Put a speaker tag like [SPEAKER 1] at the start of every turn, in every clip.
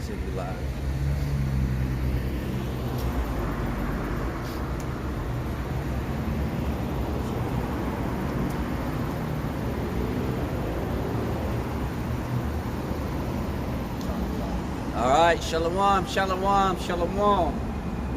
[SPEAKER 1] should be live. All right, shalom, shalom, shalom.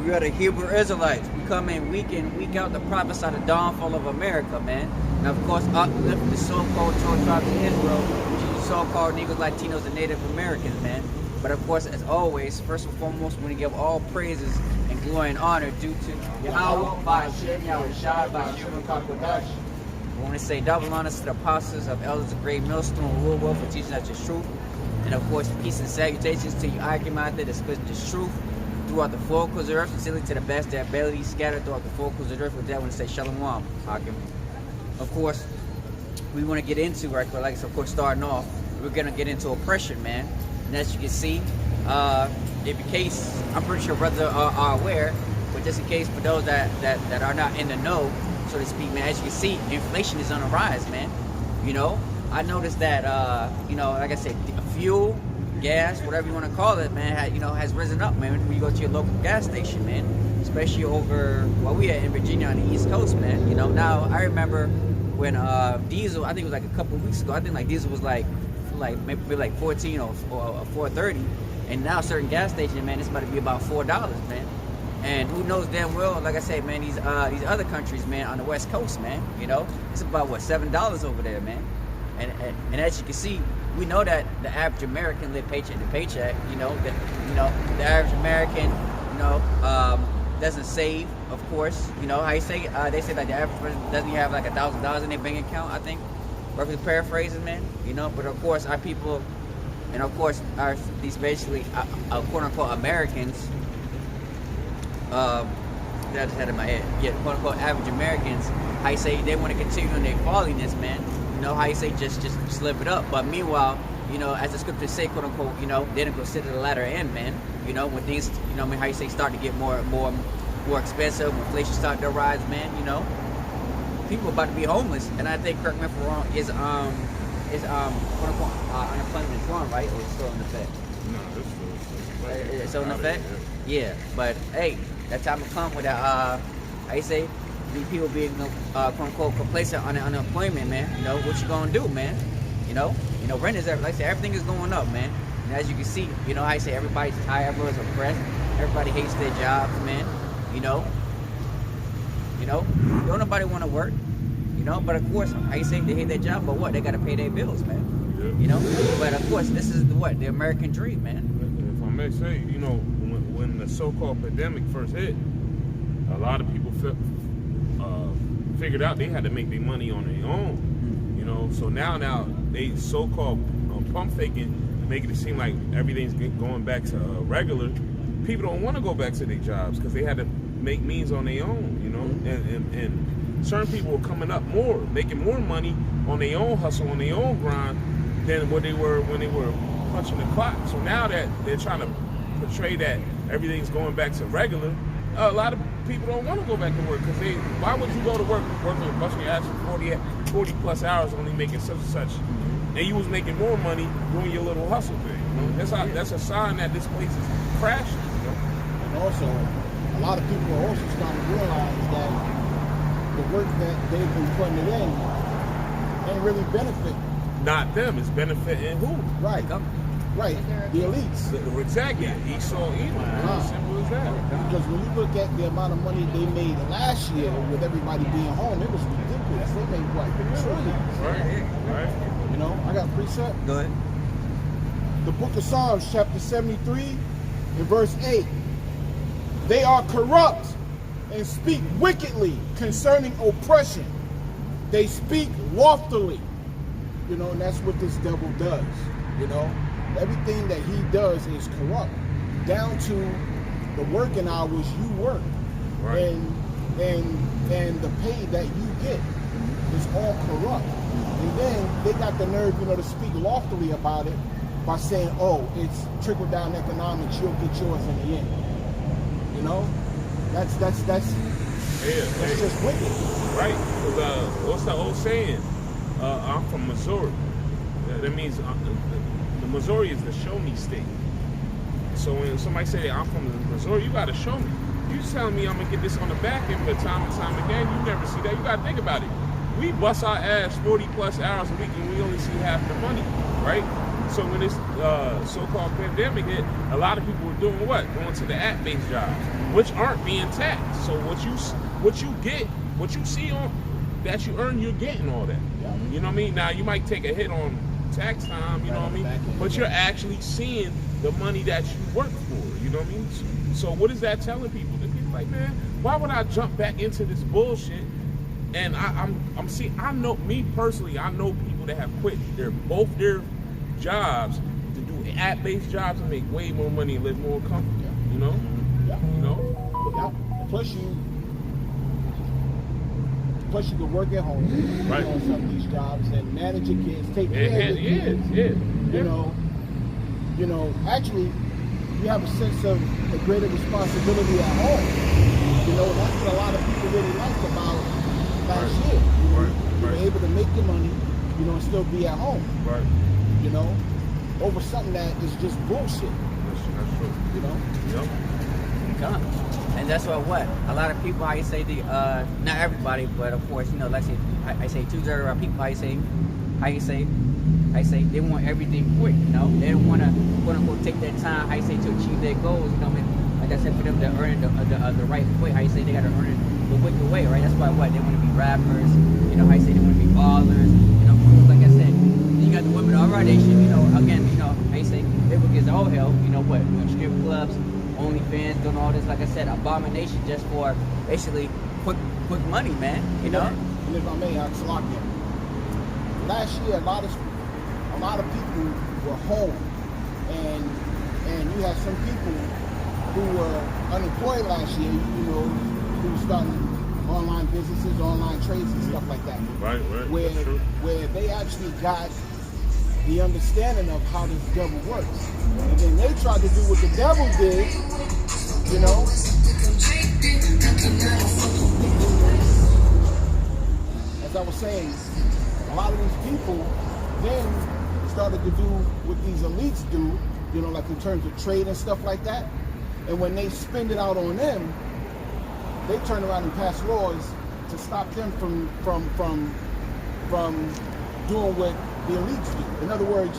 [SPEAKER 1] We are the Hebrew Israelites. We come in week out to prophesy the downfall of America, man. And of course, uplift the so-called 12 tribes of Israel, which is the so-called Negroes, Latinos, and Native Americans, man. But of course, as always, first and foremost, we want to give all praises and glory and honor due to Yahweh, by Hashem, Yahweh Shai, by Hashem, Kakodash. We want to say double honors to the apostles of elders of Great Millstone, Louisville, for teaching us the truth. And of course, peace and salutations to you, Argumenter, that split the truth throughout the four corners of the earth, sincerely to the best of their ability, scattered throughout the four corners of the earth. With that, I want to say shalom, Hakim. Of course, we want to get into, right, but like, of course, starting off, we're going to get into oppression, man. And as you can see, in case, I'm pretty sure brothers are aware, but just in case for those that are not in the know, so to speak, man, as you can see, inflation is on the rise, man. You know, I noticed that, you know, like I said, fuel, gas, whatever you want to call it, man, has risen up, man, when you go to your local gas station, man, especially over, well, we are in Virginia on the East Coast, man, you know. Now, I remember when diesel, I think it was like a couple of weeks ago, I think like diesel was like maybe like 14 or 4.30, and now certain gas stations, man, it's about to be about $4, man. And who knows damn well, like I said, man, these other countries, man, on the West Coast, man, you know, it's about what, $7 over there, man. And as you can see, we know that the average American live paycheck to paycheck. You know, the average American, you know, doesn't save, of course. You know how you say? They say like the average person doesn't have like $1,000 in their bank account. I think, roughly paraphrasing, man. You know, but of course our people, and of course these basically quote unquote Americans. That I just had in my head. Yeah, quote unquote average Americans. How you say they want to continue in their folliness, man. You know how you say just slip it up, but meanwhile, you know, as the scriptures say, quote unquote, you know, they didn't consider the latter end, man. You know, when things, you know, I mean, how you say, start to get more expensive, when inflation start to rise, man. You know, people are about to be homeless, and I think, correct me if I'm wrong, is quote unquote unemployment is wrong, right? Or it's still in effect?
[SPEAKER 2] No,
[SPEAKER 1] it's still in effect. Yeah, but hey, that time will come with that. How you say? These people being quote unquote complacent on unemployment, man. You know what you gonna do, man? You know rent is like I said, everything is going up, man. And as you can see, you know, I say everybody's tired, everyone's oppressed, everybody hates their jobs, man. You know, don't nobody want to work, you know. But of course, I say they hate their job, but what? They gotta pay their bills, man. Yeah. You know. But of course, this is the American dream, man.
[SPEAKER 2] If I may say, you know, when the so-called pandemic first hit, a lot of people figured out they had to make their money on their own, you know. So now they so-called pump faking, making it seem like everything's going back to regular. People don't want to go back to their jobs because they had to make means on their own, you know. And certain people were coming up more, making more money on their own hustle, on their own grind than what they were when they were punching the clock. So now that they're trying to portray that everything's going back to regular, a lot of people don't want to go back to work because why would you go to work working, busting your ass for 40 plus hours only making such and such, and you was making more money doing your little hustle thing? You know? That's a sign that this place is crashing. You know?
[SPEAKER 3] And also, a lot of people are also starting to realize that the work that they've been putting it in ain't really benefiting.
[SPEAKER 2] Not them, it's benefiting who?
[SPEAKER 3] Right. Right, the elites.
[SPEAKER 2] Exactly. Esau, Edom. Simple as that.
[SPEAKER 3] Because when you look at the amount of money they made last year with everybody being home, it was ridiculous. They made what? Trillions.
[SPEAKER 2] Right.
[SPEAKER 3] You know, I got a precept.
[SPEAKER 1] Go ahead.
[SPEAKER 3] The book of Psalms, chapter 73, and verse 8. They are corrupt and speak wickedly concerning oppression. They speak loftily. You know, and that's what this devil does. You know, everything that he does is corrupt, down to the working hours you work,
[SPEAKER 2] right.
[SPEAKER 3] and the pay that you get is all corrupt. And then they got the nerve, you know, to speak loftily about it by saying, "Oh, it's trickle down economics. You'll get yours in the end." You know, that's just wicked.
[SPEAKER 2] Right? Because what's the old saying? I'm from Missouri. That means Missouri is the show me state. So when somebody say I'm from Missouri, you gotta show me. You telling me I'm gonna get this on the back end, but time and time again, you never see that. You gotta think about it. We bust our ass 40 plus hours a week and we only see half the money, right? So when this so-called pandemic hit, a lot of people were doing what? Going to the app-based jobs, which aren't being taxed. So what you get, what you see on that you earn, you're getting all that.
[SPEAKER 3] Yeah.
[SPEAKER 2] You know what I mean? Now you might take a hit on tax time, you know what I mean? But you're actually seeing the money that you work for, you know what I mean? So what is that telling people? The people like, man, why would I jump back into this bullshit? And I'm seeing, I know, me personally, I know people that have quit both their jobs to do app-based jobs and make way more money and live more comfortable, you know?
[SPEAKER 3] Yeah.
[SPEAKER 2] You know?
[SPEAKER 3] Yeah. Plus you can work at home,
[SPEAKER 2] right,
[SPEAKER 3] on some of these jobs and manage your kids, take care of your kids.
[SPEAKER 2] Yeah.
[SPEAKER 3] You know, actually, you have a sense of a greater responsibility at home. You know, that's what a lot of people really liked about last year. You know, you were able to make your money, you know, and still be at home.
[SPEAKER 2] Right.
[SPEAKER 3] You know, over something that is just bullshit.
[SPEAKER 2] That's true.
[SPEAKER 3] You know?
[SPEAKER 2] Yep.
[SPEAKER 1] And that's what a lot of people, how you say not everybody, but of course, you know, like I say 2/3 of our people, how you say they want everything quick, you know? They don't want to, quote unquote, take their time, how you say, to achieve their goals, you know what I mean? Like I said, for them to earn the right way, how you say, they got to earn it the wicked way, right? That's why they want to be rappers, you know, how you say, they want to be ballers, you know, like I said, you got the women already, they should, you know, again, you know, how you say, they will get all hell, you know what, doing strip clubs, OnlyFans, doing all this, like I said, abomination just for basically quick money, man, you know?
[SPEAKER 3] And if I may, Slovakia, last year, a lot of people were home, and you had some people who were unemployed last year, you know, who were starting online businesses, online trades and stuff like that.
[SPEAKER 2] Right.
[SPEAKER 3] Where they actually got the understanding of how this devil works. And then they tried to do what the devil did, you know. As I was saying, a lot of these people then started to do what these elites do, you know, like in terms of trade and stuff like that. And when they spend it out on them, they turn around and pass laws to stop them from doing what the elites do. In other words,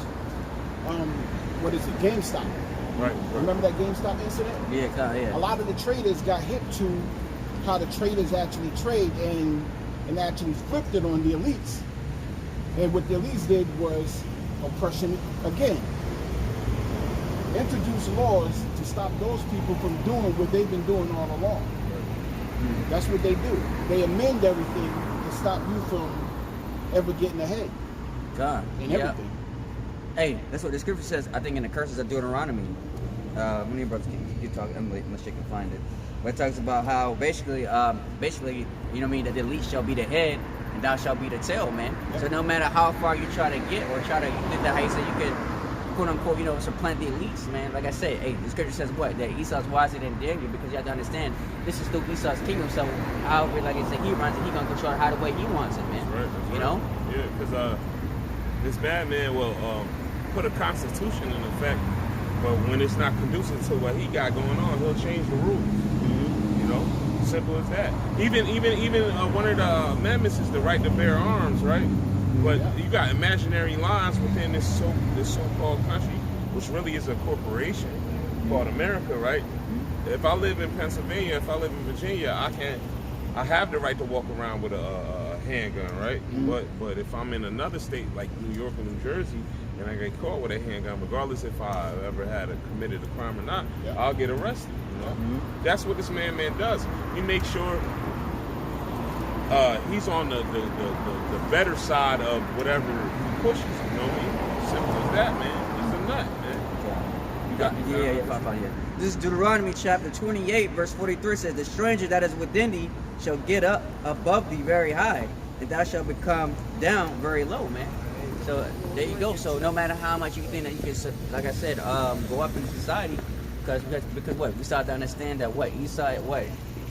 [SPEAKER 3] what is it? GameStop.
[SPEAKER 2] Right.
[SPEAKER 3] Remember that GameStop incident?
[SPEAKER 1] Yeah.
[SPEAKER 3] A lot of the traders got hip to how the traders actually trade and actually flipped it on the elites. And what the elites did was oppression again. Introduce laws to stop those people from doing what they've been doing all along. That's what they do. They amend everything to stop you from ever getting ahead.
[SPEAKER 1] God.
[SPEAKER 3] In everything.
[SPEAKER 1] Hey, that's what the scripture says, I think in the curses of Deuteronomy. Many brothers can talk, Emily, unless you can find it. But it talks about how basically, you know what I mean, that the elite shall be the head and thou shalt be the tail, man. Yep. So no matter how far you try to get or try to get that, how you say you could, quote unquote, you know, supplant the elites, man. Like I said, hey, the scripture says what? That Esau's wiser than Daniel, because you have to understand, this is still Esau's kingdom. So however, like I said, he runs it, he gonna control it how the way he wants it, man.
[SPEAKER 2] That's right.
[SPEAKER 1] You know?
[SPEAKER 2] Yeah, because this bad man will put a constitution in effect, but when it's not conducive to what he got going on, he'll change the rules. You know, simple as that. Even one of the amendments is the right to bear arms, right? But you got imaginary lines within this so-called country, which really is a corporation called America, right? If I live in Pennsylvania, if I live in Virginia, I have the right to walk around with a handgun, right? But if I'm in another state like New York or New Jersey and I get caught with a handgun, regardless if I ever committed a crime or not, I'll get arrested. You know, that's what this man does. He makes sure he's on the better side of whatever he pushes. You know what I mean? Simple as that, man. He's a nut, man.
[SPEAKER 1] Yeah. This is Deuteronomy chapter 28, verse 43 says, the stranger that is within thee shall get up above thee very high, and thou shalt become down very low, man. So there you go. So no matter how much you think that you can, like I said, go up in society, because what? We start to understand that Esau,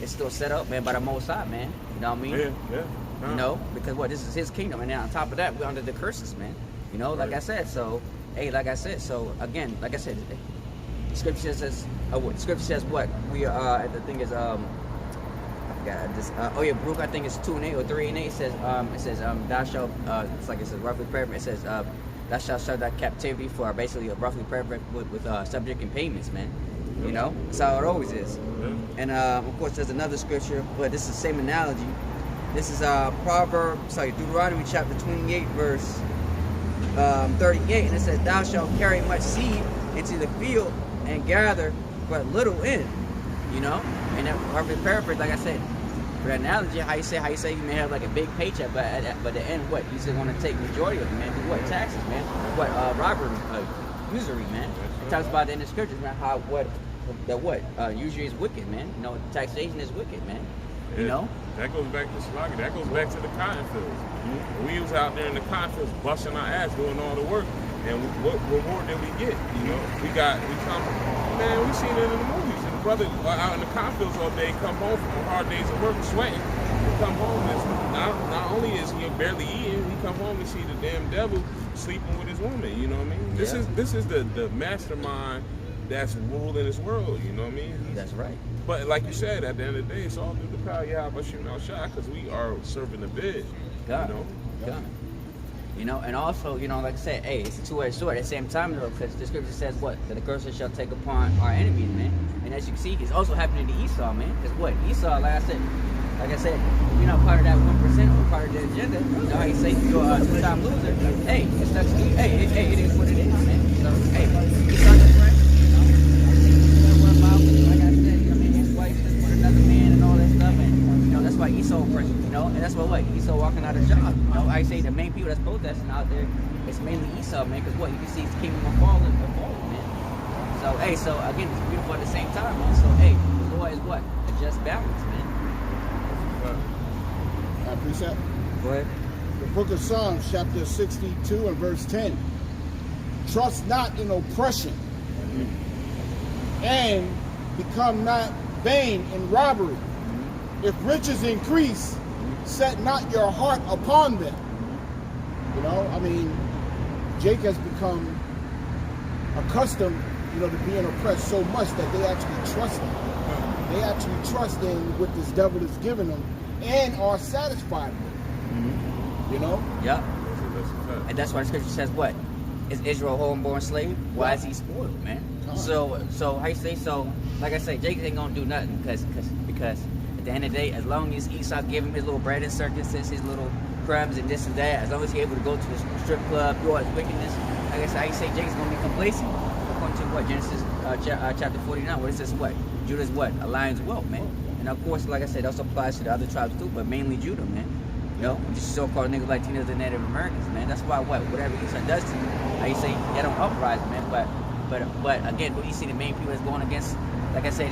[SPEAKER 1] it's still set up, man, by the Most High, man. You know what I mean?
[SPEAKER 2] Yeah.
[SPEAKER 1] You know, because this is his kingdom, and then on top of that, we're under the curses, man. You know, like I said, so, hey, like I said, so again, like I said, Scripture says, Scripture says what? We the thing is I forgot this. Baruch, I think it's 2:8 or 3:8. It says thou shalt it's like it's a roughly paraphrase. It says thou shalt serve thy captivity for basically a roughly paraphrase with subject and payments, man. You know, that's how it always is. And of course, there's another scripture, but this is the same analogy. This is Deuteronomy chapter 28, verse 38, and it says, "Thou shalt carry much seed into the field and gather but little in." You know, and that roughly paraphrase, like I said, for that analogy, how you say you may have like a big paycheck, but at the end, what you still want to take majority of it, man? Do what? Taxes, man. What? Robbery, usury, man. It talks about that in the scriptures, man. How usury is wicked, man. You know, taxation is wicked, man. You know.
[SPEAKER 2] That goes back to Slugger. That goes back to the cotton fields. We was out there in the cotton fields busting our ass doing all the work, and what reward did we get? You know, we seen it in the movies. And the brother out in the cotton fields all day, come home from hard days of work, sweating. He come home, and not only is he barely eating, he come home and see the damn devil sleeping with his woman. You know what I mean? This is the mastermind that's ruling this world. You know what I mean?
[SPEAKER 1] That's right.
[SPEAKER 2] But like you said, at the end of the day, it's all through the power of Yahweh shooting our shot, because we are serving the bid.
[SPEAKER 1] God.
[SPEAKER 2] You know?
[SPEAKER 1] God. You know, and also, you know, like I said, hey, it's a two-edged sword. At the same time, though, because the scripture says what? That the curse shall take upon our enemies, man. And as you can see, it's also happening to Esau, man. Because what? Esau, like I said, you're not part of that 1% or part of the agenda. You know how you say you're a two-time loser. Hey, it's not, hey, it is what it is, man. So, hey, Esau just right. Like I said, I mean, his wife just with another man and all that stuff, and you know that's why Esau oppression, you know, and that's what Esau walking out of job. You know, I say the main people that's protesting out there, it's mainly Esau, man, because what you can see his kingdom of falling, man. So hey, so again, it's beautiful at the same time, man. So hey, the law is what? A just balance, man.
[SPEAKER 3] Precept.
[SPEAKER 1] Go ahead.
[SPEAKER 3] The book of Psalms, chapter 62 and verse 10. Trust not in oppression, and become not vain in robbery. If riches increase, set not your heart upon them. You know, I mean, Jake has become accustomed, you know, to being oppressed so much that they actually trust him. They actually trust in what this devil is giving them and are satisfied with it. You know?
[SPEAKER 1] Yeah. And that's why the scripture says what? Is Israel a homeborn slave? Why is he spoiled, man? So how you say? So like I say, Jake ain't gonna do nothing because at the end of the day, as long as Esau give him his little bread and circuses, his little crumbs and this and that, as long as he's able to go to the strip club, do all his wickedness, like I said, how you say Jake's gonna be complacent? According to what? Genesis chapter 49, where it says what? Judah's what? A lion's whelp, man. And of course, like I said, that also applies to the other tribes too, but mainly Judah, man. You know, just so-called niggas Latinos and Native Americans, man. That's why whatever Esau does to you, how you say, get them uprising, man. But again, who do you see the main people that's going against? Like I said,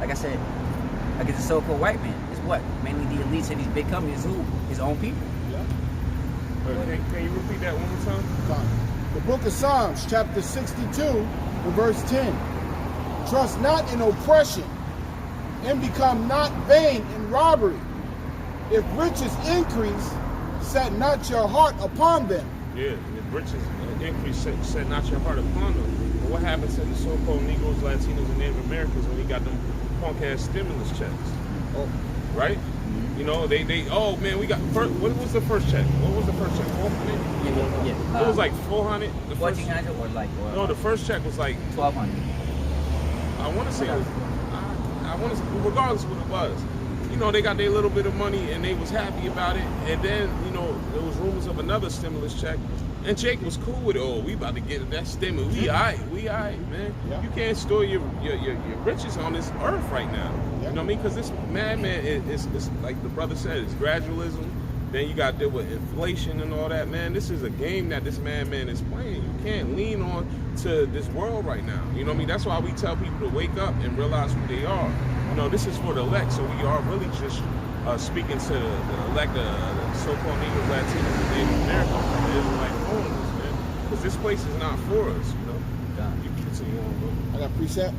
[SPEAKER 1] against the so-called white man. It's what? Mainly the elites and these big companies, who? His own people.
[SPEAKER 3] Yeah.
[SPEAKER 2] Can you repeat that one more time?
[SPEAKER 3] The book of Psalms, chapter 62, and verse 10. Trust not in oppression, and become not vain in robbery. If riches increase, set not your heart upon them.
[SPEAKER 2] Yeah, if riches increase, set not your heart upon them. But what happens to the so-called Negroes, Latinos, and Native Americans when he got them punk-ass stimulus checks? Oh, right? You know, oh man, we got, what was the first check? What was the first check? 400?
[SPEAKER 1] Yeah.
[SPEAKER 2] It was like 400?
[SPEAKER 1] 1,400 or like?
[SPEAKER 2] No, the first check was like
[SPEAKER 1] 1,200.
[SPEAKER 2] I want to say it was, regardless of what it was. You know, they got their little bit of money and they was happy about it. And then, you know, there was rumors of another stimulus check. And Jake was cool with it. Oh, we about to get that stimulus. We all right, man. Yeah. You can't store your riches on this earth right now. Yeah. You know what I mean? Because this madman is like the brother said, it's gradualism. Then you got to deal with inflation and all that, man. This is a game that this madman is playing. You can't lean on to this world right now. You know what I mean? That's why we tell people to wake up and realize who they are. You know, this is for the elect, so we are really just speaking to the elect, the so-called Negroes, Latinos, and Native Americans, the Israelite owners, man. Because this place is not for us, you know. You can continue on, bro.
[SPEAKER 3] I got precept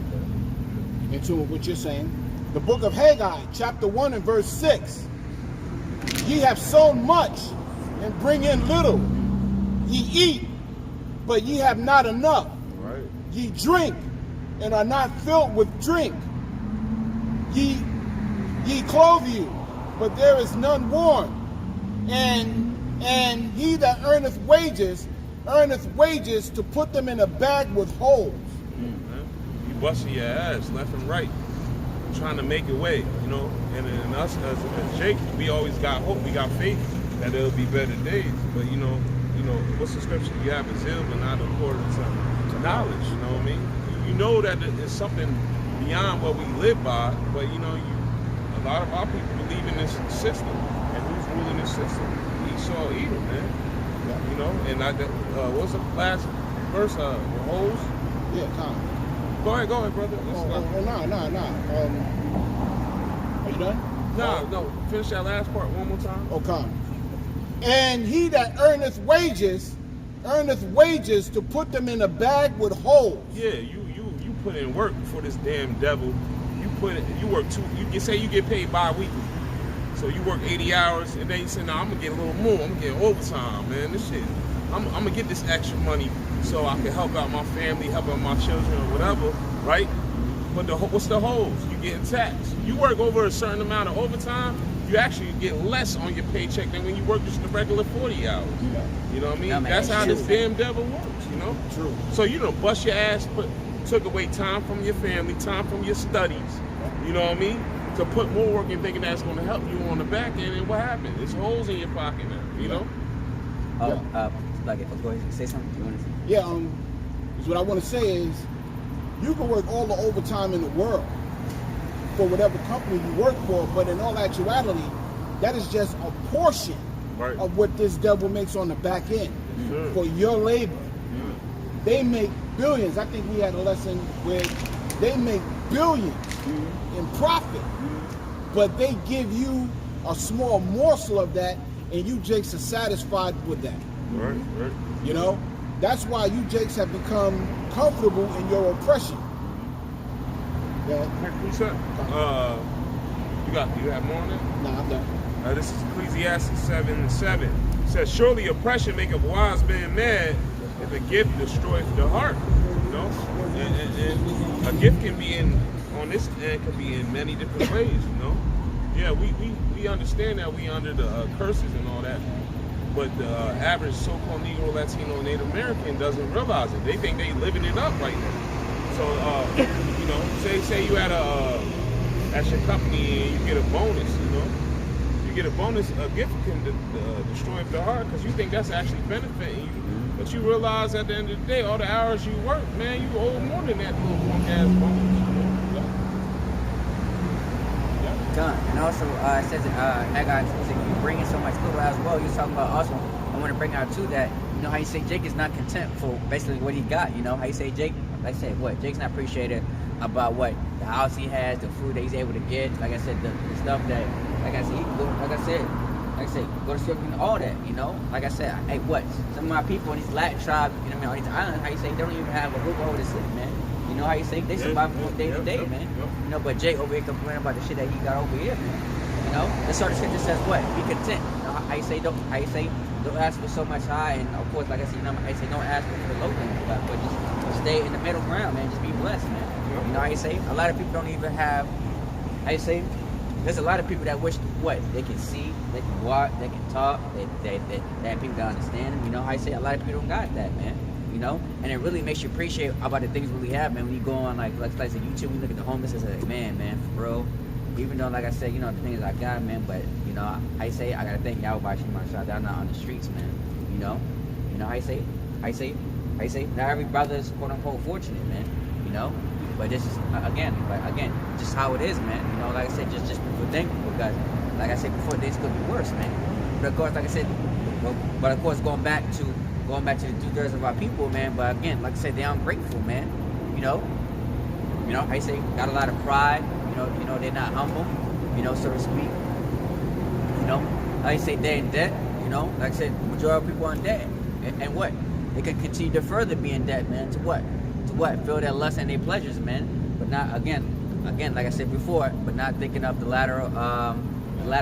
[SPEAKER 3] into what you're saying. The book of Haggai, chapter 1 and verse 6. Ye have sown much and bring in little. Ye eat, but ye have not enough.
[SPEAKER 2] Right.
[SPEAKER 3] Ye drink, and are not filled with drink. Ye clothe you, but there is none warm. And he that earneth wages to put them in a bag with holes.
[SPEAKER 2] You busting your ass left and right, trying to make it way, you know. And us as Jake, we always got hope, we got faith that there'll be better days. But you know, what's the scripture? You have a zeal, but not according to knowledge. You know what I mean? You know that it's something beyond what we live by, but you know, a lot of our people believe in this system, and who's ruling this system? Esau, Edom, man. Yeah. You know, and what's the last verse? Holes?
[SPEAKER 3] Yeah, time.
[SPEAKER 2] Go ahead, brother.
[SPEAKER 3] Nah. Are you done?
[SPEAKER 2] No. Finish that last part one more time.
[SPEAKER 3] Okay. And he that earneth wages to put them in a bag with holes.
[SPEAKER 2] Yeah, you put in work for this damn devil. You work you say you get paid bi-weekly. So you work 80 hours and then you say, nah, I'm gonna get a little more. I'm gonna get overtime, man. This shit. I'm gonna get this extra money so I can help out my family, help out my children or whatever, right? But what's the holes? You getting taxed. You work over a certain amount of overtime, you actually get less on your paycheck than when you work just the regular 40 hours. Yeah. You know what I mean? That's how this damn devil works, you know?
[SPEAKER 3] True.
[SPEAKER 2] So you don't bust your ass, took away time from your family, time from your studies, you know what I mean? To put more work in thinking that's going to help you on the back end, and what happened? There's holes in your pocket now, you know?
[SPEAKER 1] Go ahead, say something. You want to say?
[SPEAKER 3] Yeah, what I want to say is, you can work all the overtime in the world for whatever company you work for, but in all actuality, that is just a portion of what this devil makes on the back end for your labor. They make billions. I think we had a lesson where they make billions in profit, but they give you a small morsel of that, and you jakes are satisfied with that.
[SPEAKER 2] Right.
[SPEAKER 3] You know, that's why you jakes have become comfortable in your oppression. Yeah.
[SPEAKER 2] You have more on that?
[SPEAKER 3] Nah, I'm done.
[SPEAKER 2] This is Ecclesiastes 7:7. It says, surely oppression maketh wise man mad, if a gift destroyeth the heart. You know? And a gift can be on this end can be in many different ways, you know? Yeah, we understand that we under the curses and all that. But the average so-called Negro, Latino, Native American doesn't realize it. They think they living it up right now. So, you know, say you at at your company and you get a bonus, you know. You get a bonus, a gift can destroy the heart because you think that's actually benefiting you. But you realize at the end of the day, all the hours you work, man, you owe more than that little punk-ass bonus.
[SPEAKER 1] And also, it says Haggai, you bring in so much little as well. You're talking about also, I want to bring out too that, you know how you say Jake is not content for basically what he got, you know, how you say Jake, like I said, what, Jake's not appreciated about what, the house he has, the food that he's able to get, like I said, the stuff that, like I said, go to sleep and all that, you know, like I said, hey, what, some of my people in these Latin tribes, you know what I mean, on these islands, how you say, they don't even have a roof over their sleep, man. You know how you say, they survive from day to day, man. You know, but Jake over here complaining about the shit that he got over here, man. You know, the sort of scripture says what? Be content. You know, how you say don't ask for so much high, and of course, like I said, you know, I say don't ask for the low things, but just stay in the middle ground, man. Just be blessed, man. You know how you say? A lot of people don't even have. How you say? There's a lot of people that wish what they can see, they can walk, they can talk, they have people that understand them. You know how you say? A lot of people don't got that, man. You know, and it really makes you appreciate about the things we really have, man. When you go on like I said, YouTube, we look at the homeless and say, man, for real. Even though, like I said, you know, the things I got, man, but you know, I say I gotta thank y'all by Shema Shah. They're not on the streets, man. You know how you say, not every brother is quote unquote fortunate, man. You know, but this is again, just how it is, man. You know, like I said, just be thankful because, like I said before, things could be worse, man. But of course, like I said, but of course, going back to the 2/3 of our people, man. But again, like I said, they're ungrateful, man. You know, I say got a lot of pride. You know, they're not humble. You know, so to speak. You know, I say they're in debt. You know, like I said, majority of people are in debt, and what they can continue to further be in debt, man. To what? Feel their lust and their pleasures, man. But not again, like I said before, but not thinking of the latter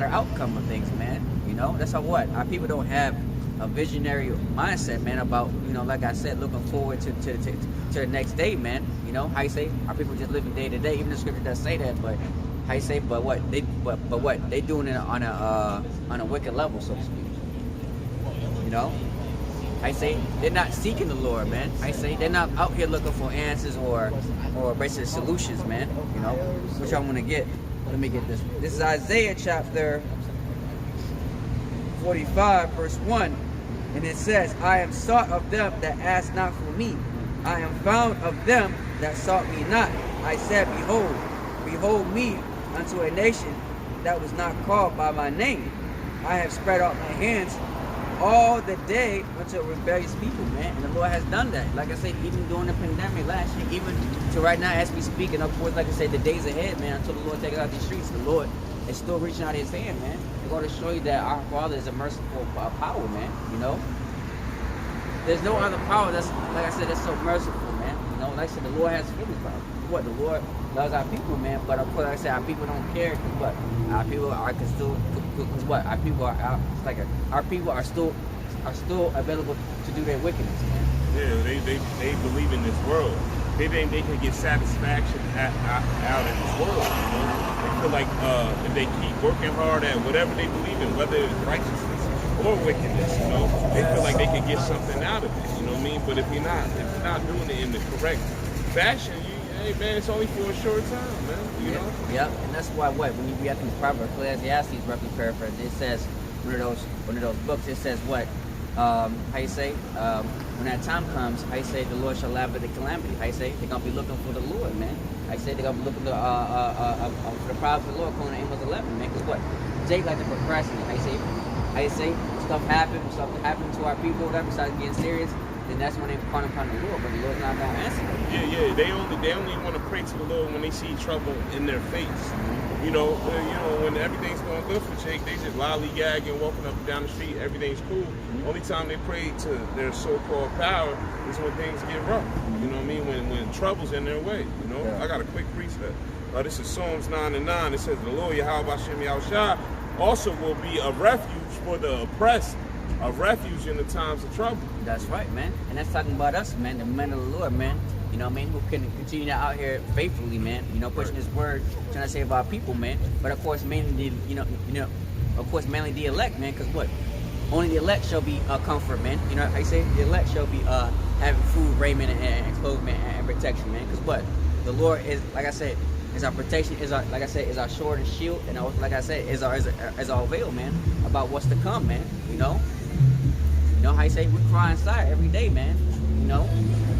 [SPEAKER 1] outcome of things, man. You know, that's how what our people don't have a visionary mindset, man, about, you know, like I said, looking forward to the next day, man. You know, how you say, our people just living day to day. Even the scripture does say that, but how you say, but what they doing it on a wicked level, so to speak. You know, I say they're not seeking the Lord, man. I say they're not out here looking for answers or basically solutions, man. You know, which I want to get. Let me get this. This is Isaiah chapter 45, verse 1. And it says, I am sought of them that ask not for me. I am found of them that sought me not. I said, behold me unto a nation that was not called by my name. I have spread out my hands all the day unto rebellious people, man. And the Lord has done that. Like I said, even during the pandemic last year, even to right now as we speak, and of course, like I said, the days ahead, man, until the Lord takes us out the streets, the Lord is still reaching out his hand, man. We're going to show you that our Father is a merciful power, man. You know, there's no other power that's, like I said, that's so merciful, man. You know, like I said, the Lord has feelings about it. What the Lord loves our people, man. But of course, like I said, our people don't care because what our people are still, because what our people are out. It's like our people are still available to do their wickedness, man.
[SPEAKER 2] Yeah, they believe in this world. They think they can get satisfaction out in this world. You know? They feel like if they keep working hard at whatever they believe in, whether it's righteousness or wickedness, you know, they feel like they can get something out of it. You know what I mean? But if you're not doing it in the correct fashion, hey man, it's only for a short time, man. You know?
[SPEAKER 1] Yep. And that's why when you read through Proverbs, Ecclesiastes, roughly paraphrased, it says one of those books. It says what? How you say? When that time comes, how you say the Lord shall laugh at the calamity. How you say they're gonna be looking for the Lord, man. How you say they're gonna be looking for the prophets of the Lord, according to Amos 11, man. Because what? Jake like to procrastinate. How you say stuff happened to our people, whatever, started getting serious. Then that's when they call upon the Lord, but the Lord's not gonna answer them.
[SPEAKER 2] Yeah. They only want to pray to the Lord when they see trouble in their face. You know, when everything's going good for Jake, they just lollygagging, walking up and down the street, everything's cool. Only time they pray to their so-called power is when things get rough. You know what I mean? When trouble's in their way. You know, I got a quick precept. This is Psalms 9:9. It says, "The Lord Yahweh Hashem Yahushua also will be a refuge for the oppressed, a refuge in the times of trouble."
[SPEAKER 1] That's right, man. And that's talking about us, man, the men of the Lord, man. You know what I mean? Who can continue out here faithfully, man. You know, pushing His word, trying to save our people, man. But of course, mainly the elect, man. Because what? Only the elect shall be comfort, man. You know, how you say the elect shall be having food, raiment, and clothing, and protection, man. Because what? The Lord is, like I said, is our protection. Is our, like I said, is our sword and shield, and like I said, is our veil, man, about what's to come, man. You know how you say we cry inside every day, man. You know,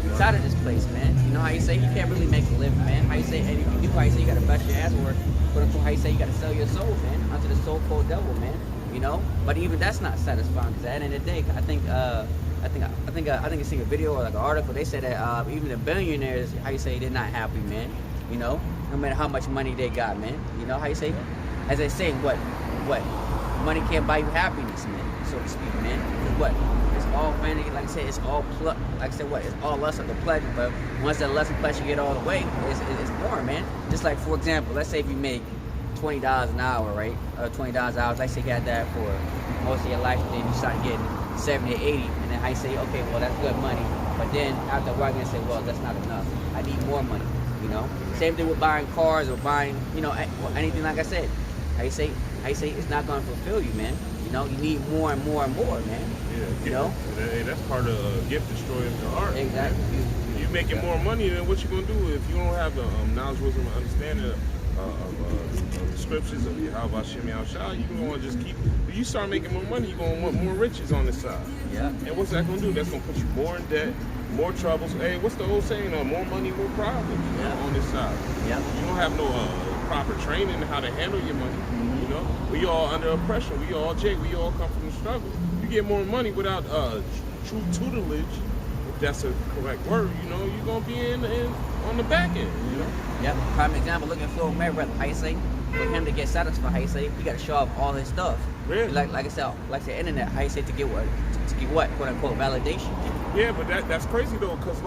[SPEAKER 1] inside of this place, man. You know how you say you can't really make a living, man. How you say, and if you do, how you say you gotta bust your ass, or quote unquote, how you say you gotta sell your soul, man, unto the so-called devil, man. You know, but even that's not satisfying. Because at the end of the day, I think I seen a video or like an article. They said that even the billionaires, how you say, they're not happy, man. You know, no matter how much money they got, man. You know how you say, as they say, what money can't buy you happiness, man, so to speak, man. Because what? It's all vanity, like I said, it's all it's all lust of the pleasure. But once that lust and pleasure get all the way, it's more, man. Just like, for example, let's say if you make $20 an hour, right? $20 an hour. Let's say you had that for most of your life, and then you start getting 70 or 80, and then I say, okay, well that's good money. But then after a while, you're gonna say, well, that's not enough. I need more money. You know. Same thing with buying cars or buying, anything. Like I said, how you say it's not gonna fulfill you, man. You know, you need more and more and more, man.
[SPEAKER 2] Yeah,
[SPEAKER 1] you know.
[SPEAKER 2] Hey, that's part of gift destroying the heart.
[SPEAKER 1] Exactly.
[SPEAKER 2] You making more money, then what you gonna do if you don't have the knowledge, wisdom, and understanding of the scriptures of Yahweh Hashem Yahushua? You gonna just keep. If you start making more money, you gonna want more riches on the side.
[SPEAKER 1] Yeah.
[SPEAKER 2] And what's that gonna do? That's gonna put you more in debt, more troubles. Hey, what's the old saying? More money, more problems. On this side.
[SPEAKER 1] Yeah.
[SPEAKER 2] You don't have no proper training in how to handle your money. You know, we all under oppression. We all we all come from the struggle. You get more money without true tutelage, if that's a correct word. You know, you're gonna be in on the back end. You know.
[SPEAKER 1] Yep. Prime example. Look at Floyd Mayweather. How you say? For him to get satisfied, how you say? You got to show off all his stuff.
[SPEAKER 2] Really?
[SPEAKER 1] Like I said, like the internet. How you say to get what? To get what? Quote unquote validation.
[SPEAKER 2] Yeah, but that's crazy though, cause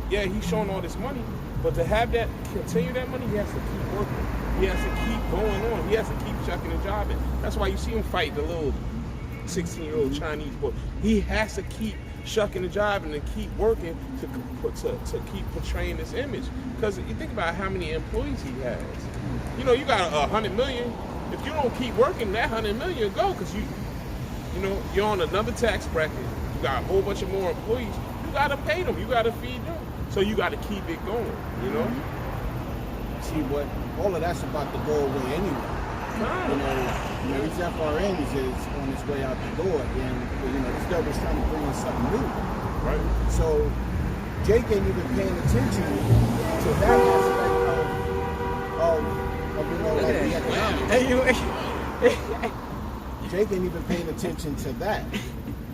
[SPEAKER 2] he's showing all this money, but to have that continue that money, he has to keep working. He has to keep going on. He has to keep chucking the job in. That's why you see him fight the little 16-year-old Chinese boy. He has to keep shucking and jiving and keep working to keep portraying this image. Because you think about how many employees he has. You know, you got 100 million. If you don't keep working, that 100 million will go, because you know, you're on another tax bracket. You got a whole bunch of more employees. You got to pay them. You got to feed them. So you got to keep it going, you know?
[SPEAKER 3] See, what all of that's about to go away anyway. You know, these FRNs is on its way out the door, and you know, this devil's trying to bring in something new.
[SPEAKER 2] Right.
[SPEAKER 3] So Jake ain't even paying attention to that aspect of you know, like the economics. Jake ain't even paying attention to that.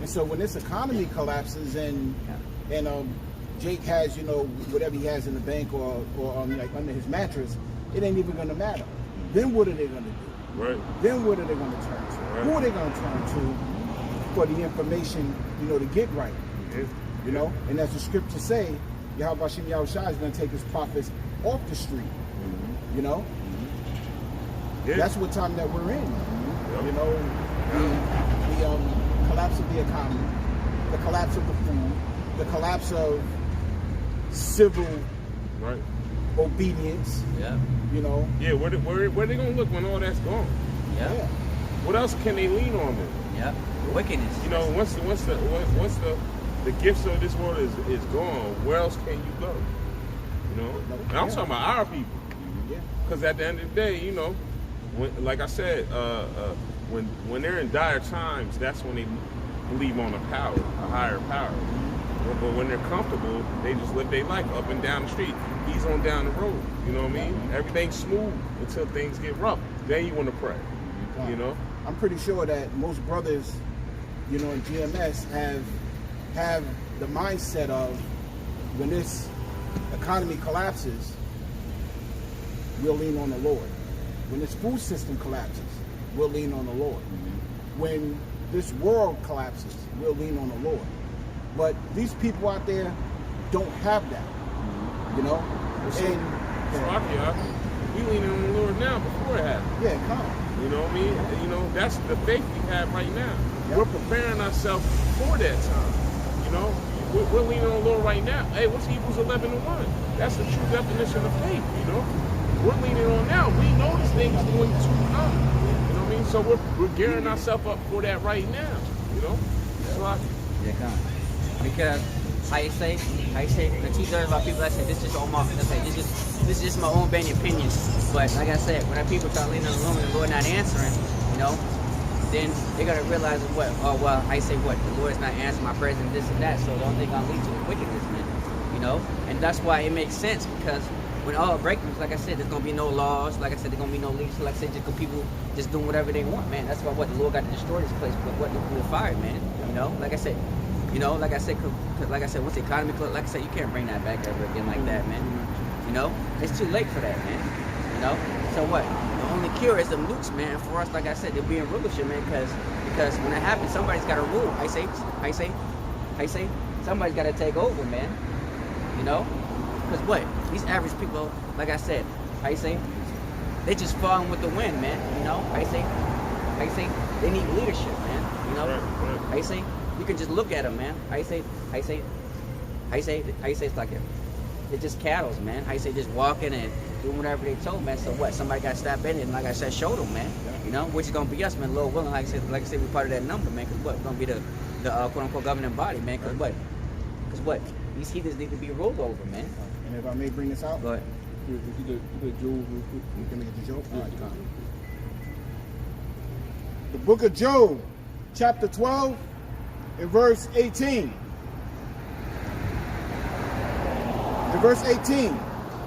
[SPEAKER 3] And so when this economy collapses and Jake has, you know, whatever he has in the bank or like under his mattress, it ain't even gonna matter. Then what are they gonna do?
[SPEAKER 2] Right.
[SPEAKER 3] Then what are they gonna turn to?
[SPEAKER 2] Right.
[SPEAKER 3] Who are they gonna turn to for the information, you know, to get right?
[SPEAKER 2] Yeah.
[SPEAKER 3] You know? And as the scriptures say, Yahweh Hashem Yahushua is gonna take his prophets off the street. You know?
[SPEAKER 2] Yeah.
[SPEAKER 3] That's what time that we're in.
[SPEAKER 2] Yep.
[SPEAKER 3] You know, the collapse of the economy, the collapse of the food, the collapse of civil obedience.
[SPEAKER 1] Yeah.
[SPEAKER 3] You know.
[SPEAKER 2] Yeah. Where they gonna look when all that's gone?
[SPEAKER 1] Yeah.
[SPEAKER 2] What else can they lean on then?
[SPEAKER 1] Yeah. Wickedness.
[SPEAKER 2] You know, once the gifts of this world is gone, where else can you go? You know. And I'm talking about our people.
[SPEAKER 3] Yeah.
[SPEAKER 2] Because at the end of the day, you know, when, like I said, when they're in dire times, that's when they believe on a higher power. But when they're comfortable, they just live their life up and down the street. He's on down the road. You know what I mean? Everything's smooth until things get rough. Then you want to pray. You know?
[SPEAKER 3] I'm pretty sure that most brothers, you know, in GMS have the mindset of when this economy collapses, we'll lean on the Lord. When this food system collapses, we'll lean on the Lord. When this world collapses, we'll lean on the Lord. But these people out there don't have that, you know?
[SPEAKER 2] We leaning on the Lord now before it happens.
[SPEAKER 3] Yeah, come.
[SPEAKER 2] You know what I mean? You know, that's the faith we have right now.
[SPEAKER 3] Yep.
[SPEAKER 2] We're preparing ourselves for that time. You know, we're leaning on the Lord right now. Hey, what's Hebrews 11:1? That's the true definition of faith, you know? We're leaning on now. We know this thing is going to come. You know what I mean? So we're gearing ourselves up for that right now, you know?
[SPEAKER 1] Yeah, come. Because how you say the two-thirds of our people, I say this is all my, this is just my own bad opinion. But like I said, when our people start leaning on the Lord and the Lord not answering, you know, then they gotta realize what, oh well, I say what, the Lord is not answering my prayers and this and that, so don't think I'll lead to the wickedness, man. You know? And that's why it makes sense, because when all breakthroughs, like I said, there's gonna be no laws, like I said, there's gonna be no leadership, like I said, just people just doing whatever they want, man. That's why what the Lord got to destroy this place with fire, man. You know, like I said, cause like I said, once the economy closed, like I said, you can't bring that back ever again like that, man. You know, it's too late for that, man. You know, so what? The only cure is them nukes, man. For us, like I said, they're being rulership, man, because when that happens, somebody's got to rule. I say, somebody's got to take over, man. You know, because what? These average people, like I said, they just falling with the wind, man. You know, I say, they need leadership, man. You know,
[SPEAKER 2] Right.
[SPEAKER 1] I say. You can just look at them, man. I say it's like they're just cattle, man. I say just walking and doing whatever they told, man. So what? Somebody got to step in and, like I said, show them, man. You know, which is gonna be us, man. Lord willing, like I said, we're part of that number, man. Cause what? We're gonna be the quote unquote governing body, man. Cause what? These heathens need to be ruled over, man.
[SPEAKER 3] And if I may bring this out,
[SPEAKER 1] Go ahead.
[SPEAKER 3] you get Job real quick. You can get the Job. All right, come. The book of Job, chapter 12. In verse 18. In verse 18.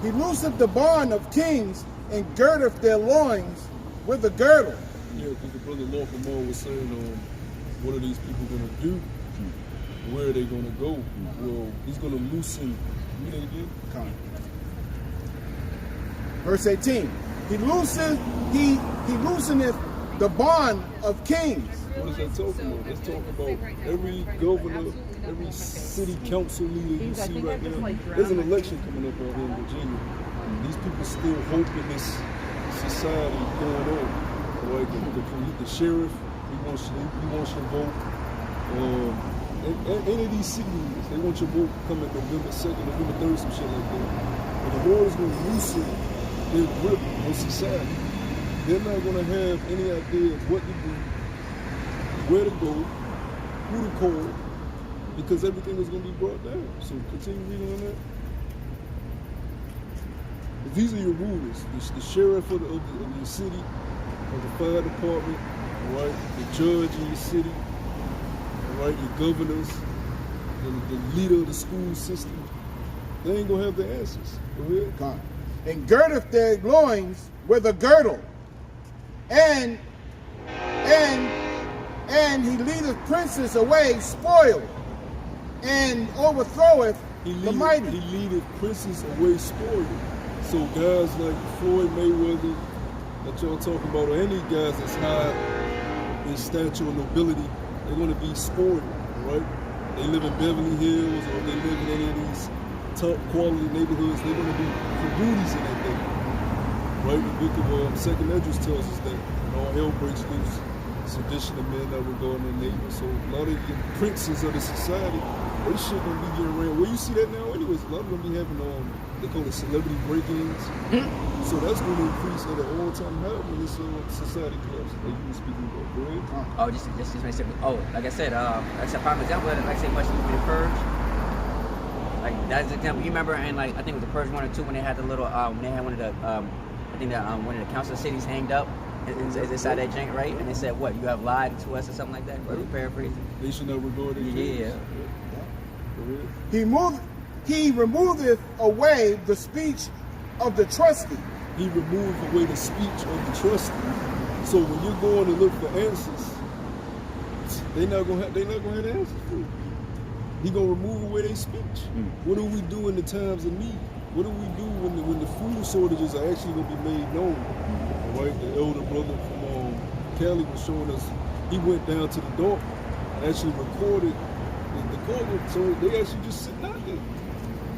[SPEAKER 3] He looseth the bond of kings and girdeth their loins with a girdle.
[SPEAKER 4] Yeah, because the brother Lord Lamar was saying, what are these people going to do? Where are they going to go? Well, he's going to loosen. Read it again.
[SPEAKER 3] Come. Verse 18. He looseneth the bond of kings.
[SPEAKER 4] What is that talking about? That's talking about every governor, every city council leader you see right now. There's an election coming up out here in Virginia. These people still hoping this society going on. Like the sheriff, He wants your vote. And any of these city leaders, they want your vote coming November 2nd, November 3rd, some shit like that. But the Lord is going to loosen their grip on society. They're not going to have any idea of what to do, where to go, who to call, because everything is going to be brought down. So continue reading on that. But these are your rulers, the sheriff of your city, of the fire department, right? The judge in your city, right? Your governors, the leader of the school system. They ain't gonna have the answers. Go ahead.
[SPEAKER 3] God. And girdeth their loins with a girdle, and he leadeth princes away spoiled, and overthroweth the mighty.
[SPEAKER 4] He leadeth princes away spoiled. So guys like Floyd Mayweather, that y'all talking about, or any guys that's high in stature or nobility, they're going to be spoiled, right? They live in Beverly Hills, or they live in any of these top quality neighborhoods. They're going to be Ferrutis in that thing, right? The book of 2nd Esdras tells us that when all hell breaks loose, sedition of men that regard their neighbor. So a lot of the princes of the society, they shit gonna be getting ran. Well, you see that now anyways. A lot of them be having they call it celebrity break-ins. So that's going to increase at an all-time high when this society collapses. Like you were speaking about. Go ahead.
[SPEAKER 1] Oh, just like I said, prime example, like I say, much movie The Purge. Like that's an example. You remember, and like I think it was The Purge 1 or 2 when they had the little, when they had one of the, I think that one of the council cities hanged up inside that jank, right? And they said, "What, you have lied to us," or something like that. Right. Paraphrasing.
[SPEAKER 4] They should not regard it.
[SPEAKER 1] Yeah.
[SPEAKER 3] He removeth away the speech of the trusty.
[SPEAKER 4] He removed away the speech of the trusty. So when you're going to look for answers, they're not gonna have the answers for you. He gonna remove away their speech. What do we do in the times of need? What do we do when the food shortages are actually gonna be made known? Right? The elder brother from Cali was showing us. He went down to the dock and actually recorded the cargo. So they actually just sitting out there.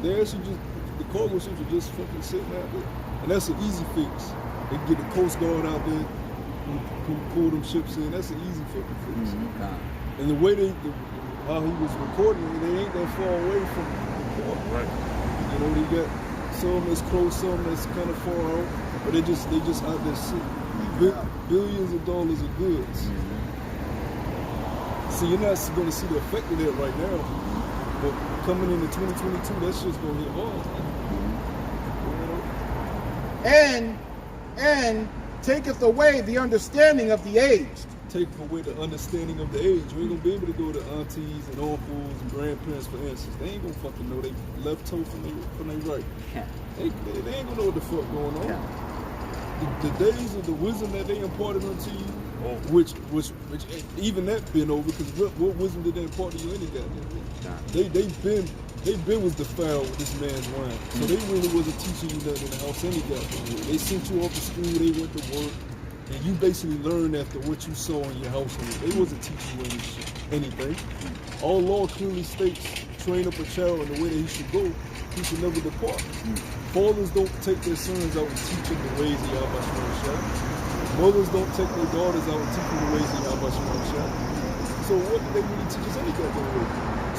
[SPEAKER 4] The cargo ships are just fucking sitting out there. And that's an easy fix. They can get the Coast Guard out there who pull them ships in. That's an easy fucking fix. And the way how he was recording it, they ain't that far away from the port.
[SPEAKER 2] Right.
[SPEAKER 4] You know, they got some that's close, some that's kind of far out, but they just out there sitting. Billions of dollars of goods. So you're not going to see the effect of that right now. But coming into 2022, that shit's going to hit hard.
[SPEAKER 3] And taketh away the understanding of the aged.
[SPEAKER 4] Take away the understanding of the age. You ain't going to be able to go to aunties and uncles and grandparents for answers. They ain't going to fucking know they left toe from their right. They ain't going to know what the fuck going on. The days of the wisdom that they imparted unto you, which even that been over, because what wisdom did they impart to you any goddamn? They been was defiled with this man's wine. So they really wasn't teaching you nothing in the house any goddamn. They sent you off to school, they went to work, and you basically learned after what you saw in your household. They wasn't teaching you anything. All law clearly states, train up a child in the way that he should go, he should never depart. Fathers don't take their sons out and teach them the ways of Yahweh Shah. Mothers don't take their daughters out and teach them the ways of Yahweh Shah. So what do they really teach us any goddamn way?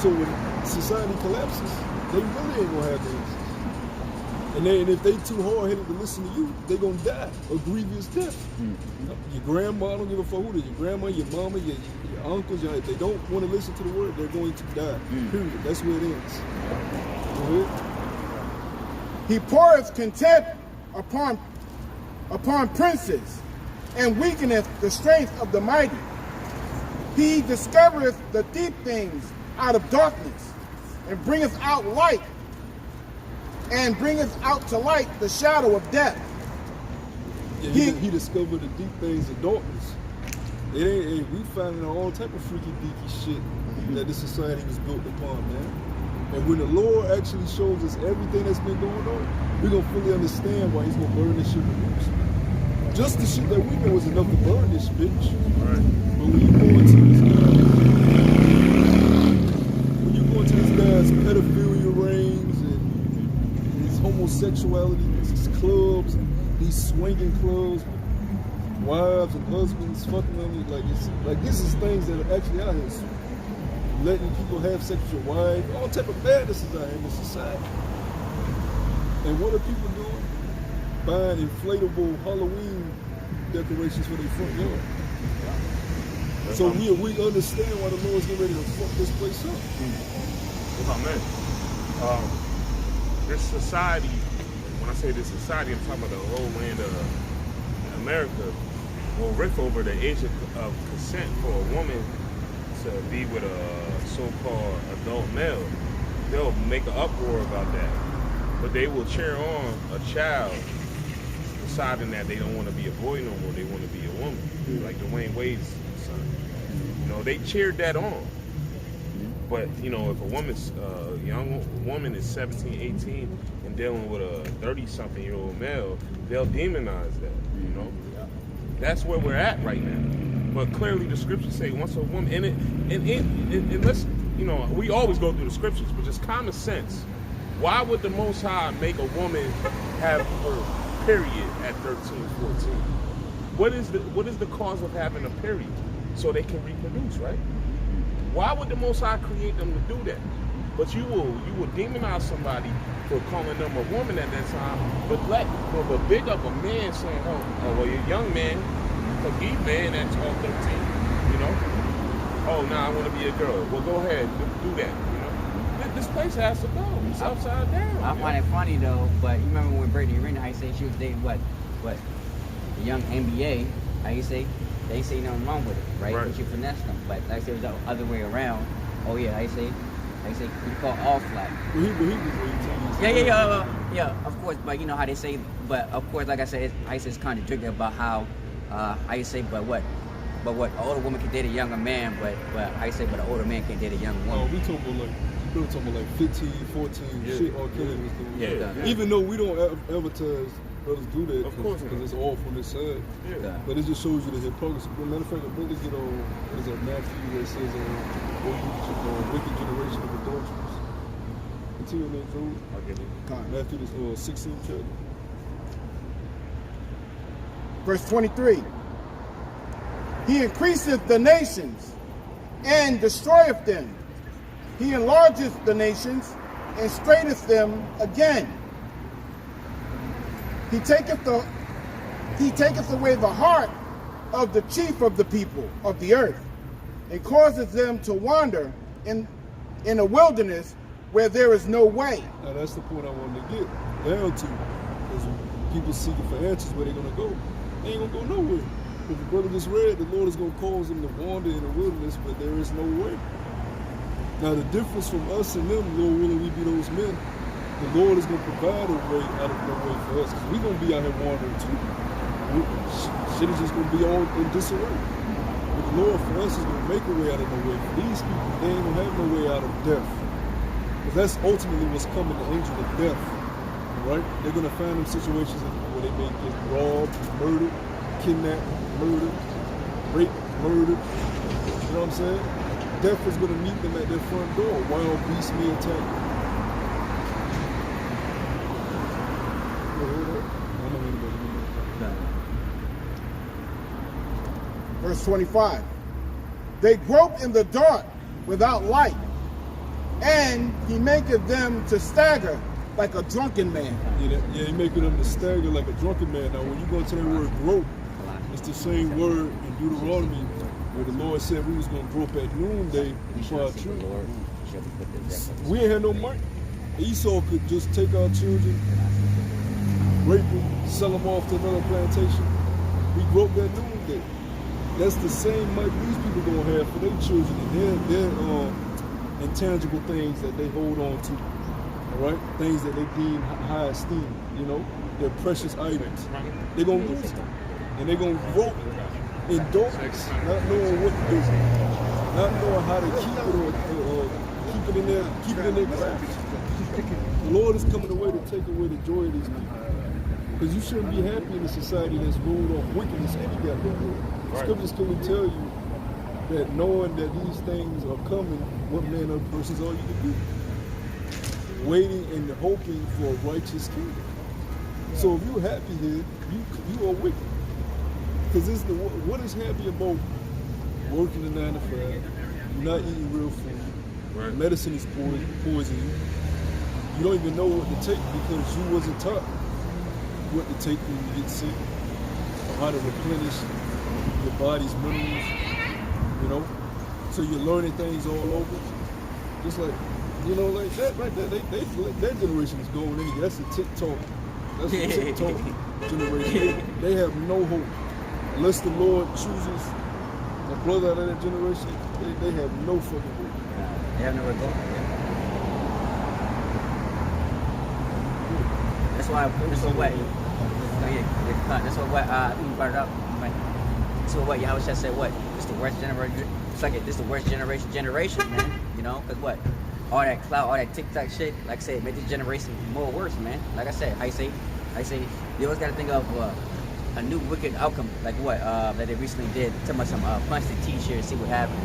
[SPEAKER 4] So when society collapses, they really ain't gonna have the answers. And if they too hard-headed to listen to you, they gonna die a grievous death. Your grandma, I don't give a fuck who it is, your grandma, your mama, your uncles, if they don't want to listen to the word, they're going to die. Period. That's where it ends. Go ahead.
[SPEAKER 3] He poureth contempt upon princes, and weakeneth the strength of the mighty. He discovereth the deep things out of darkness, and bringeth out light, and bringeth out to light the shadow of death.
[SPEAKER 4] Yeah, he discovered the deep things of darkness. We finding all type of freaky deaky shit that this society was built upon, man. And when the Lord actually shows us everything that's been going on, we're going to fully understand why he's going to burn this shit with roots. Just the shit that we know is enough to burn this bitch. Right. But when you go into this guy's pedophilia rings and his homosexuality, these clubs, these swinging clubs, wives and husbands fucking on you. Like this is things that are actually out here. Letting people have sex with your wife, all type of madness is out here in this society. And what are people doing? Buying inflatable Halloween decorations for their front yard. So we understand why the Lord's getting ready to fuck this place up.
[SPEAKER 2] If I may, this society, when I say this society, I'm talking about the whole land of America, will riff over the age of consent for a woman to be with a so-called adult male. They'll make an uproar about that. But they will cheer on a child deciding that they don't want to be a boy no more, they want to be a woman. Like Dwayne Wade's son. You know, they cheered that on. But, you know, if a woman's, young woman is 17, 18 and dealing with a 30-something-year-old male, they'll demonize that, you know? That's where we're at right now. But clearly the scriptures say once a woman, and let's, you know, we always go through the scriptures, but just common sense. Why would the Most High make a woman have her period at 13, 14? What is the cause of having a period? So they can reproduce, right? Why would the Most High create them to do that? But you will demonize somebody for calling them a woman at that time, but big up a man saying, oh well, you're a young man, a geek man at 12, 13, you know? Oh, nah, I want to be a girl. Well, go ahead, do that, you know? This place has to go. It's upside down.
[SPEAKER 1] I find it funny though, but you remember when Brittany Renner, how you say she was dating what? The young NBA, how you say? They say nothing wrong with it, right? But you finesse them. But like I said, it was the other way around. Oh yeah, I say you call all flat.
[SPEAKER 4] Well, he was
[SPEAKER 1] Yeah, of course. But you know how they say. But of course, like I said, I say it's contradictory about how you say, but what an older woman can date a younger man, but I say, but an older man can't date a young woman.
[SPEAKER 4] We were talking about like 15, 14, shit R. Kelly was doing.
[SPEAKER 1] Yeah.
[SPEAKER 4] Even though we don't advertise brothers do that,
[SPEAKER 2] because
[SPEAKER 4] it's all from this side.
[SPEAKER 2] Yeah.
[SPEAKER 4] But it just shows you the hypocrisy. But matter of fact, the brothers get on, what is that, Matthew, where it says, wicked generation of adulterers. Continue that, Joe.
[SPEAKER 2] I'll get it.
[SPEAKER 4] Matthew, this 16th chapter.
[SPEAKER 3] Verse 23. He increaseth the nations and destroyeth them. He enlargeth the nations and straighteth them again. He taketh away the heart of the chief of the people of the earth, and causeth them to wander in a wilderness where there is no way.
[SPEAKER 4] Now that's the point I wanted to get down to, because people seeking for answers where they're gonna go. They ain't gonna go nowhere. If the brother just read, the Lord is gonna cause them to wander in the wilderness, but there is no way. Now the difference from us and them, Lord willing, we be those men. The Lord is going to provide a way out of no way for us, because we're going to be out here wandering too. Shit is just going to be all in disarray. But the Lord for us is going to make a way out of no way. For these people, they ain't going to have no way out of death. Because that's ultimately what's coming, the angel of death. Right? They're going to find them situations where they may get robbed, murdered, kidnapped, murdered, raped, murdered. You know what I'm saying? Death is going to meet them at their front door. Wild beasts may attack them.
[SPEAKER 3] Verse 25. They grope in the dark without light, and he maketh them to stagger like a drunken man.
[SPEAKER 4] Yeah, he making them to stagger like a drunken man. Now, when you go to that word grope, it's the same word in Deuteronomy where the Lord said we was going to grope at noonday for our children. We ain't had no money. Esau could just take our children, rape them, sell them off to another plantation. We groped at noonday. That's the same money these people gonna have for their children and their intangible things that they hold on to. All right, things that they deem high esteem. You know, their precious items. They're gonna lose them, and they're gonna grope in darkness, not knowing what to do, not knowing how to keep it or keep it in their grasp. The Lord is coming away to take away the joy of these people. Because you shouldn't be happy in a society that's ruled off wickedness any goddamn. The scriptures clearly tell you that knowing that these things are coming, what manner of persons are you to be? Waiting and hoping for a righteous kingdom. So if you're happy here, you are wicked. Because what is happy about working a 9 to 5, not eating real food,
[SPEAKER 2] Right.
[SPEAKER 4] medicine is poison you. You don't even know what to take because you wasn't taught what to take when you get sick, or how to replenish your body's minerals, you know? So you're learning things all over. Just like, you know, like that right there, that generation is going anyway. That's the TikTok. That's the TikTok generation. They have no hope. Unless the Lord chooses a brother out of that generation, they have no fucking hope.
[SPEAKER 1] They have nowhere to go. That's why. That's what. That's what. I think you brought it up. So what? Yahweh said what? It's the worst generation. It's like this the worst generation, man. You know, cause what? All that clout, all that TikTok shit. Like I said, made this generation more worse, man. Like I said, I say, you always gotta think of a new wicked outcome, like what that they recently did. Talking about some punch the T-shirt, see what happened.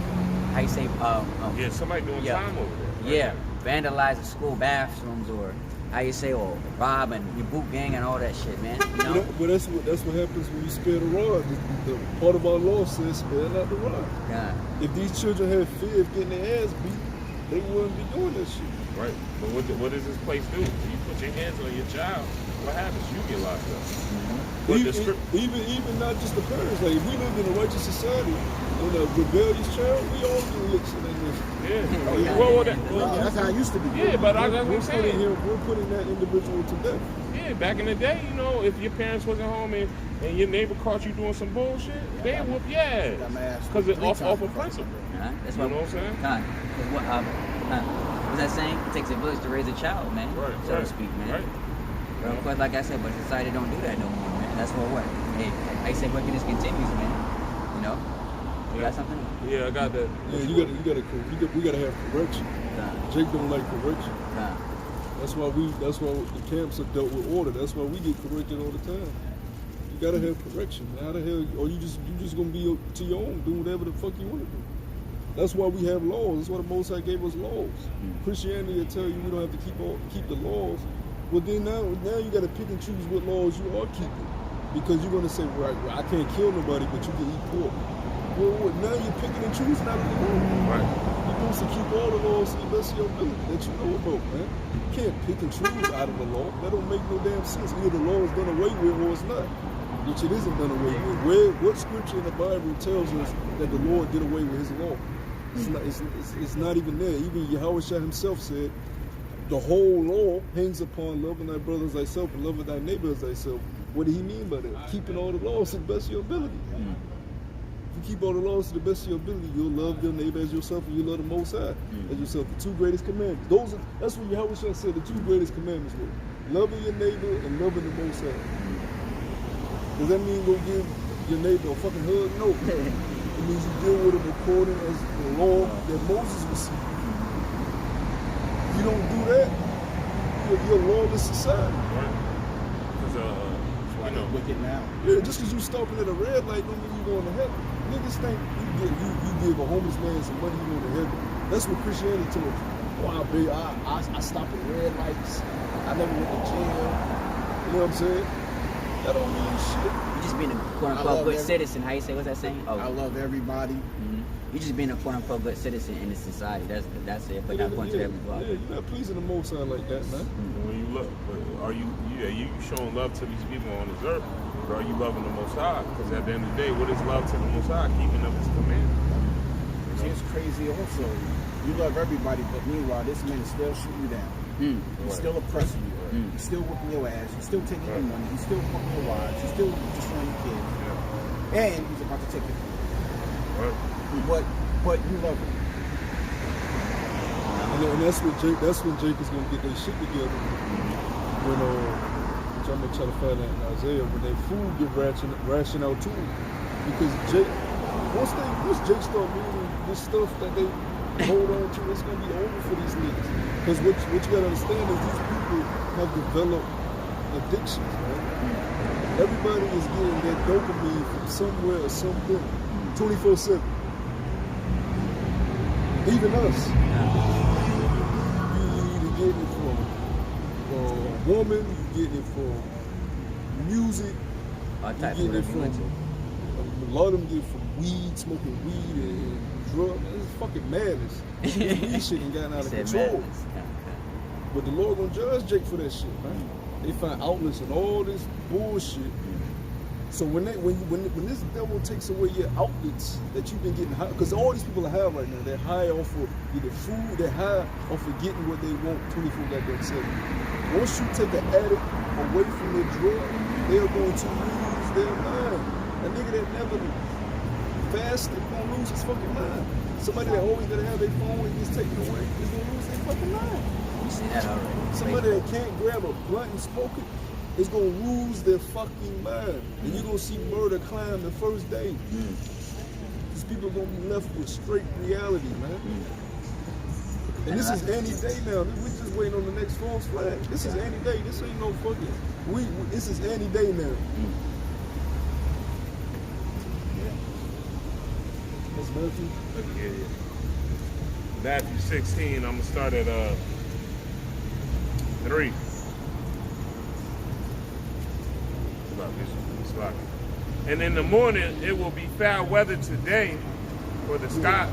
[SPEAKER 1] How you say?
[SPEAKER 2] Yeah, somebody doing time over there.
[SPEAKER 1] Yeah, vandalizing school bathrooms, or how you say, or rob and your boot gang and all that shit, man. You know?
[SPEAKER 4] But that's what happens when you spare the rod. The part of our law says spare not the rod.
[SPEAKER 1] Yeah.
[SPEAKER 4] If these children had fear of getting their ass beat, they wouldn't be doing that shit.
[SPEAKER 2] Right. But what does this place do? You put your hands on your child, what happens? You get locked up.
[SPEAKER 4] Even not just the parents. Like if we lived in a righteous society, with a rebellious child, we all do licks in that nation.
[SPEAKER 2] Yeah.
[SPEAKER 3] Oh, yeah.
[SPEAKER 2] Well,
[SPEAKER 3] That's how it used to be.
[SPEAKER 2] yeah, but that's what I'm saying.
[SPEAKER 4] We're putting that individual to death.
[SPEAKER 2] Yeah, back in the day, you know, if your parents wasn't home and your neighbor caught you doing some bullshit, they whoop your ass. Because it off of principle.
[SPEAKER 1] That's
[SPEAKER 2] You know what I'm saying?
[SPEAKER 1] What's that saying? It takes a village to raise a child, man.
[SPEAKER 2] Right,
[SPEAKER 1] So
[SPEAKER 2] right,
[SPEAKER 1] to speak, man.
[SPEAKER 2] right.
[SPEAKER 1] But of course, like I said, but society don't do that no more, man. That's what. Hey, I say wickedness continues, man. You know. You got something?
[SPEAKER 2] Yeah, I got that.
[SPEAKER 4] Yeah, we gotta have correction. Jake don't like correction. That's why the camps are dealt with order. That's why we get corrected all the time. You gotta have correction. How the hell? Or you just gonna be to your own, do whatever the fuck you want to do. That's why we have laws. That's why the Most High gave us laws. Christianity will tell you we don't have to keep the laws. Well, then now you got to pick and choose what laws you are keeping, because you're gonna say, well, I can't kill nobody, but you can eat pork. Well, now you're picking and choosing out of the law.
[SPEAKER 2] Right.
[SPEAKER 4] You're supposed to keep all the laws to the best of your ability that you know about, man. You can't pick and choose out of the law. That don't make no damn sense. Either the law is done away with or it's not. Which it isn't done away with. What scripture in the Bible tells us that the Lord did away with his law? It's not even there. Even Yahweh Shah himself said, the whole law hangs upon loving thy brother as thyself and loving thy neighbor as thyself. What did he mean by that? Keeping all the laws to the best of your ability. If you keep all the laws to the best of your ability, you'll love your neighbor as yourself and you'll love the Most High as yourself. The two greatest commandments. That's what Yahweh Shah said the two greatest commandments were. Loving your neighbor and loving the Most High. Does that mean go give your neighbor a fucking hug? No. It means you deal with him according as the law that Moses received. If you don't do that, you're a lawless society.
[SPEAKER 2] Right. Because, you know,
[SPEAKER 3] Wicked now.
[SPEAKER 4] Yeah, just because you stopping at a red light don't mean you're going to heaven. Niggas think you give a homeless man some money, you going to heaven. That's what Christianity told you. Oh, I stop at red lights. I never went to jail. You know what I'm saying? That don't mean shit.
[SPEAKER 1] You just being a quote unquote good citizen. How you say? What's that saying? Oh,
[SPEAKER 3] I love everybody.
[SPEAKER 1] You just being a quote unquote good citizen in the society. That's it. But not pointing to every block.
[SPEAKER 4] Yeah, you're not pleasing the Most High like that, man.
[SPEAKER 2] when you look, are you showing love to these people on this earth, or are you loving the Most High? Because at the end of the day, what is love to the Most High? Keeping up His commandments.
[SPEAKER 3] See, it's crazy also. You love everybody, but meanwhile, this man is still shooting you down. He's still oppressing you. He's still whipping your ass. He's still taking your money. He's still fucking your wives. He's still destroying your kids. And he's about to take your food.
[SPEAKER 2] Right.
[SPEAKER 3] But you love him.
[SPEAKER 4] And that's when Jake is gonna get their shit together. When which I'm gonna try to find that in Isaiah, when their food get ration out too. Because once Jake start moving this stuff that they hold on to, it's gonna be over for these niggas. Because what you gotta understand is these people have developed addictions, right? Everybody is getting that dopamine from somewhere or something 24/7. Even us. You either getting it from a woman, you getting it from music,
[SPEAKER 1] All
[SPEAKER 4] you
[SPEAKER 1] types
[SPEAKER 4] getting it
[SPEAKER 1] of
[SPEAKER 4] from A lot of them get from weed, smoking weed and drugs. It's fucking madness. This weed shit ain't gotten out of control. But the Lord gonna judge Jake for that shit, man. They find outlets and all this bullshit. So when this devil takes away your outlets that you've been getting high, because all these people are high right now, they're high off of either food, they're high off of getting what they want 24/7. Once you take an addict away from their drug, they are going to lose their mind. A nigga that never fasted gonna lose his fucking mind. Somebody that always gotta have their phone and gets taken away is gonna lose their fucking mind.
[SPEAKER 1] You see that already.
[SPEAKER 4] Somebody that can't grab a blunt and smoke it is gonna lose their fucking mind. And you're gonna see murder climb the first day. These people are gonna be left with straight reality, man. And this is any day now. We just waiting on the next false flag. This is any day. This ain't no fucking. This is any day now. That's Matthew.
[SPEAKER 2] Yeah. Matthew 16. I'm gonna start at 3. And in the morning it will be foul weather today for the sky.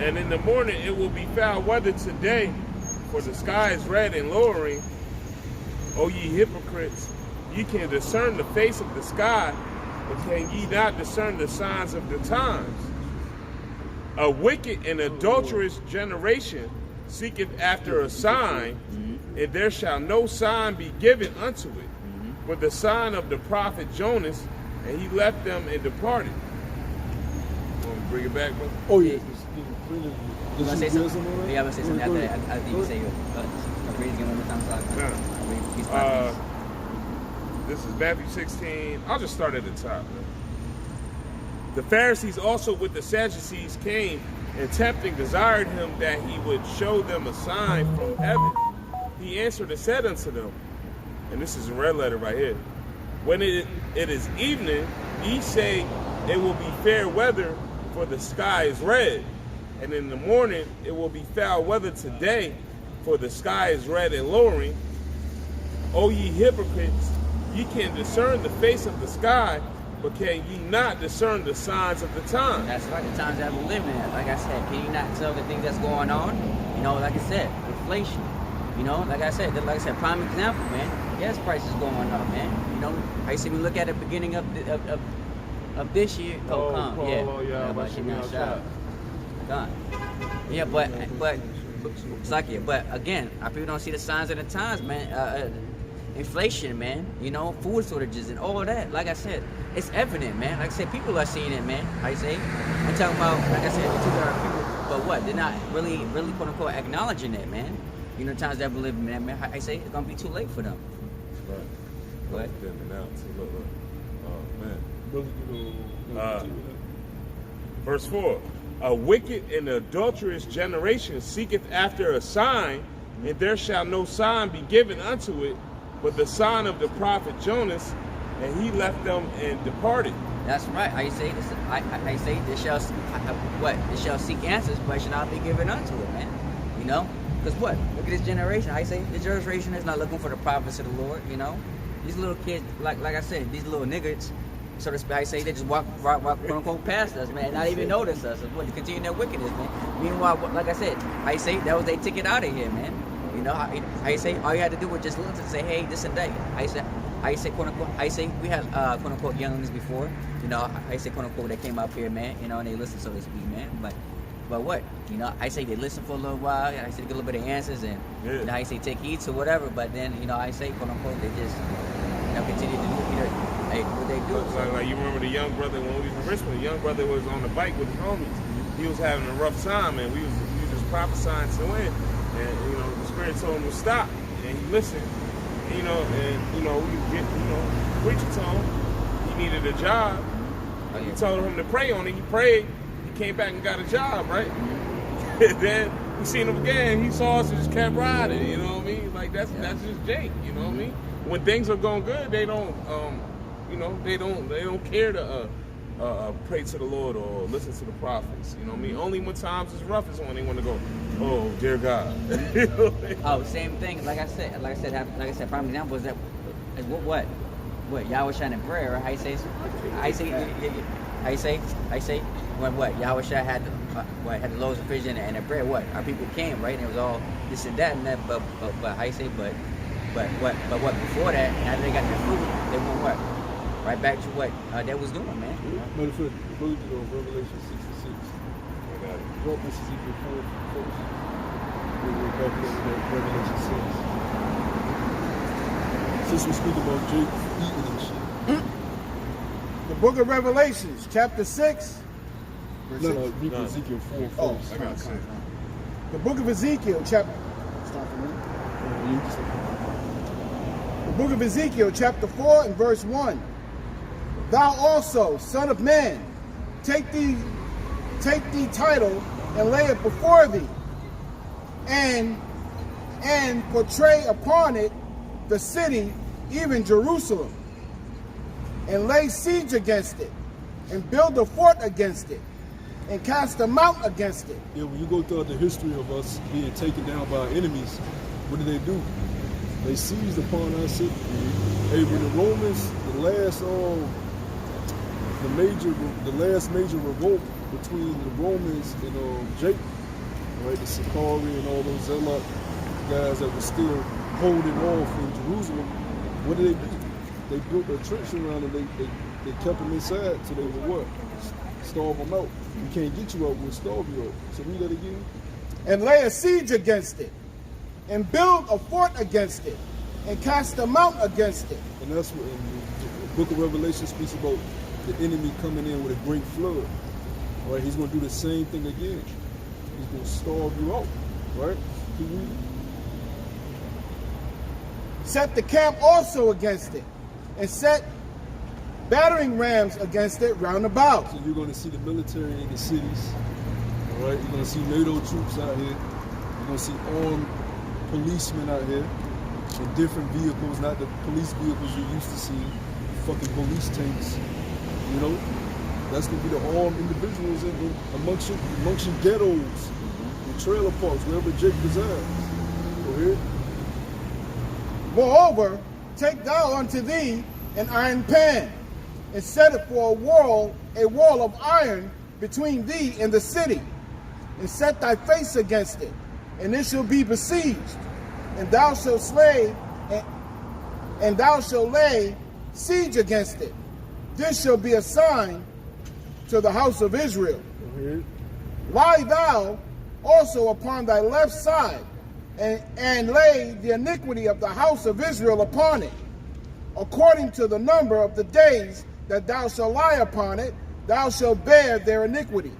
[SPEAKER 2] And in the morning it will be foul weather today, for the sky is red and lowering. O ye hypocrites, ye can discern the face of the sky, but can ye not discern the signs of the times? A wicked and adulterous generation seeketh after a sign, and there shall no sign be given unto it, but the sign of the prophet Jonas, and he left them and departed. Want to bring it back, bro?
[SPEAKER 4] Oh yeah.
[SPEAKER 1] You want to say something? Yeah, I'm going to say something after that. I think you say yours. Read it again one more time so I can read.
[SPEAKER 2] This is Matthew 16. I'll just start at the top, man. The Pharisees also with the Sadducees came, and tempting desired him that he would show them a sign from heaven. He answered and said unto them, and this is a red letter right here, when it is evening, ye say it will be fair weather, for the sky is red. And in the morning it will be foul weather today, for the sky is red and lowering. O ye hypocrites, ye can discern the face of the sky, but can ye not discern the signs of the time?
[SPEAKER 1] That's right, the times that we're living in. Like I said, can you not tell the things that's going on? You know, like I said, inflation. You know, like I said, prime example, man. Gas prices going up, man. You know, I see we look at the beginning of this year. Yeah, but again, our people don't see the signs of the times, man. Inflation, man. You know, food shortages and all that. Like I said, it's evident, man. Like I said, people are seeing it, man. I say, I'm talking about, like I said, the two are people, but what? They're not really, quote unquote, acknowledging it, man. You know, the times that we're living in, man. I say it's gonna be too late for them.
[SPEAKER 2] Right.
[SPEAKER 4] Oh man.
[SPEAKER 2] Verse 4. A wicked and adulterous generation seeketh after a sign, and there shall no sign be given unto it, but the sign of the prophet Jonas, and he left them and departed.
[SPEAKER 1] That's right. I say this. I say they shall They shall seek answers, but it shall not be given unto it, man. You know, because what? Look at this generation. I say the generation is not looking for the prophets of the Lord. You know, these little kids, like I said, these little niggas. So to speak, I say they just walk quote unquote past us, man, not even notice us. What, to continue their wickedness, man. Meanwhile, like I said, I say that was their ticket out of here, man. You know, I say all you had to do was just look and say, hey, this and that. I say quote unquote. I say we had quote unquote younglings before. You know, I say quote unquote that came up here, man. You know, and they listen, so to speak, man. But what? You know, I say they listen for a little while. And I say they get a little bit of answers, and you know, I say take heed to whatever. But then, you know, I say quote unquote they just continue to do what they do.
[SPEAKER 2] Like you remember the young brother when we was in Richmond. The young brother was on the bike with his homies. He was having a rough time, and we was just prophesying to him. And you know, the Spirit told him to stop, and he listened. You know, we get preacher told him he needed a job. He told him to pray on it. He prayed. He came back and got a job, right? And then we seen him again. He saw us and just kept riding. You know what I mean? Like that's just Jake. You know what I mean? When things are going good, they don't, they don't care to pray to the Lord or listen to the prophets. You know what I mean? Only when times is rough is when they want to go, oh dear God.
[SPEAKER 1] Oh, same thing. Like I said, prime example is that what Yahushua and prayer, right? How you say what Yahushua had had the loaves of fish and the bread. What our people came, right? And it was all this and that and that. But how you say what before that? Now that they got their food, they went what? Right back to what they was doing, man.
[SPEAKER 4] Matter of fact, go to Revelation 66. What this is even first. We're back to Revelation 6. Since we speak about Jake eating and shit.
[SPEAKER 3] The book of Revelations, chapter 6.
[SPEAKER 4] No, read Ezekiel 4 first.
[SPEAKER 3] Oh,
[SPEAKER 2] I gotta say.
[SPEAKER 3] the book of Ezekiel, chapter. Start from me. The book of Ezekiel, chapter 4 and verse 1. Thou also, son of man, take thee title and lay it before thee, and portray upon it the city, even Jerusalem, and lay siege against it, and build a fort against it, and cast a mount against it.
[SPEAKER 4] Yeah, when you go through the history of us being taken down by our enemies, what do? They seized upon our city. Hey, when the Romans, the last major revolt between the Romans and Jake, right, the Sicarii and all those Zealot guys that were still holding off in Jerusalem, what did they do? They built a trench around and they kept them inside, so they would what? Starve them out. We can't get you out, we'll starve you out. So read that again.
[SPEAKER 3] And lay a siege against it, and build a fort against it, and cast a mount against it.
[SPEAKER 4] And that's what the book of Revelation speaks about, the enemy coming in with a great flood. Right? He's going to do the same thing again. He's going to starve you out. Right? Keep reading.
[SPEAKER 3] Set the camp also against it, and set battering rams against it round about.
[SPEAKER 4] So you're going to see the military in the cities. All right? You're going to see NATO troops out here. You're going to see armed policemen out here in different vehicles, not the police vehicles you're used to seeing. Fucking police tanks. You know? That's going to be the armed individuals amongst your ghettos, the trailer parks, wherever Jake resides. Go ahead.
[SPEAKER 3] Moreover, take thou unto thee an iron pan, and set it for a wall of iron between thee and the city, and set thy face against it, and it shall be besieged, and thou shalt slay, and thou shalt lay siege against it. This shall be a sign to the house of Israel. Lie thou also upon thy left side, and lay the iniquity of the house of Israel upon it, according to the number of the days that thou shalt lie upon it, thou shalt bear their iniquity.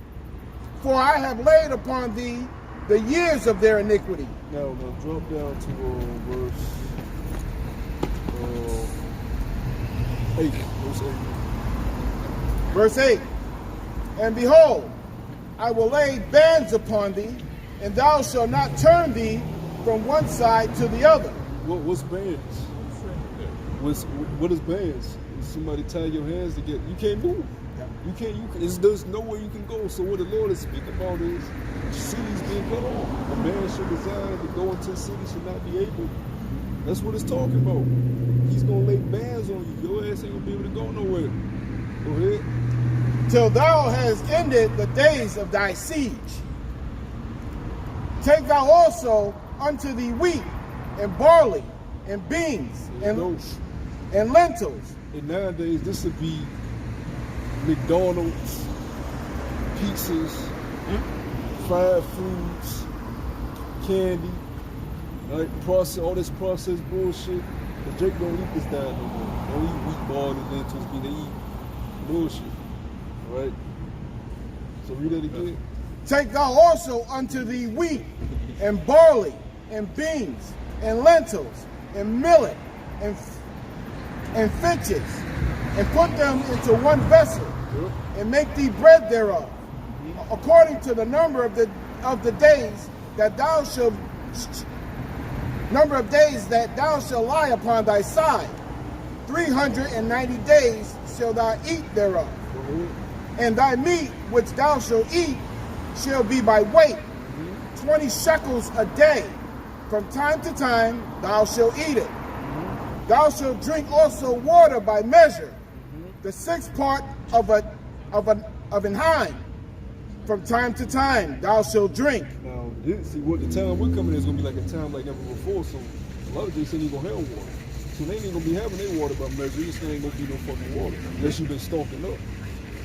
[SPEAKER 3] For I have laid upon thee the years of their iniquity.
[SPEAKER 4] Now drop down to verse 8.
[SPEAKER 3] Verse 8. And behold, I will lay bands upon thee, and thou shalt not turn thee from one side to the other.
[SPEAKER 4] What's bands? What is bands? Somebody tie your hands together. You can't move. You can't. There's nowhere you can go. So what the Lord is speaking about is cities being cut off. A man should desire to go into a city should not be able. That's what it's talking about. He's gonna lay bands on you. Your ass ain't gonna be able to go nowhere. Go ahead.
[SPEAKER 3] Till thou hast ended the days of thy siege. Take thou also unto thee wheat, and barley, and beans, and lentils.
[SPEAKER 4] And nowadays, this would be McDonald's, pizzas, fried foods, candy, right? All this processed bullshit. But Jake don't eat this diet no more. Don't eat wheat, barley, lentils, they eat bullshit, right? So read that again.
[SPEAKER 3] Take thou also unto thee wheat, and barley, and beans, and lentils, and millet, and fitches, and put them into one vessel, and make thee bread thereof, according to the number of the days that thou shalt lie upon thy side. 390 days shalt thou eat thereof. And thy meat which thou shalt eat shall be by weight, 20 shekels a day. From time to time thou shalt eat it. Thou shalt drink also water by measure, the sixth part of an hind. From time to time thou shalt drink.
[SPEAKER 4] Now, see what the time we're coming in is gonna be like a time like never before. So a lot of they say you gonna have water. So they ain't gonna be having their water by measure. This ain't gonna be no fucking water unless you've been stocking up.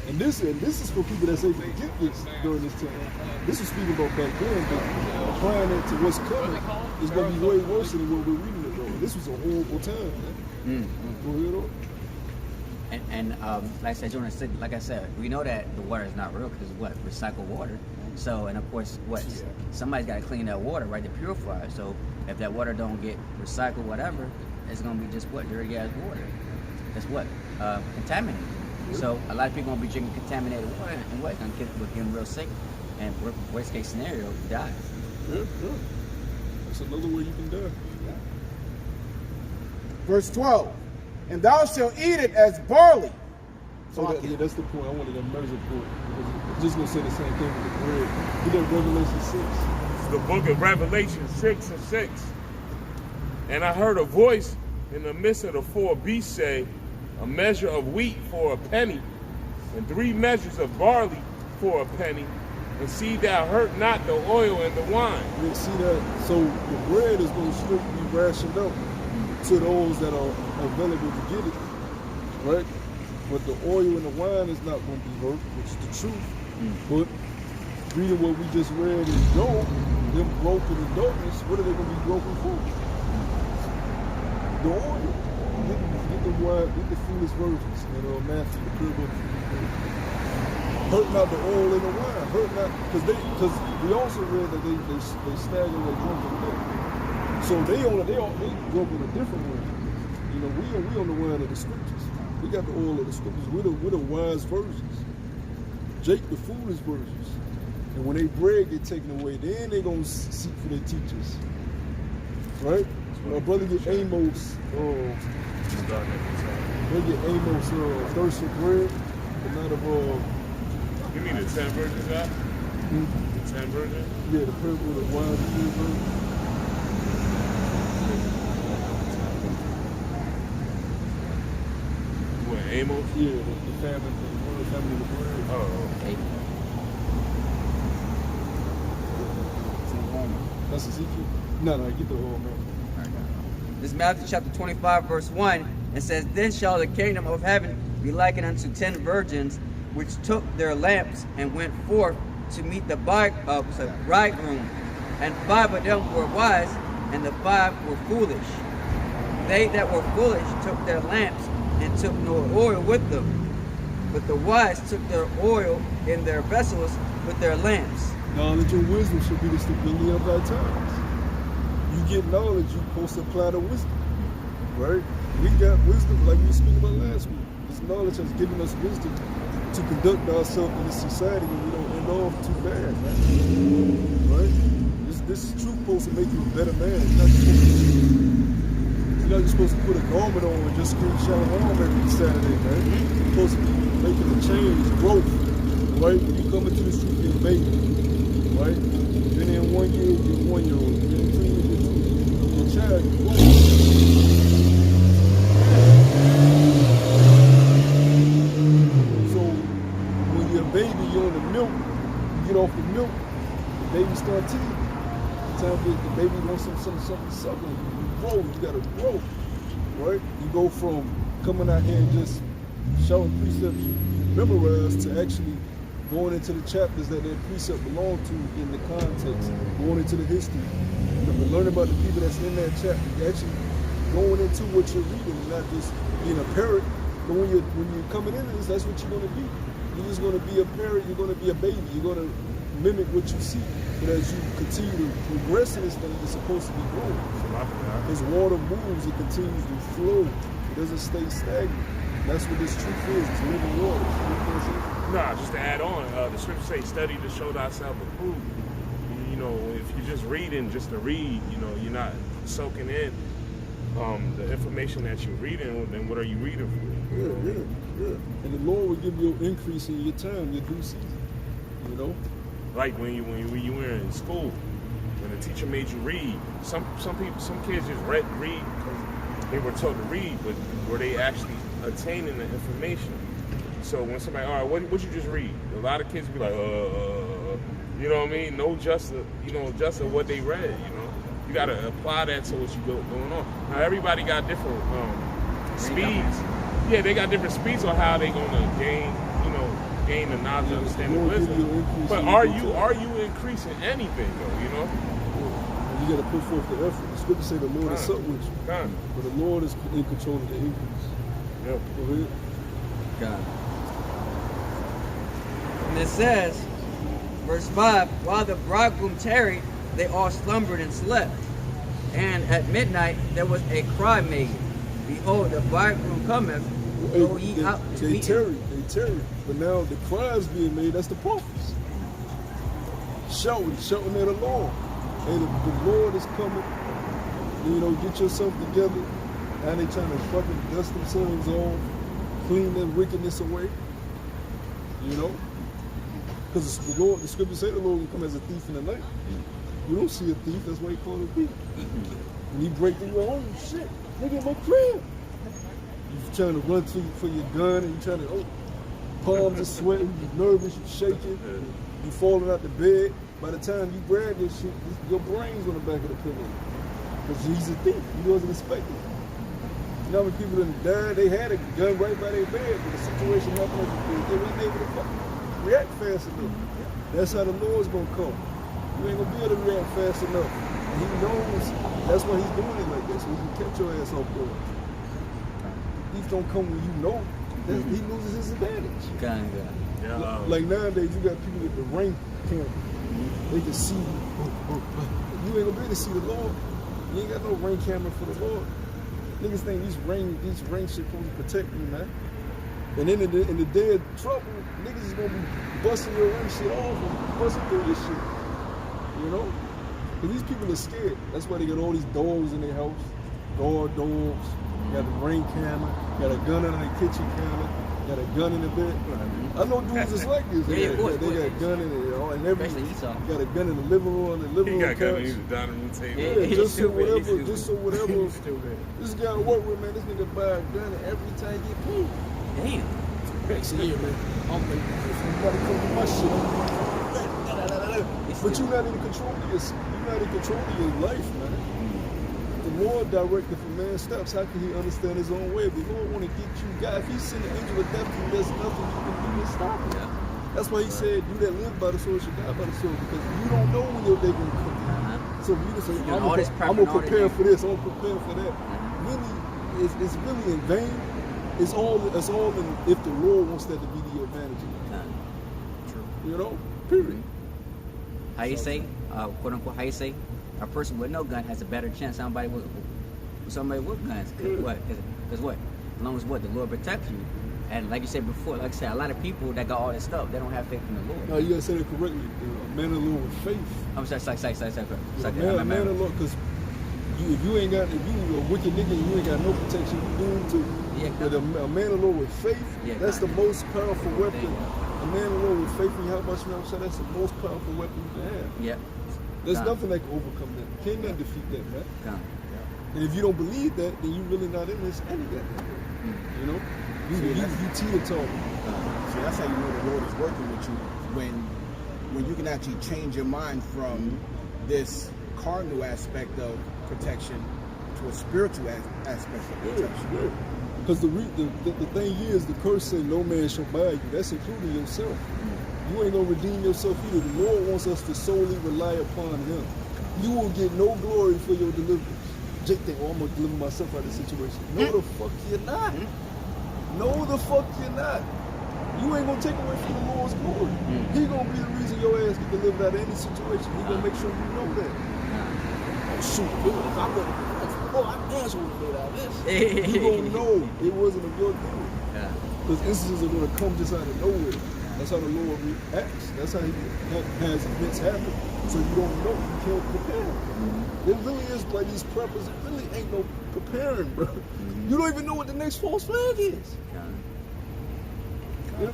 [SPEAKER 4] And this is for people that's able to get this during this time. This is speaking about back then, but applying it to what's coming is gonna be way worse than what we're reading it though. And this was a horrible time, man. Go ahead on.
[SPEAKER 1] And like I said, Jonas said, like I said, we know that the water is not real because what? Recycled water. So, and of course, what? Somebody's got to clean that water, right, to purify it. So, if that water don't get recycled, whatever, it's gonna be just what? Dirty ass water. That's what? Contaminated. So, a lot of people gonna be drinking contaminated water, and what? Gonna get them real sick, and worst case scenario, die.
[SPEAKER 4] Yeah. That's another way you can die.
[SPEAKER 3] Verse 12. And thou shalt eat it as barley.
[SPEAKER 4] So that's the point. I wanted to measure point. It's just gonna say the same thing with the bread. Get that Revelation 6.
[SPEAKER 2] It's the book of Revelation 6:6. And I heard a voice in the midst of the four beasts say, a measure of wheat for a penny, and 3 measures of barley for a penny, and see thou hurt not the oil and the wine.
[SPEAKER 4] You see that? So the bread is going to strictly be rationed out to those that are available to get it, right? But the oil and the wine is not going to be hurt, which is the truth. But reading what we just read in Job, them broken in darkness, what are they going to be broken for? The oil. Get the wine, get the foolish virgins, Matthew, the good book. Hurt not the oil and the wine. Hurt not, because we also read that they stagger their drunken milk. So they drunk in a different way. We on the wine of the scriptures. We got the oil of the scriptures. We're the wise virgins. Jake the foolish virgins. And when they bread get taken away, then they gonna seek for their teachers. Right? My brother get Amos. They get Amos thirst for bread, but not of
[SPEAKER 2] You mean the 10 virgins out? The 10 virgins?
[SPEAKER 4] Yeah, the parable of the wine and the virgins.
[SPEAKER 2] What, Amos?
[SPEAKER 4] Yeah, the famine, the family of the bread.
[SPEAKER 2] Oh,
[SPEAKER 1] Okay.
[SPEAKER 4] That's Ezekiel. No, get the oil, man.
[SPEAKER 1] This is Matthew chapter 25, verse 1. It says, Then shall the kingdom of heaven be likened unto 10 virgins, which took their lamps and went forth to meet the bridegroom. And 5 of them were wise, and the 5 were foolish. They that were foolish took their lamps and took no oil with them. But the wise took their oil in their vessels with their lamps.
[SPEAKER 4] Knowledge and wisdom should be the stability of our times. You get knowledge, you're supposed to apply the wisdom, right? We got wisdom, like we were speaking about last week. This knowledge has given us wisdom to conduct ourselves in this society and we don't end off too bad, right? This is truth supposed to make you a better man. You're not supposed to put a garment on and just scream shalom every Saturday, man. You're supposed to be making a change, growth, right? When you come into this truth, you're a baby, right? Been in 1 year, you're 1 year old. Been in 2 years, you're a child, you're grown. So when you're a baby, you're on the milk. You get off the milk, the baby start teething. The baby wants something suckling. You grow, you gotta grow, right? You go from coming out here and just showing precepts you memorize to actually going into the chapters that that precept belong to in the context, going into the history, learning about the people that's in that chapter, actually going into what you're reading, not just being a parrot. But when you're coming into this, that's what you're gonna be. You're just gonna be a parrot. You're gonna be a baby. You're gonna mimic what you see. But as you continue to progress in this thing, it's supposed to be growing. As water moves, it continues to flow. It doesn't stay stagnant. That's what this truth is. It's living water.
[SPEAKER 2] Nah, just to add on, the scriptures say, study to show thyself approved. If you're just reading just to read, you're not soaking in the information that you're reading, then what are you reading for?
[SPEAKER 4] Yeah. And the Lord will give you an increase in your time, your due season. You know?
[SPEAKER 2] Like when you were in school, when the teacher made you read, some kids just read because they were told to read, but were they actually attaining the information? So when somebody, all right, what you just read? A lot of kids be like, you know what I mean? No just of what they read, you know? You gotta apply that to what you going on. Now everybody got different speeds. Yeah, they got different speeds on how they gonna gain the knowledge, understanding, wisdom. But are you increasing anything though? You know?
[SPEAKER 4] And you gotta put forth the effort. The scripture say the Lord is up with you, but the Lord is in control of the increase.
[SPEAKER 2] Yep.
[SPEAKER 4] Go ahead.
[SPEAKER 1] God. And it says, verse 5, while the bridegroom tarried, they all slumbered and slept. And at midnight there was a cry made, behold, the bridegroom cometh, go ye out to meet him.
[SPEAKER 4] They tarry. But now the cry is being made, that's the prophets. Shouting at the Lord. Hey, the Lord is coming. You know, get yourself together. Now they trying to fucking dust themselves off, clean their wickedness away. You know? Because the scripture say the Lord will come as a thief in the night. You don't see a thief, that's why he called a thief. When he break through your own shit, nigga, in my crib. You trying to run for your gun and you trying to, palms are sweating, you're nervous, you're shaking, you falling out the bed. By the time you grab your shit, your brain's on the back of the pillow. Because he's a thief, he wasn't expecting it. You know how many people that died, they had a gun right by their bed, but the situation happened they weren't able to fucking react fast enough. That's how the Lord's gonna come. You ain't gonna be able to react fast enough. And he knows that's why he's doing it like that, so he can catch your ass off guard. Thief don't come when you know. He loses his advantage.
[SPEAKER 1] Yeah.
[SPEAKER 4] Like nowadays, you got people with the ring camera. They can see you. You ain't gonna be able to see the Lord. You ain't got no ring camera for the Lord. Niggas think these ring shit supposed to protect you, man. And then in the day of trouble, niggas is gonna be busting your ring shit off and busting through your shit. You know? Because these people are scared. That's why they got all these dogs in their house. Guard dogs. Got a ring camera. Got a gun under their kitchen counter. Got a gun in the bed. I know dudes just like this. They got a gun in it, and everything. Got a gun in the living room,
[SPEAKER 2] He got a gun in the dining room table.
[SPEAKER 4] Yeah, just so whatever. This guy I work with, man, this nigga buy a gun every time he get paid.
[SPEAKER 1] Damn.
[SPEAKER 4] So yeah, man, I'm like, you gotta come with my shit. But you're not in control of your life, man. The Lord directed for man's steps. How can he understand his own way? The Lord want to get you, God. If he send an angel of death to you, there's nothing you can do to stop it. Yeah. That's why he said, you that live by the sword should die by the sword, because you don't know when your day gonna come. So you just say, I'm gonna prepare for this, I'm gonna prepare for that. Really, it's really in vain. It's all in if the Lord wants that to be to your advantage.
[SPEAKER 1] True.
[SPEAKER 4] You know? Period.
[SPEAKER 1] How you say, quote unquote, how you say, a person with no gun has a better chance than somebody with guns. Because what? As long as what? The Lord protects you. And like you said before, like I said, a lot of people that got all this stuff, they don't have faith in the Lord.
[SPEAKER 4] No, you gotta say that correctly. A man of the Lord with faith.
[SPEAKER 1] I'm sorry.
[SPEAKER 4] A man of the Lord, because if you a wicked nigga and you ain't got no protection, you doomed too.
[SPEAKER 1] Yeah,
[SPEAKER 4] but a man of the Lord with faith, that's the most powerful weapon. A man of the Lord with faith, and how much you know what I'm saying? That's the most powerful weapon you can have.
[SPEAKER 1] Yeah.
[SPEAKER 4] There's nothing that can overcome that. Can't nothing defeat that, man. And if you don't believe that, then you really not in this any goddamn way. You know? You teeter-totter.
[SPEAKER 3] See, that's how you know the Lord is working with you, when you can actually change your mind from this cardinal aspect of protection to a spiritual aspect of protection.
[SPEAKER 4] Because the thing is, the curse say no man shall buy you. That's including yourself. You ain't gonna redeem yourself either. The Lord wants us to solely rely upon him. You will get no glory for your deliverance. Jake think, I'm gonna deliver myself out of this situation. No, the fuck you're not. No, the fuck you're not. You ain't gonna take away from the Lord's glory. He gonna be the reason your ass get delivered out of any situation. He gonna make sure you know that. Oh shoot, I dance with it out of this. You gonna know it wasn't a good thing. Because instances are gonna come just out of nowhere. That's how the Lord reacts. That's how he has events happen. So you don't know. You can't prepare. It really is like these preppers. It really ain't no preparing, bro. You don't even know what the next false flag is.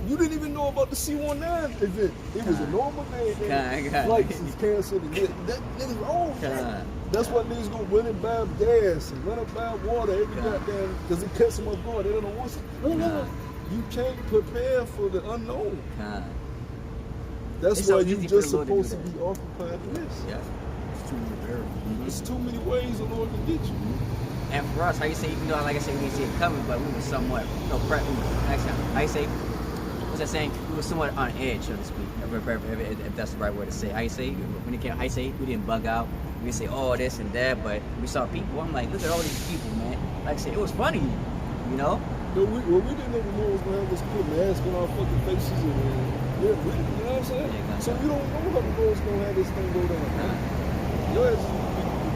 [SPEAKER 4] You didn't even know about the C-19 event. It was a normal day. Flights is canceled. That niggas wrong. That's why niggas go run and buy gas and run and buy water every goddamn because it cuts them off guard. They don't know what's no. You can't prepare for the unknown. That's why you just supposed to be occupied with this.
[SPEAKER 1] Yeah.
[SPEAKER 3] It's too many variables.
[SPEAKER 4] There's too many ways the Lord can get you.
[SPEAKER 1] And for us, how you say, like I said, we didn't see it coming, but we were somewhat, prep. How you say, what's that saying? We were somewhat on edge, so to speak, if that's the right word to say. How you say, when it came, how you say, we didn't bug out. We didn't say, oh, this and that, but we saw people. I'm like, look at all these people, man. Like I said, it was funny, you know?
[SPEAKER 4] But we didn't know the Lord was going to have us put masks on our fucking faces and you know what I'm saying? So you don't know how the Lord's going to have this thing go down, man. Your ass is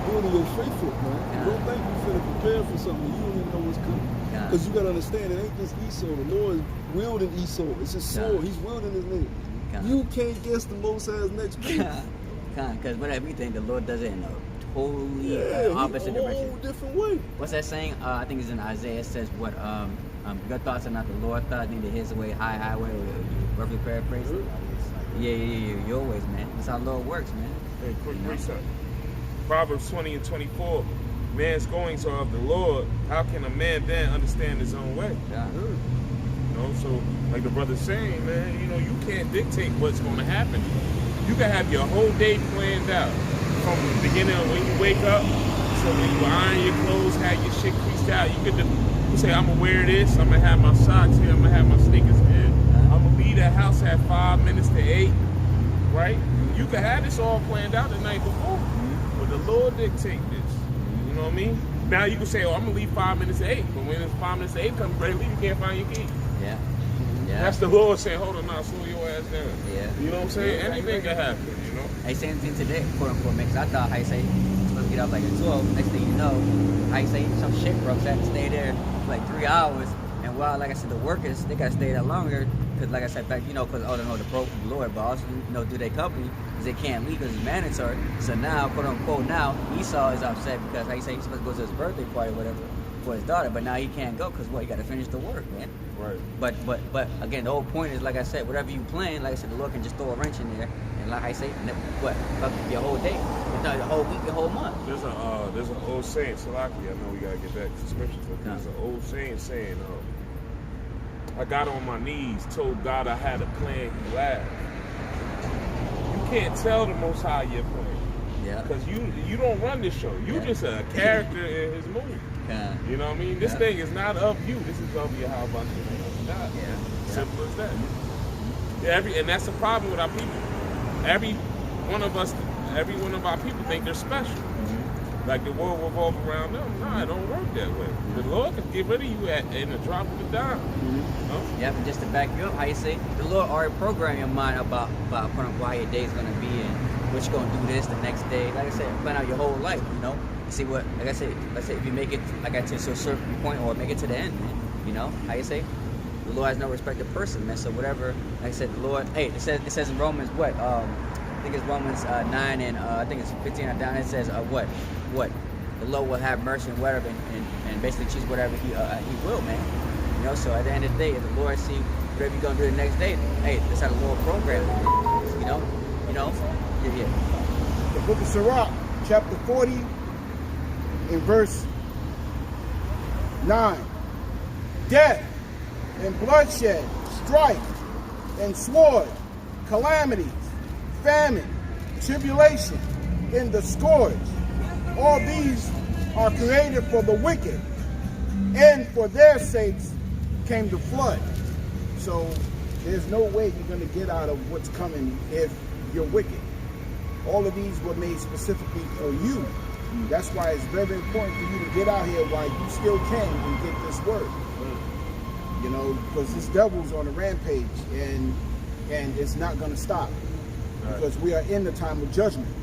[SPEAKER 4] doing your faithful, man. You don't think you're finna prepare for something you don't even know what's coming. Because you got to understand, it ain't just Esau. The Lord is wielding Esau. It's his sword. He's wielding his name. You can't guess the Most High's next move.
[SPEAKER 1] Because whatever you think, the Lord does it in a totally opposite direction.
[SPEAKER 4] A whole different way.
[SPEAKER 1] What's that saying? I think it's in Isaiah. It says, "What your thoughts are not the Lord's thoughts, neither His way, high way." Roughly paraphrase. Yeah, your ways, man. That's how the Lord works, man.
[SPEAKER 2] Hey, quick research. Proverbs 20 and 24. Man's goings are of the Lord. How can a man then understand his own way?
[SPEAKER 1] Yeah.
[SPEAKER 2] You know, so like the brother's saying, man, you know, you can't dictate what's going to happen. You can have your whole day planned out from the beginning of when you wake up. So when you iron your clothes, have your shit creased out, you say, I'm gonna wear this, I'm gonna have my socks here, I'm gonna have my sneakers here. I'm gonna leave that house at 5 minutes to 8, right? You can have this all planned out the night before, but the Lord dictate this. You know what I mean? Now you can say, oh, I'm gonna leave 5 minutes to 8, but when it's 5 minutes to 8 coming, ready to leave, you can't find your key.
[SPEAKER 1] Yeah.
[SPEAKER 2] That's the Lord saying, hold on now, slow your ass down.
[SPEAKER 1] Yeah.
[SPEAKER 2] You know what I'm saying? Anything can happen, you know?
[SPEAKER 1] I same thing today, quote unquote, because I thought, how you say, I'm supposed to get up like at 12. Next thing you know, how you say, some shit broke. So I had to stay there for like 3 hours. And while, like I said, the workers, they got to stay there longer. Because, like I said, back, because, they know the Lord, but also, do their company, because they can't leave because it's mandatory. So now, quote unquote, now Esau is upset because, how you say, he's supposed to go to his birthday party or whatever for his daughter, but now he can't go because, he got to finish the work, man.
[SPEAKER 2] Right.
[SPEAKER 1] But again, the whole point is, like I said, whatever you plan, like I said, the Lord can just throw a wrench in there, and like I say, your whole day, the whole week, the whole month.
[SPEAKER 2] There's an old saying, Salaki, I know we gotta get back to scripture, but there's an old saying, I got on my knees, told God I had a plan, he laughed. You can't tell the Most High your plan.
[SPEAKER 1] Yeah.
[SPEAKER 2] Because you don't run this show. You just a character in his movie. You know what I mean? This thing is not of you. This is of you. How about you? God. Yeah. Simple as that. And that's the problem with our people. Every one of our people think they're special. Like the world revolves around them. No, it don't work that way. The Lord can get rid of you in a drop of a dime.
[SPEAKER 1] Yeah, but just to back you up, how you say, the Lord already programmed your mind about how your day is going to be and what you're going to do this the next day. Like I said, plan out your whole life, See what, like I said, let's say if you make it, like I said, to a certain point or make it to the end, man, how you say? The Lord has no respect to person, man. So whatever, like I said, the Lord, it says in Romans, what? I think it's Romans 9 and I think it's 15 and down. It says, what? The Lord will have mercy and whatever, and basically choose whatever He will, man. So at the end of the day, if the Lord see whatever you're gonna do the next day, hey, that's how the Lord program it. Yeah.
[SPEAKER 3] The book of Sirach, chapter 40, in verse 9. Death and bloodshed, strife and sword, calamities, famine, tribulation, and the scourge. All these are created for the wicked, and for their sakes came the flood. So there's no way you're going to get out of what's coming if you're wicked. All of these were made specifically for you. That's why it's very important for you to get out here while you still can and get this word. Because this devil's on a rampage, and it's not going to stop. Because we are in the time of judgment.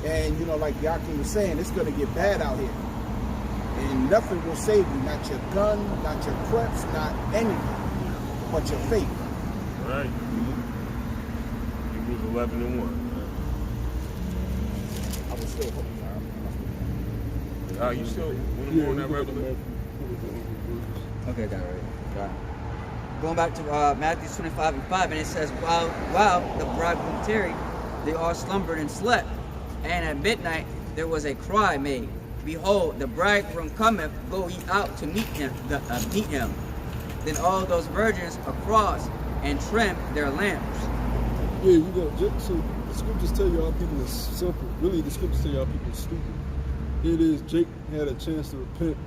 [SPEAKER 3] And, like Yakin was saying, it's going to get bad out here. And nothing will save you. Not your gun, not your preps, not anything. But your faith.
[SPEAKER 2] Right. Hebrews 11:1.
[SPEAKER 3] I was still hoping.
[SPEAKER 2] You still want to go on that Revelation?
[SPEAKER 1] Okay, got it right. Got it. Going back to Matthew 25:5, and it says, while the bridegroom tarried, they all slumbered and slept. And at midnight there was a cry made, Behold, the bridegroom cometh, go ye out to meet him. Then all those virgins across and trimmed their lamps.
[SPEAKER 4] Yeah, you got, so the scriptures tell y'all people is simple. Really, the scriptures tell y'all people is stupid. It is, Jake had a chance to repent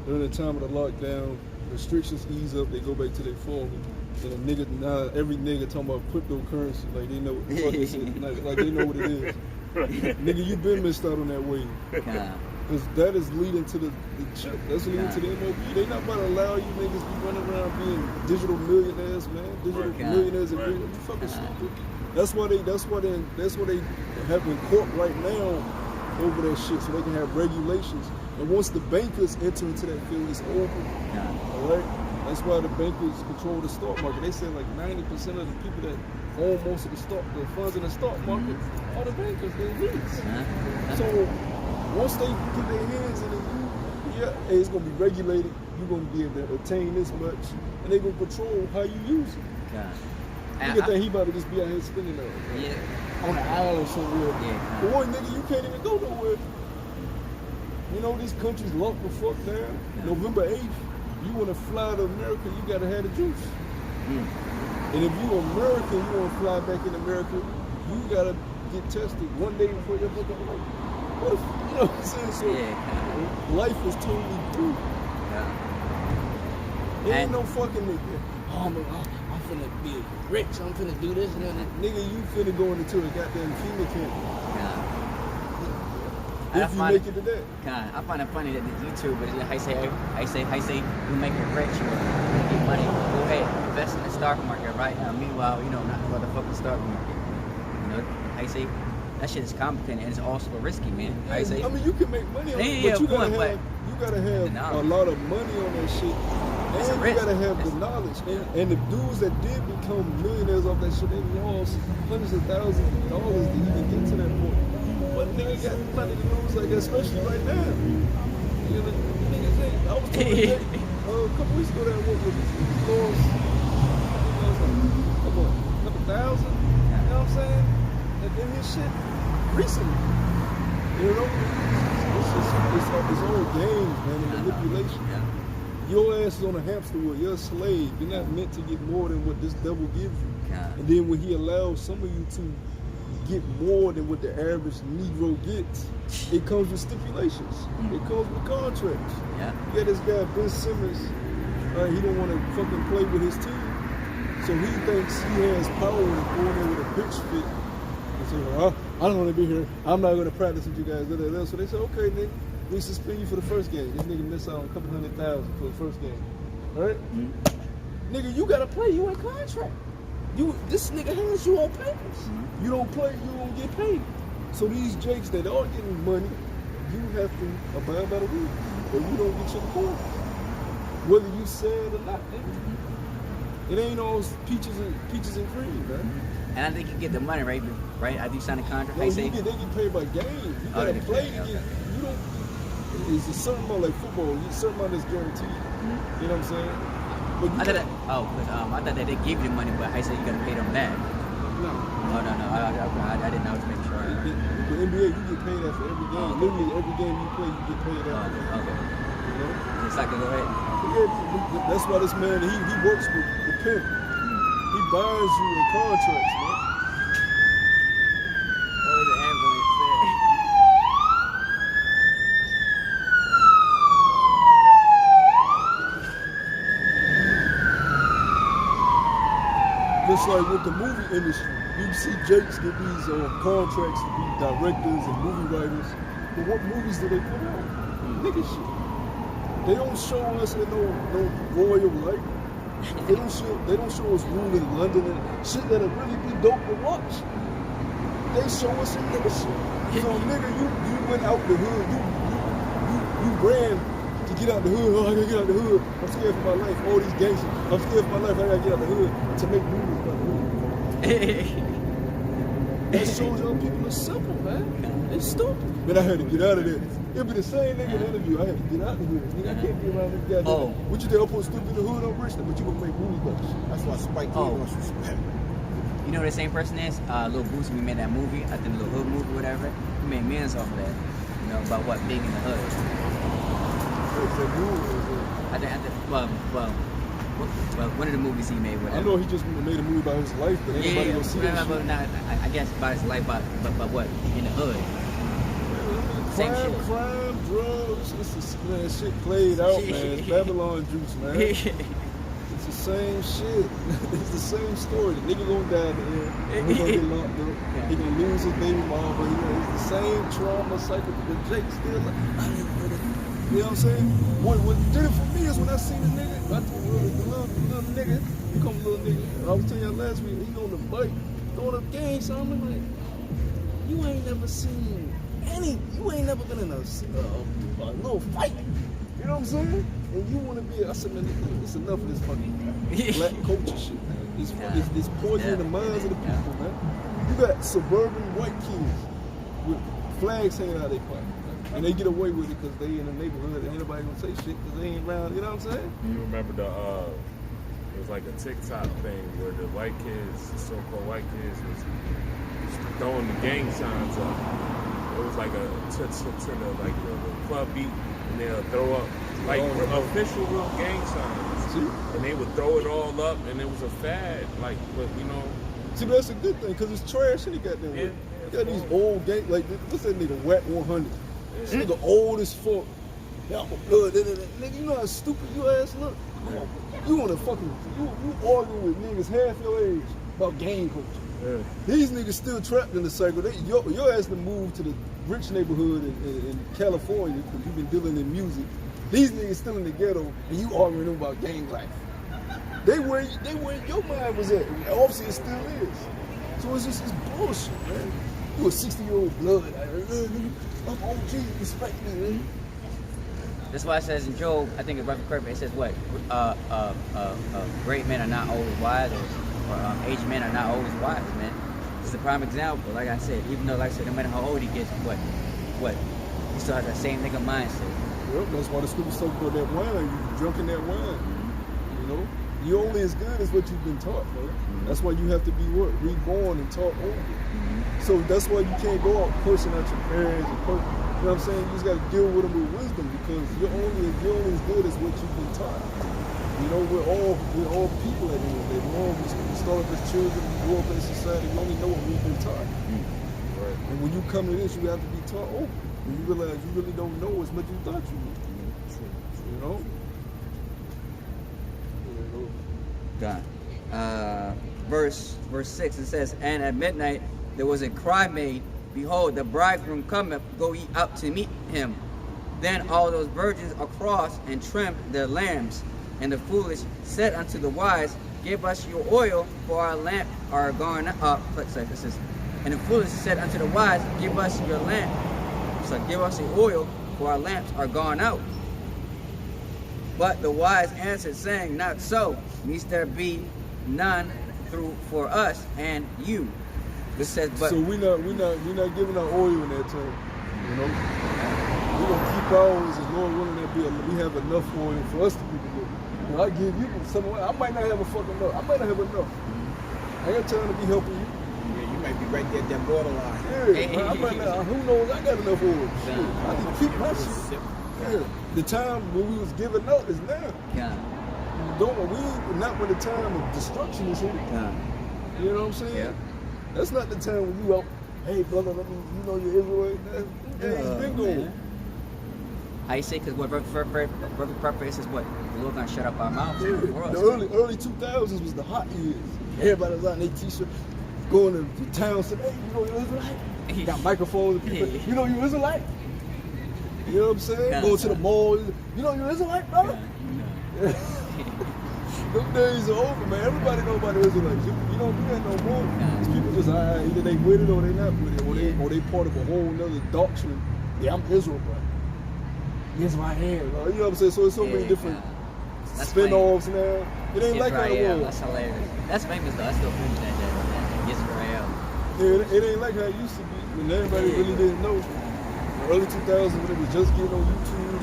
[SPEAKER 4] during the time of the lockdown. Restrictions ease up, they go back to their former. And a nigga, now every nigga talking about cryptocurrency, like they know what the fuck this is, like they know what it is. Nigga, you been missed out on that wave. Because that is leading to the chip. That's leading to the MOB. They not about to allow you niggas to be running around being digital millionaires, man. Digital millionaires and you fucking stupid. That's why they have in court right now over that shit, so they can have regulations. And once the bankers enter into that field, it's over. All right. That's why the bankers control the stock market. They say like 90% of the people that own most of the funds in the stock market are the bankers. They're elites. So once they put their hands in it, it's gonna be regulated. You're gonna be able to obtain this much, and they're gonna control how you use it. You think he about to just be out here spending on the island somewhere? Boy, nigga, you can't even go nowhere. You know these countries locked the fuck down. November 8th. You want to fly to America, you got to have the juice. And if you're American, you want to fly back in America, you got to get tested one day before your book. What if, you know what I'm saying? So life is totally through. There ain't no fucking nigga. I'm finna be rich, I'm finna do this and that. Nigga, you finna go into a goddamn FEMA camp. If you make it to that.
[SPEAKER 1] I find it funny that the YouTubers, I say, you make it rich, you get money, go ahead, invest in the stock market right now. Meanwhile, not the motherfucking stock market. I say, that shit is complicated and it's also risky, man.
[SPEAKER 4] I mean, you can make money on it, but you gotta have a lot of money on that shit. And you gotta have the knowledge. And the dudes that did become millionaires off that shit, they lost hundreds of thousands of dollars to even get to that point. But niggas got plenty to lose, like especially right now. Niggas ain't. I was talking to a couple weeks ago that I worked with lost, a couple thousand. You know what I'm saying? And then his shit recently. It's all games, man, and manipulation. Your ass is on a hamster wheel. You're a slave. You're not meant to get more than what this devil gives you. And then when he allows some of you to get more than what the average Negro gets, it comes with stipulations. It comes with contracts. You got this guy, Ben Simmons, he don't want to fucking play with his team. So he thinks he has power to go in there with a pitch fit and say, well, I don't want to be here. I'm not going to practice with you guys. So they say, okay, nigga, we suspend you for the first game. This nigga missed out on a couple $100,000 for the first game. All right? Nigga, you got to play. You in contract. This nigga hands you on papers. You don't play, you won't get paid. So these jakes that are getting money, you have to abide by the rules, or you don't get your coin. Whether you sad or not, nigga. It ain't all peaches and cream, man.
[SPEAKER 1] And I think you get the money, right? After you sign a contract,
[SPEAKER 4] no, they get paid by games. You gotta play to get. You don't. It's a certain amount like football. A certain amount that's guaranteed. You know what I'm saying?
[SPEAKER 1] I thought that they give you the money, but I said you gotta pay them back.
[SPEAKER 4] No.
[SPEAKER 1] Oh, no. I didn't know to make sure.
[SPEAKER 4] The NBA, you get paid after every game. Literally, every game you play, you get paid after.
[SPEAKER 1] Okay.
[SPEAKER 4] You know?
[SPEAKER 1] It's like a go ahead.
[SPEAKER 4] Yeah, that's why this man, he works with the pimp. He buys you in contracts, man.
[SPEAKER 1] Oh, the ambulance.
[SPEAKER 4] Just like with the movie industry, you see Jakes get these contracts to be directors and movie writers. But what movies do they put out? Nigga shit. They don't show us in no royal light. They don't show us ruling London and shit that'll really be dope to watch. They show us some nigga shit. So nigga, you went out the hood, you ran to to get out the hood. Oh, I gotta get out the hood. I'm scared for my life. All these gangsters. I'm scared for my life. I gotta get out the hood to make movies about the hood. That shows young people are simple, man. It's stupid. But I had to get out of there. It'll be the same nigga in the interview. I had to get out of here. Nigga, I can't be around this guy.
[SPEAKER 1] Oh.
[SPEAKER 4] What you think? I'm supposed to be in the hood on Richmond, but you gonna make movies about this shit.
[SPEAKER 3] That's why Spike Lee wants respect.
[SPEAKER 1] You know who the same person is? Lil Boosie, we made that movie, I think Lil Hood movie, whatever. We made millions off of that. You know, about what being in the hood. Well, one of the movies he made, whatever.
[SPEAKER 4] I know he just made a movie about his life, but ain't nobody gonna see that shit.
[SPEAKER 1] I guess about his life, but what? In the hood.
[SPEAKER 4] Crime, drugs, man, shit played out, man. It's Babylon juice, man. It's the same shit. It's the same story. The nigga gonna die at the end. He gonna get locked up. He gonna lose his baby mama. It's the same trauma cycle. But Jake still like, you know what I'm saying? What did it for me is when I seen the nigga, the little nigga, he come little nigga. And I was telling y'all last week, he on the bike, throwing up gang, so I'm like, you ain't never seen you ain't never been in a little fight. You know what I'm saying? And you want to be, I said, man, it's enough of this fucking black culture shit, man. It's poisoning the minds of the people, man. You got suburban white kids with flags hanging out of their pocket. And they get away with it because they in the neighborhood and ain't nobody gonna say shit because they ain't around, you know what I'm saying?
[SPEAKER 2] You remember it was like a TikTok thing where the white kids, the so-called white kids was throwing the gang signs up. It was like to the club beat, and they'll throw up like official real gang signs.
[SPEAKER 4] See?
[SPEAKER 2] And they would throw it all up, and it was a fad. Like, but you know.
[SPEAKER 4] See, that's a good thing because it's trash and he got them. You got these old gang, like what's that nigga Whack 100? This nigga old as fuck. Y'all blood. Nigga, you know how stupid you ass look? You wanna fucking you arguing with niggas half your age about gang culture. Yeah. These niggas still trapped in the cycle. Your ass to move to the rich neighborhood in California because you've been dealing in music. These niggas still in the ghetto and you arguing them about gang life. They where your mind was at. Obviously it still is. So it's just bullshit, man. You a 60-year-old blood. I'm OG, respect me, man.
[SPEAKER 1] That's why it says in Job, I think it's Reverend Kirby, it says what? Great men are not always wise, or aged men are not always wise, man. It's a prime example. Like I said, even though, like I said, no matter how old he gets, what? He still has that same nigga mindset.
[SPEAKER 4] Yep, that's why the scriptures talk about that wine. You drunk in that wine. You know? You're only as good as what you've been taught, bro. That's why you have to be what? Reborn and taught over. So that's why you can't go out cursing at your parents and you know what I'm saying? You just gotta deal with them with wisdom because you're only as good as what you've been taught. You know, we're all people at the end of the day. We start as children, we grow up in society, we only know what we've been taught. Right. And when you come to this, you have to be taught over. When you realize you really don't know as much as you thought you knew. You know?
[SPEAKER 1] God. Verse 6, it says, and at midnight there was a cry made, behold, the bridegroom cometh, go ye out to meet him. Then all those virgins across and trimmed their lamps. And the foolish said unto the wise, give us your oil, for our lamp are gone up. And the foolish said unto the wise, give us your lamp. So give us the oil, for our lamps are gone out. But the wise answered, saying, not so, lest there be none for us and you. This says, but
[SPEAKER 4] so we're not giving our oil in that time. You know, we're gonna keep ours as Lord willing we have enough oil for us to be delivered. You know, I give you some. I might not have a fucking enough. I might not have enough. I got time to be helping you.
[SPEAKER 3] Yeah, you might be right there at that borderline.
[SPEAKER 4] Yeah, I might not. Who knows? I got enough oil. Shit, I can keep my shit. Yeah, the time when we was giving up is now.
[SPEAKER 1] Yeah.
[SPEAKER 4] Not when the time of destruction is here.
[SPEAKER 1] Yeah.
[SPEAKER 4] You know what I'm saying? Yeah. That's not the time when you out, hey brother, let me, you know you're Israelite. It's been going.
[SPEAKER 1] How you say? Because what Brother Purpose is what? The Lord gonna shut up our mouths.
[SPEAKER 4] Yeah. The early 2000s was the hot years. Everybody was out in their t-shirt, going to the town, saying, hey, you know you're Israelite? You got microphones and people, you know you're Israelite? You know what I'm saying? Going to the mall, you know you're Israelite, brother? Yeah. Them days are over, man. Everybody know about the Israelites. You don't do that no more. These people just, either they with it or they not with it, or they part of a whole nother doctrine. Yeah, I'm Israel, bro. You know what I'm saying?
[SPEAKER 1] Yeah.
[SPEAKER 4] Going to the mall, you know you're Israelite? You know you're Israelite? Yeah. Them days are over, man. Everybody know about the Israelites. You don't do that no more. These people just, either they with it or they not with it, or they part of a whole nother doctrine. Yeah, I'm Israel, bro. Yes, my hand. You know what I'm saying? So there's so many different spin-offs now. It ain't like how it was.
[SPEAKER 1] That's hilarious. That's famous though. I still famous that Israel.
[SPEAKER 4] Yeah, it ain't like how it used to be when everybody really didn't know. Early 2000s when it was just getting on YouTube.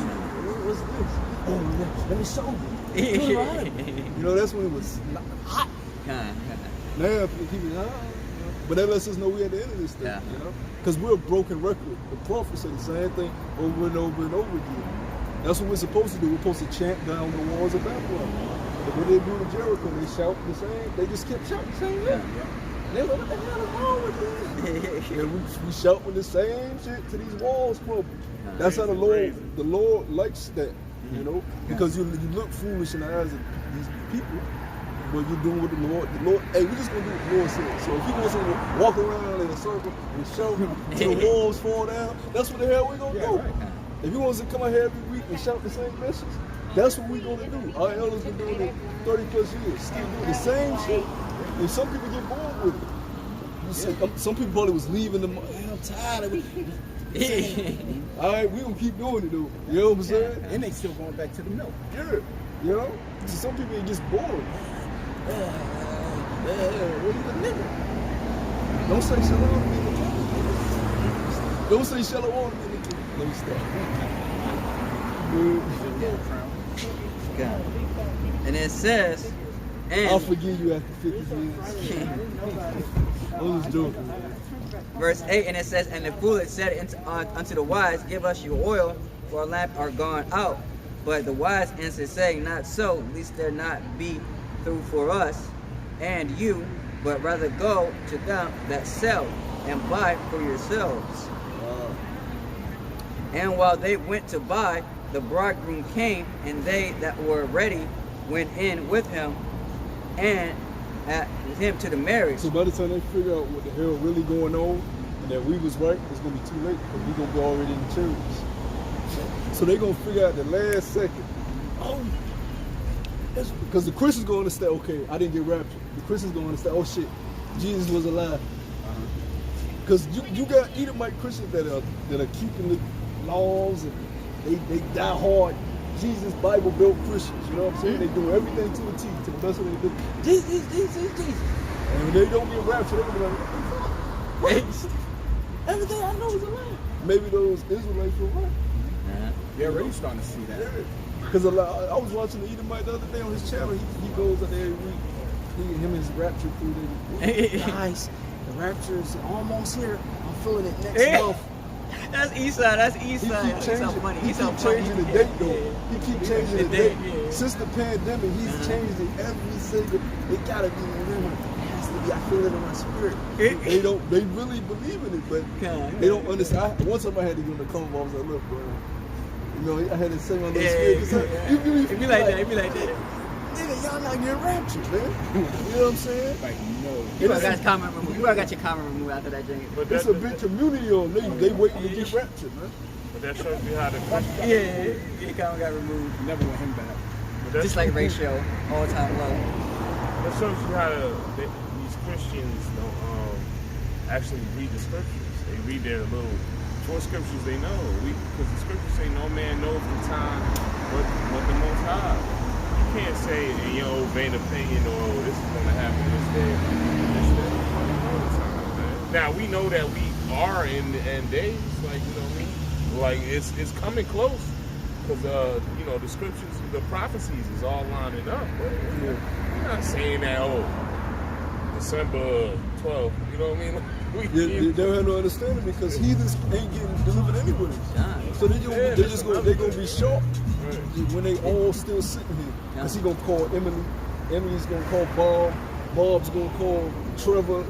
[SPEAKER 4] What's this? Oh, let me show you. You know, that's when it was hot. Now people, but that lets us know we at the end of this thing, you know? Because we're a broken record. The prophets say the same thing over and over and over again. That's what we're supposed to do. We're supposed to chant down the walls of Babylon. But what they do in Jericho, they shout the same, they just kept shouting the same thing. They're like, what the hell is wrong with this? We shouting the same shit to these walls crumble. That's how the Lord likes that, you know? Because you look foolish in the eyes of these people. But you're doing what the Lord, hey, we're just gonna do what the Lord said. So if he wants to walk around in a circle and shout till the walls fall down, that's what the hell we're gonna do. Right. If he wants to come out here every week and shout the same message, that's what we're gonna do. Our elders been doing it 30 plus years, still doing the same shit. And some people get bored with it. You see, some people probably was leaving them. Hey, I'm tired of it. All right, we gonna keep doing it though. You know what I'm saying?
[SPEAKER 3] And they still going back to the milk.
[SPEAKER 4] Yeah, you know. So some people are just bored. What are you living? Don't say shalom to me in the kingdom. Don't say shalom to me in the kingdom. Let me stop.
[SPEAKER 1] And it says,
[SPEAKER 4] I'll forgive you after 50 years. I was joking.
[SPEAKER 1] Verse 8, and it says, and the fool had said unto the wise, give us your oil, for our lamp are gone out. But the wise answered, saying, not so, lest there not be through for us and you, but rather go to them that sell and buy for yourselves.
[SPEAKER 4] Wow.
[SPEAKER 1] And while they went to buy, the bridegroom came, and they that were ready went in with him and with him to the marriage.
[SPEAKER 4] So by the time they figure out what the hell really going on and that we was right, it's gonna be too late because we're gonna be already in the church. So they're gonna figure out the last second. Oh, because the Christians gonna understand, okay, I didn't get raptured. The Christians gonna understand, oh shit, Jesus was alive. Because you got Edomite Christians that are keeping the laws and they die hard. Jesus Bible built Christians, you know what I'm saying? They do everything to a T, to the best of their ability. Jesus. And when they don't get raptured, they're gonna be like, what the fuck? Everything I know is a lie. Maybe those Israelites were right.
[SPEAKER 3] They're already starting to see that.
[SPEAKER 4] Because I was watching the Edomite the other day on his channel. He goes out there every week. Him and his rapture crew. Guys, the rapture is almost here. I'm feeling it next month.
[SPEAKER 1] That's Esau. That's Esau.
[SPEAKER 4] He keep changing the date though. He keep changing the date. Since the pandemic, he's changed it every single. It gotta be November. It has to be. I feel it in my spirit. They really believe in it, but they don't understand. One time I had to give him the come. I was like, look, bro. You know, I had to say my little spirit. It be like that. Nigga, y'all not getting raptured, man. You know what I'm saying?
[SPEAKER 3] Like, no.
[SPEAKER 1] You got your comment removed. You got your comment removed after that drink.
[SPEAKER 4] But it's a big community on them. They waiting to get raptured, man.
[SPEAKER 2] But that shows you how the Christians.
[SPEAKER 1] Yeah, your comment got removed.
[SPEAKER 3] Never want him back.
[SPEAKER 1] Just like ratio, all time low.
[SPEAKER 2] That shows you how these Christians don't actually read the scriptures. They read their little short scriptures they know. Because the scriptures say no man knows the time but the Most High. You can't say in your own vain opinion, oh, this is going to happen this day. Now, we know that we are in the end days, like, you know what I mean? Like, it's coming close. Because, you know, the scriptures, the prophecies is all lining up. But we're not saying that, oh, December 12th, you know what I mean?
[SPEAKER 4] They don't have no understanding because heathens ain't getting delivered anyway. So they're gonna be short when they all still sitting here. Because he's gonna call Emily, Emily's gonna call Bob, Bob's gonna call Trevor.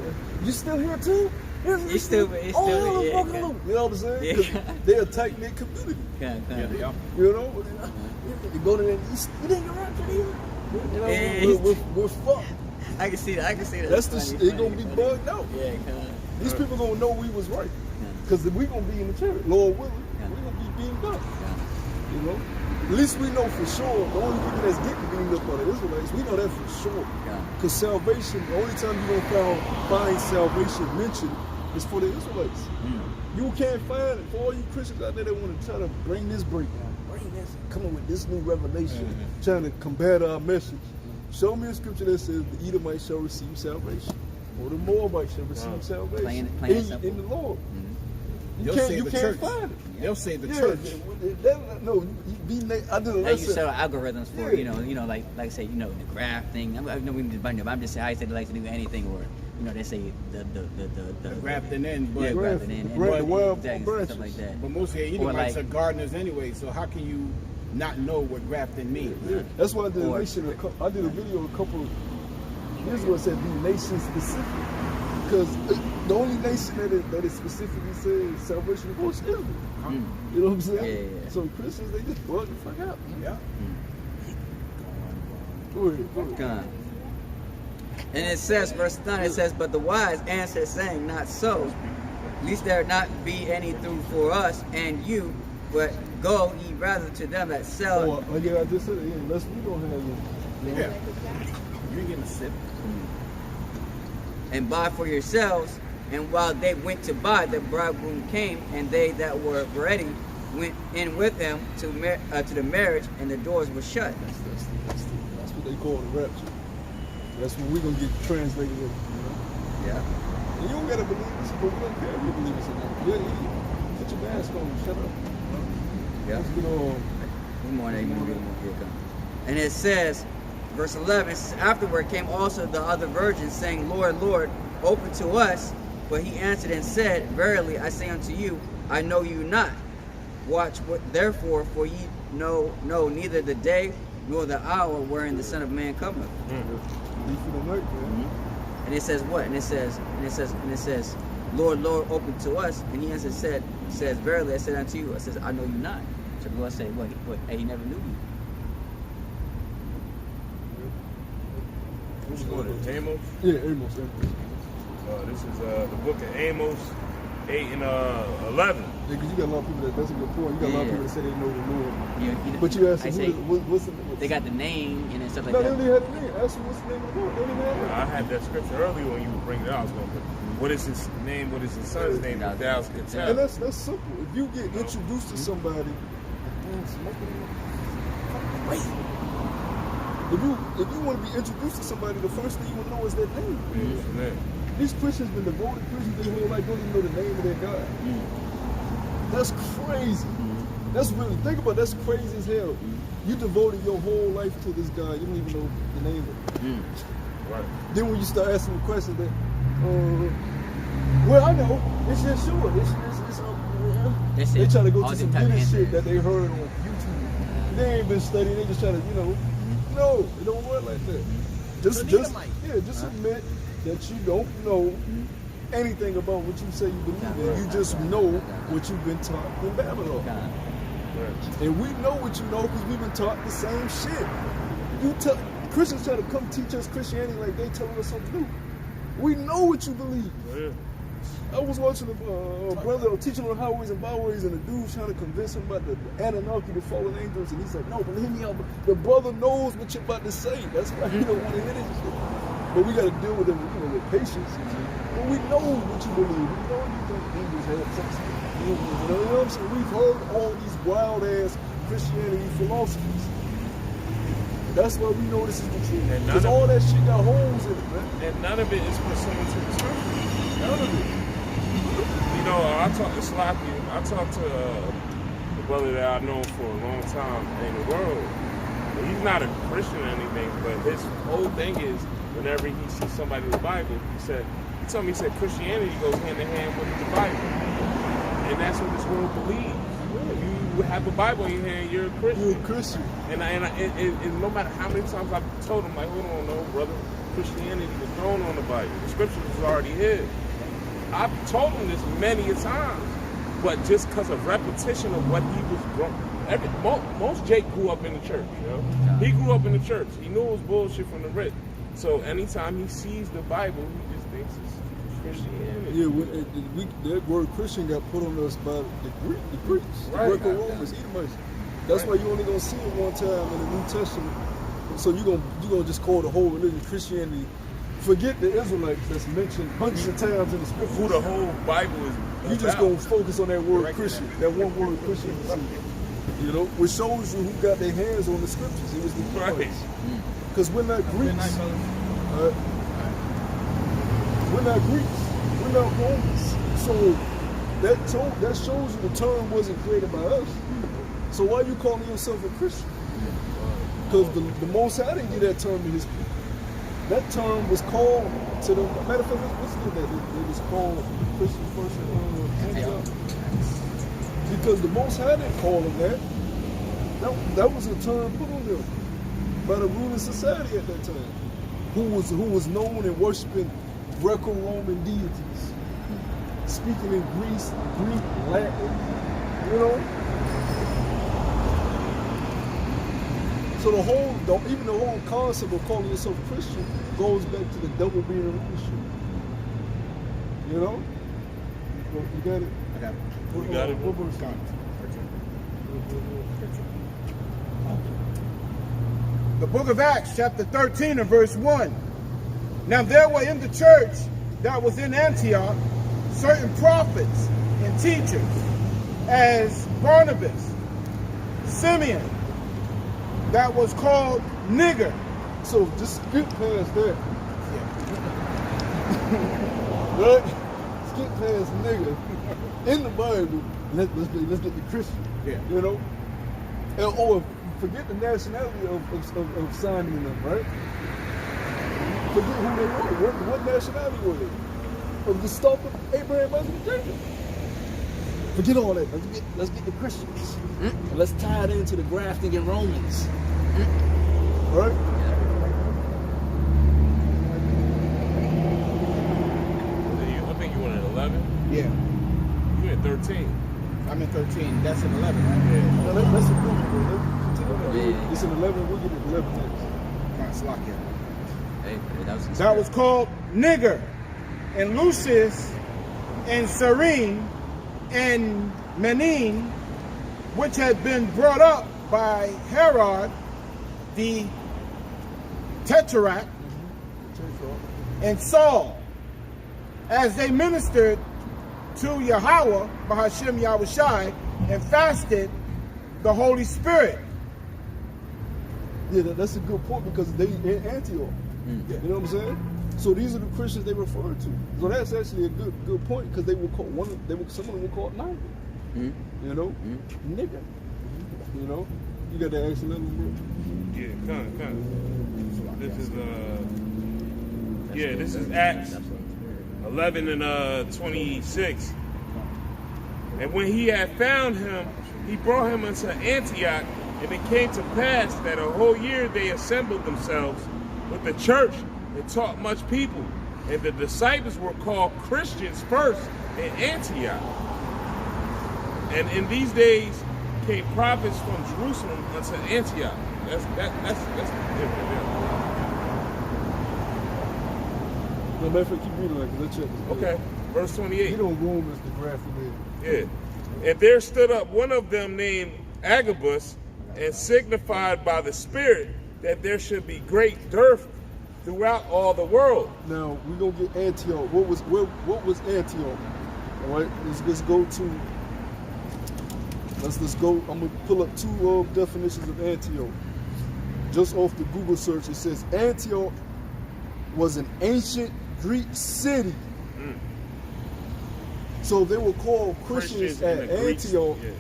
[SPEAKER 4] You still here too?
[SPEAKER 1] It's still
[SPEAKER 4] you know what I'm saying? Because they're a tight-knit community.
[SPEAKER 3] Yeah, they are.
[SPEAKER 4] You know? You go to that, you didn't get raptured either. You know, we're fucked.
[SPEAKER 1] I can see that.
[SPEAKER 4] It's gonna be bugged out.
[SPEAKER 1] Yeah,
[SPEAKER 4] these people gonna know we was right. Because we gonna be in the church, Lord willing. We gonna be beamed up. You know? At least we know for sure, the only people that's getting beamed up are the Israelites. We know that for sure. Because salvation, the only time you're gonna find salvation mentioned is for the Israelites. You You can't find it. For all you Christians out there that want to try to bring this breakdown, come up with this new revelation, trying to combat our message. Show me a scripture that says the Edomite shall receive salvation, or the Moabite shall receive salvation in the Lord. You can't find it.
[SPEAKER 3] They'll say the church.
[SPEAKER 4] No, I did a lesson.
[SPEAKER 1] They use several algorithms for like I say, the graph thing. I know we just but I'm just saying I said they like to do anything, or they say the
[SPEAKER 3] grafting in, but
[SPEAKER 1] grafting in,
[SPEAKER 3] and
[SPEAKER 1] stuff like that.
[SPEAKER 3] But most of the Edomites are gardeners anyway, so how can you not know what grafting means?
[SPEAKER 4] Yeah. That's why I did I did a video a couple of years ago that said be nation specific. Because the only nation that is specifically says salvation is Israel. You know what I'm saying? Yeah. So Christians, they just bug the fuck out.
[SPEAKER 3] Yeah.
[SPEAKER 4] Go ahead.
[SPEAKER 1] And it says, verse 9, it says, but the wise answered, saying, not so, lest there not be any through for us and you, but go ye rather to them that sell.
[SPEAKER 4] I just said it. Yeah, unless we don't have it.
[SPEAKER 3] Yeah. You ain't getting a sip.
[SPEAKER 1] And buy for yourselves. And while they went to buy, the bridegroom came, and they that were ready went in with him to the marriage, and the doors were shut.
[SPEAKER 4] That's what they call the rapture. That's when we're gonna get translated.
[SPEAKER 1] Yeah.
[SPEAKER 4] And you don't gotta believe us, but we don't care if you believe us or not. Yeah, put your mask on. Shut up.
[SPEAKER 1] Yeah.
[SPEAKER 4] Let's get on.
[SPEAKER 1] And it says, verse 11, it says, afterward came also the other virgins, saying, Lord, Lord, open to us. But he answered and said, verily I say unto you, I know you not. Watch therefore, for ye know neither the day nor the hour wherein the Son of Man cometh. And it says what? And it says, Lord, Lord, open to us. And he answered says, verily I said unto you, I says, I know you not. So the Lord said, what? Hey, he never knew you.
[SPEAKER 2] Who's going to Amos?
[SPEAKER 4] Yeah, Amos.
[SPEAKER 2] This is the book of Amos 8 and 11.
[SPEAKER 4] Yeah, because you got a lot of people that's a good point. You got a lot of people that say they know the Lord.
[SPEAKER 1] Yeah,
[SPEAKER 4] but you ask them, what's the name?
[SPEAKER 1] They got the name and stuff like
[SPEAKER 4] that.
[SPEAKER 1] that.
[SPEAKER 4] No, they didn't have the name. Ask them what's the name of the Lord. They didn't have it.
[SPEAKER 2] I had that scripture earlier when you were bringing it out. I was going to put, what is his name? What is his son's name? Thou can tell.
[SPEAKER 4] And that's simple. If you get introduced to somebody, wait. If you want to be introduced to somebody, the first thing you want to know is their name.
[SPEAKER 2] Yeah.
[SPEAKER 4] These Christians been devoted Christians their whole life, don't even know the name of their God. That's crazy. That's really, think about it, that's crazy as hell. You devoted your whole life to this guy, you don't even know the name of him.
[SPEAKER 2] Right.
[SPEAKER 4] Then when you start asking the questions that, well, I know, it's just sure. They try to go to some hidden shit that they heard on YouTube. They ain't been studying, they just try to, no, it don't work like that. Just admit that you don't know anything about what you say you believe in. You just know what you've been taught in Babylon. And we know what you know because we've been taught the same shit. Christians try to come teach us Christianity like they telling us something new. We know what you believe. I was watching a brother teaching on highways and byways, and the dude trying to convince him about the Anunnaki, the fallen angels, and he's like, no, believe me, the brother knows what you're about to say. That's why he don't want to hear this shit. But we got to deal with it with patience. But we know what you believe. We know you think angels have sex. You know what I'm saying? We've heard all these wild-ass Christianity philosophies. That's why we know this is the truth. Because all that shit got holes in it, man.
[SPEAKER 2] And none of it is pursuant to the scripture.
[SPEAKER 4] None of it.
[SPEAKER 2] I talked to Sloppy. I talked to a brother that I've known for a long time in the world. He's not a Christian or anything, but his whole thing is whenever he sees somebody in the Bible, he told me Christianity goes hand in hand with the Bible. And that's what this world believes. If you have a Bible in your hand, you're a Christian.
[SPEAKER 4] You're a Christian.
[SPEAKER 2] And no matter how many times I've told him, like, hold on, no, brother, Christianity was thrown on the Bible. The scriptures was already here. I've told him this many a times, but just because of repetition of what he was grown. Most Jake grew up in the church, He grew up in the church. He knew it was bullshit from the rip. So anytime he sees the Bible, he just thinks it's Christianity.
[SPEAKER 4] Yeah, that word Christian got put on us by the Greeks, the Greco-Romans, Edomites. That's why you only gonna see it one time in the New Testament. So you gonna just call the whole religion Christianity. Forget the Israelites that's mentioned hundreds of times in the scripture.
[SPEAKER 2] Who the whole Bible is
[SPEAKER 4] You just gonna focus on that word Christian, that one word Christian. You know, which shows you who got their hands on the scriptures. It was the Israelites. Because we're not Greeks. We're not Greeks. We're not Romans. So that shows you the term wasn't created by us. So why are you calling yourself a Christian? Because the Most High didn't give that term to his people. That term was called to the matter of fact, let's do that. It was called Christian first Antioch. Because the Most High didn't call them that. That was a term put on them by the ruling society at that time, who was known and worshiping Greco-Roman deities, speaking in Greek, Latin, you know. So even the whole concept of calling yourself Christian goes back to the double being of leadership. You know? You got it?
[SPEAKER 3] I got it.
[SPEAKER 2] You got it?
[SPEAKER 3] What verse got it? The book of Acts, chapter 13 and verse 1. Now there were in the church that was in Antioch certain prophets and teachers, as Barnabas, Simeon, that was called Nigger.
[SPEAKER 4] So just skip past that. Right? Skip past nigger. In the Bible, let's get the Christian.
[SPEAKER 3] Yeah.
[SPEAKER 4] You know? Or forget the nationality of signing them, right? Forget who they were. What nationality were they? From the stock of Abraham, Isaac, and Jacob. Forget all that. Let's get the Christians. And let's tie it into the grafting in Romans. Right?
[SPEAKER 2] I think you went at 11.
[SPEAKER 3] Yeah.
[SPEAKER 2] You at 13.
[SPEAKER 3] I'm in 13. That's in 11, right?
[SPEAKER 2] Yeah.
[SPEAKER 4] Now, that's a good one. It's in 11. We'll get it 11 next.
[SPEAKER 3] Kind of slack here.
[SPEAKER 1] Hey,
[SPEAKER 3] That was called Nigger, and Lucius, and Cyrene, and Menin, which had been brought up by Herod the Tetrarch, and Saul, as they ministered to Yahweh, Bahashem Yahushai, and fasted the Holy Spirit.
[SPEAKER 4] Yeah, that's a good point because they in Antioch. You know what I'm saying? So these are the Christians they refer to. So that's actually a good point because they were called some of them were called nigger. You know, nigger. You know, you got the actual level, bro.
[SPEAKER 2] Yeah, kind of. This is Acts 11 and 26. And when he had found him, he brought him into Antioch, and it came to pass that a whole year they assembled themselves with the church and taught much people. And the disciples were called Christians first in Antioch. And in these days came prophets from Jerusalem unto Antioch. That's different.
[SPEAKER 4] No matter of fact, keep reading like let's check this.
[SPEAKER 2] Okay, verse 28.
[SPEAKER 4] You don't Rome as the graphic is.
[SPEAKER 2] Yeah. And there stood up one of them named Agabus, and signified by the Spirit that there should be great dearth throughout all the world.
[SPEAKER 4] Now we're gonna get Antioch. What was Antioch? All right, let's go. I'm gonna pull up two definitions of Antioch. Just off the Google search, it says Antioch was an ancient Greek city. So they were called Christians at Antioch. Yeah.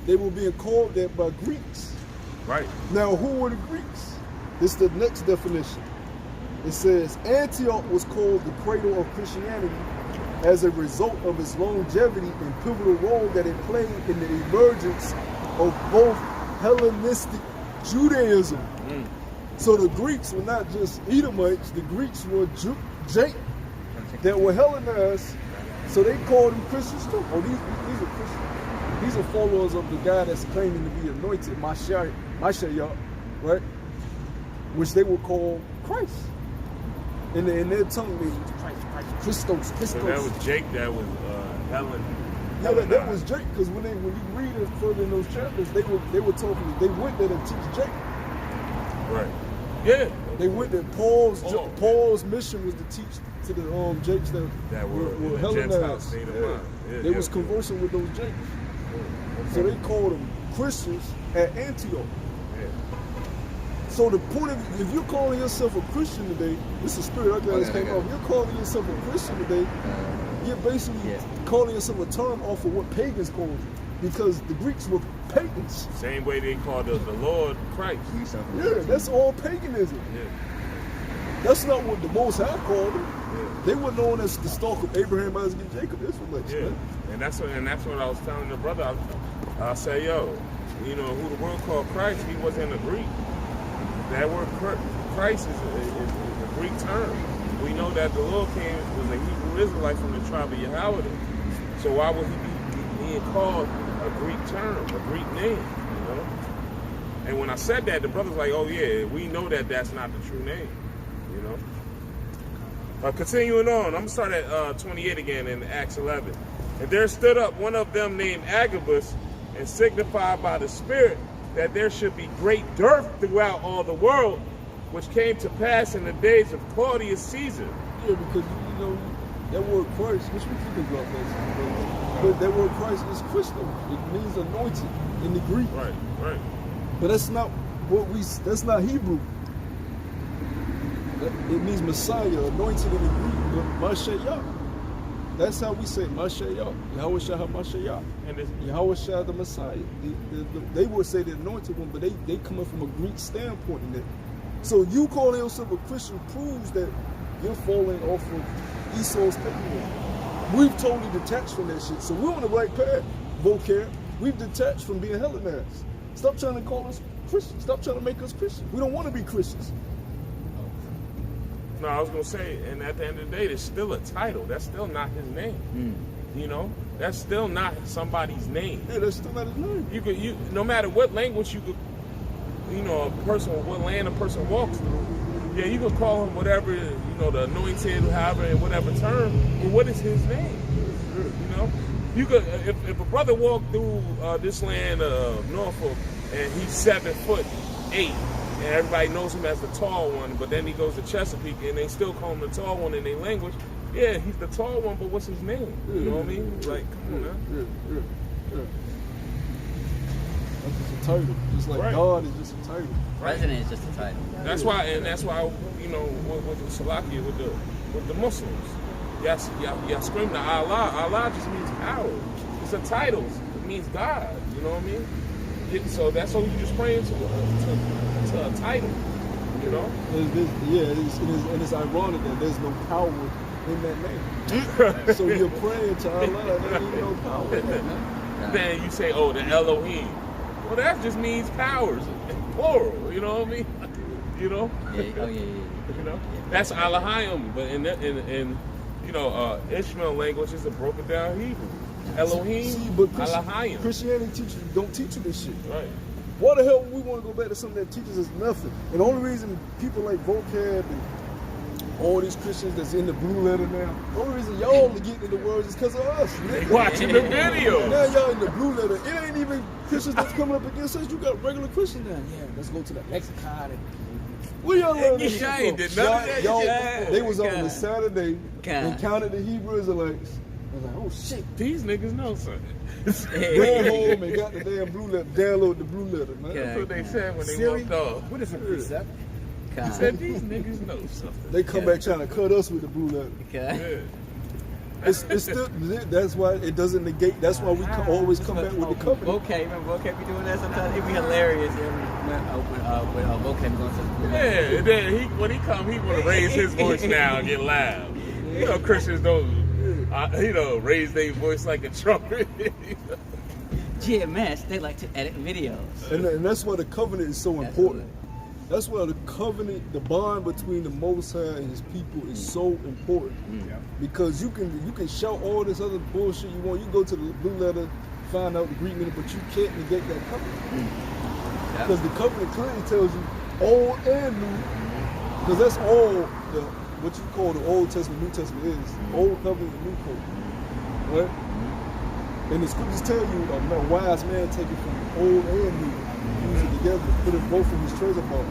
[SPEAKER 4] They were being called that by Greeks.
[SPEAKER 2] Right.
[SPEAKER 4] Now, who were the Greeks? This is the next definition. It says Antioch was called the cradle of Christianity as a result of its longevity and pivotal role that it played in the emergence of both Hellenistic Judaism. So the Greeks were not just Edomites, the Greeks were that were Hellenized, so they called them Christians too. Oh, these are Christians. These are followers of the guy that's claiming to be anointed, Mashiach, right? Which they will call Christ. In their tongue, they Christos.
[SPEAKER 2] So that was Jake, that was Helen.
[SPEAKER 4] Yeah, that was Jake, because when you read it further in those chapters, they were talking, they went there to teach Jake.
[SPEAKER 2] Right. Yeah.
[SPEAKER 4] They went there. Paul's mission was to teach to the Jakes that
[SPEAKER 2] were
[SPEAKER 4] Hellenized.
[SPEAKER 2] state of mind.
[SPEAKER 3] They was conversing with those Jacobs. So they called them Christians at Antioch. So the point of, if you're calling yourself a Christian today, this is a spirit I got came off. You're calling yourself a Christian today, you're basically calling yourself a term off of what pagans called you. Because the Greeks were pagans.
[SPEAKER 2] Same way they called the Lord Christ.
[SPEAKER 3] Yeah, that's all paganism.
[SPEAKER 2] Yeah.
[SPEAKER 3] That's not what the Most High called them. Yeah. They were known as the stock of Abraham, Isaac, and Jacob. Israelites, man.
[SPEAKER 2] And that's what I was telling the brother. I say, yo, you know, who the world called Christ, he wasn't a Greek. That word Christ is a Greek term. We know that the Lord was a Hebrew Israelite from the tribe of Yahweh. So why would he be being called a Greek term, a Greek name, you know? And when I said that, the brother's like, oh yeah, we know that that's not the true name, you know? Continuing on, I'm going to start at 28 again in Acts 11. And there stood up one of them named Agabus, and signified by the Spirit that there should be great dearth throughout all the world, which came to pass in the days of Claudius Caesar.
[SPEAKER 3] Yeah, because you know that word Christ, which we can drop that, but that word Christ is Christo. It means anointed in the Greek.
[SPEAKER 2] Right.
[SPEAKER 3] But that's not that's not Hebrew. It means Messiah, anointed in the Greek, but Mashiach. That's how we say Mashiach. Yahweh Shah HaMashiach. Yahweh Shah the Messiah. They would say the anointed one, but they come up from a Greek standpoint in that. So you calling yourself a Christian proves that you're falling off of Esau's paperwork. We've totally detached from that shit. So we're on the right path, vocab. We've detached from being Hellenized. Stop trying to call us Christians. Stop trying to make us Christians. We don't want to be Christians.
[SPEAKER 2] No, I was going to say, and at the end of the day, there's still a title. That's still not his name. You know? That's still not somebody's name.
[SPEAKER 3] Yeah, that's still not his name.
[SPEAKER 2] You no matter what language you could, you know, what land a person walks through, yeah, you could call him whatever, you know, the anointed, however, in whatever term, but what is his name? You know? You could, if a brother walked through this land of Norfolk and he's 7'8", and everybody knows him as the tall one, but then he goes to Chesapeake and they still call him the tall one in their language. Yeah, he's the tall one, but what's his name? You know what I mean? Like, come on, man.
[SPEAKER 3] Yeah. That's just a title. Just like God is just a title.
[SPEAKER 1] President is just a title.
[SPEAKER 2] That's why, you know, with the Salakia, with the Muslims, y'all scream to Allah. Allah just means power. It's a title. It means God. You know what I mean? So that's what you just praying to a title, you know?
[SPEAKER 3] And it's ironic that there's no power in that name. So you're praying to Allah and there ain't no power in that name.
[SPEAKER 2] Then you say, oh, the Elohim. Well, that just means powers, plural, you know what I mean? You know?
[SPEAKER 1] Yeah.
[SPEAKER 2] You know? That's Elohim, but in you know, Ishmael language is a broken down Hebrew. Elohim, Elohim.
[SPEAKER 3] Christianity don't teach you this shit.
[SPEAKER 2] Right.
[SPEAKER 3] Why the hell we want to go back to something that teaches us nothing? And the only reason people like vocab and all these Christians that's in the blue letter now, the only reason y'all are getting in the words is because of us.
[SPEAKER 2] They watching the video.
[SPEAKER 3] Now y'all in the blue letter. It ain't even Christians that's coming up against us. You got regular Christians now. Yeah, let's go to the lexicon. Where y'all learn this shit from? They was on a Saturday and counted the Hebrew Israelites. I was like, oh shit.
[SPEAKER 2] These niggas know something.
[SPEAKER 3] Went home and got the damn blue letter, download the blue letter, man.
[SPEAKER 2] That's what they said when they walked off.
[SPEAKER 4] What is a precept?
[SPEAKER 2] He said these niggas know something.
[SPEAKER 3] They come back trying to cut us with the blue letter.
[SPEAKER 1] Okay.
[SPEAKER 2] Yeah.
[SPEAKER 3] It's still, that's why it doesn't negate, that's why we always come back with the covenant.
[SPEAKER 1] Okay, remember Vocab be doing that sometimes? It'd be hilarious when Vocab going to the blue letter.
[SPEAKER 2] Yeah, and then when he come, he want to raise his voice now and get loud. You know, Christians don't, you know, raise their voice like a trumpet.
[SPEAKER 1] GMS, they like to edit videos.
[SPEAKER 3] And that's why the covenant is so important. That's why the covenant, the bond between the Most High and His people is so important. Because you can shout all this other bullshit you want. You go to the blue letter, find out the Greek meaning, but you can't negate that covenant. Because the covenant clearly tells you old and new. Because that's all what you call the Old Testament, New Testament is. Old covenant and new covenant. Right? And the scriptures tell you a wise man take it from old and new, use it together, put it both in his treasure box.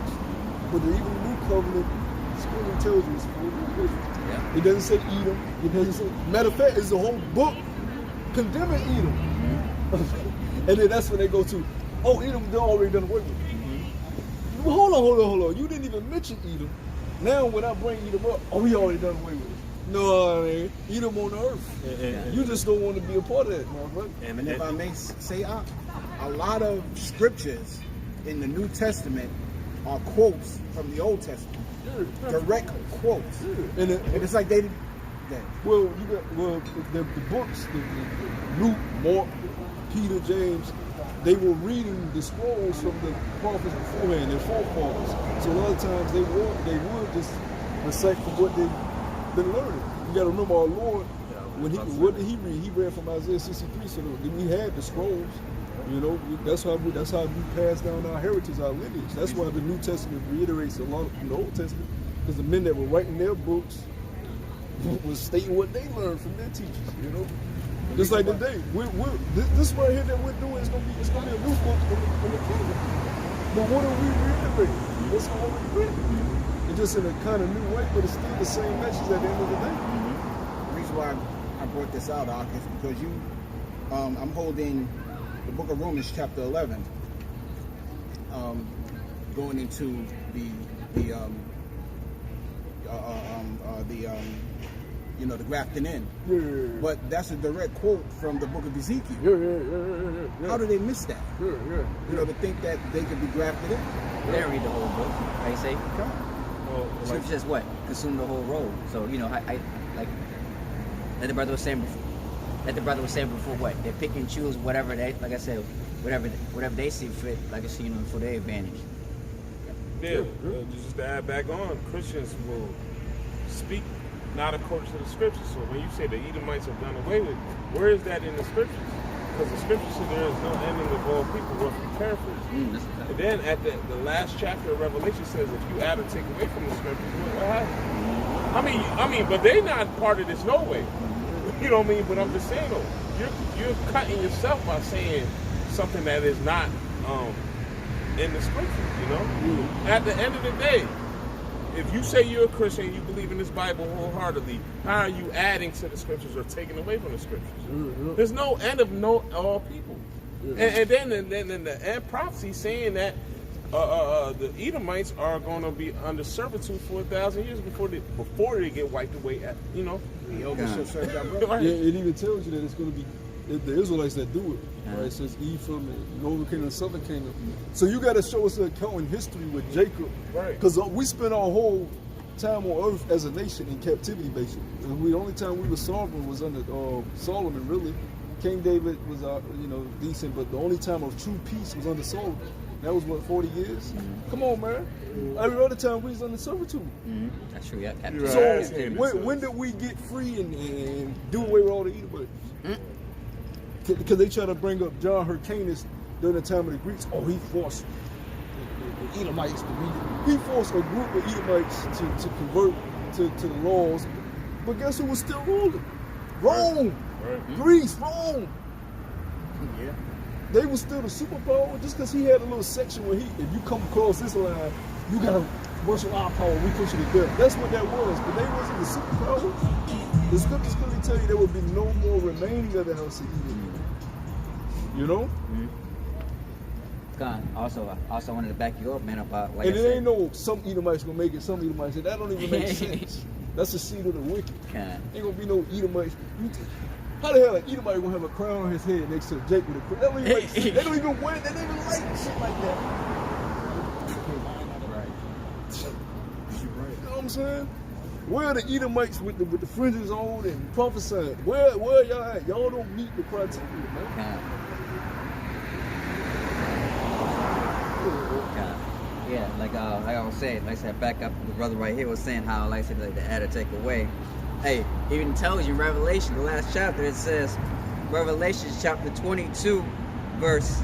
[SPEAKER 3] But even the new covenant, the scripture tells you it's full of wisdom. It doesn't say eat them. It doesn't say. Matter of fact, it's a whole book
[SPEAKER 4] condemning Edom. And then that's when they go to, oh, Edom, they're already done away with. Well, hold on. You didn't even mention Edom. Now when I bring Edom up, oh, we already done away with it. No, man, Edom on the earth. You just don't want to be a part of that, motherfucker.
[SPEAKER 3] And if I may say, a lot of scriptures in the New Testament are quotes from the Old Testament. Direct quotes. And it's like they didn't.
[SPEAKER 4] Well, you got the books, the Luke, Mark, Peter, James, they were reading the scrolls from the prophets beforehand, their forefathers. So a lot of times they would just recite from what they've been learning. You got to remember our Lord. What did he read? He read from Isaiah 63. So we had the scrolls. You know, that's how we pass down our heritage, our lineage. That's why the New Testament reiterates a lot from the Old Testament, because the men that were writing their books was stating what they learned from their teachers. You know, just like today, this right here that we're doing is gonna be a new book in the kingdom. But what are we reiterating? What's already written? It's just in a kind of new way, but it's still the same message at the end of the day.
[SPEAKER 3] The reason why I brought this out, Doc, is because I'm holding the book of Romans chapter 11, going into the grafting in.
[SPEAKER 4] Yeah.
[SPEAKER 3] But that's a direct quote from the book of Ezekiel.
[SPEAKER 4] Yeah.
[SPEAKER 3] How do they miss that?
[SPEAKER 4] Yeah.
[SPEAKER 3] You know, to think that they could be grafted in.
[SPEAKER 1] They don't read the whole book. How you say?
[SPEAKER 2] Well,
[SPEAKER 1] Scripture says what? Consume the whole road. So, you know, I like like the brother was saying before, what? They pick and choose whatever they, like I said, whatever they see fit, like I see, you know, for their advantage.
[SPEAKER 2] Yeah, just to add back on, Christians will speak not according to the scriptures. So when you say the Edomites are done away with, where is that in the scriptures? Because the scriptures say there is no ending of all people, roughly paraphrase. And then at the last chapter of Revelation says if you add or take away from the scriptures, what happens? I mean, but they're not part of this no way. You know what I mean? But I'm just saying though, you're cutting yourself by saying something that is not in the scriptures, you know? At the end of the day, if you say you're a Christian and you believe in this Bible wholeheartedly, how are you adding to the scriptures or taking away from the scriptures? There's no end of all people. And then the end prophecy saying that the Edomites are going to be under servitude for 1,000 years before they get wiped away. You know,
[SPEAKER 4] it even tells you that it's going to be the Israelites that do it. Right? It says Ephraim and Northern Kingdom and Southern Kingdom. So you got to show us an account in history with Jacob,
[SPEAKER 2] right?
[SPEAKER 4] Because we spent our whole time on earth as a nation in captivity, basically. And the only time we were sovereign was under Solomon, really. King David was, decent, but the only time of true peace was under Solomon. That was, 40 years? Come on, man. Every other time we was under servitude.
[SPEAKER 1] That's true, yeah.
[SPEAKER 4] So when did we get free and do away with all the Edomites? Because they try to bring up John Hyrcanus during the time of the Greeks. Oh, he forced the Edomites to read. He forced a group of Edomites to convert to the laws. But guess who was still ruling? Rome. Right. Greece, Rome.
[SPEAKER 3] Yeah.
[SPEAKER 4] They were still the superpower just because he had a little section where if you come across this line, you gotta worship our power, we push you to death. That's what that was, but they wasn't the superpower. The scriptures clearly tell you there would be no more remaining of the house of Edom. You know?
[SPEAKER 1] God, also wanted to back you up, man, about like
[SPEAKER 4] and it ain't no some Edomites gonna make it, some Edomites say that don't even make sense. That's the seed of the wicked. Ain't gonna be no Edomites. How the hell an Edomite gonna have a crown on his head next to Jake with a crown? That don't even make sense. They don't even wear it. They don't even like shit like that.
[SPEAKER 3] Right.
[SPEAKER 4] You know what I'm saying? Where are the Edomites with the fringes on and prophesying? Where y'all at? Y'all don't meet the criteria, man.
[SPEAKER 1] Yeah, like I was saying, like I said, back up, the brother right here was saying how, like I said, like the add or take away. Hey, it even tells you in Revelation, the last chapter, it says, Revelation chapter 22, verse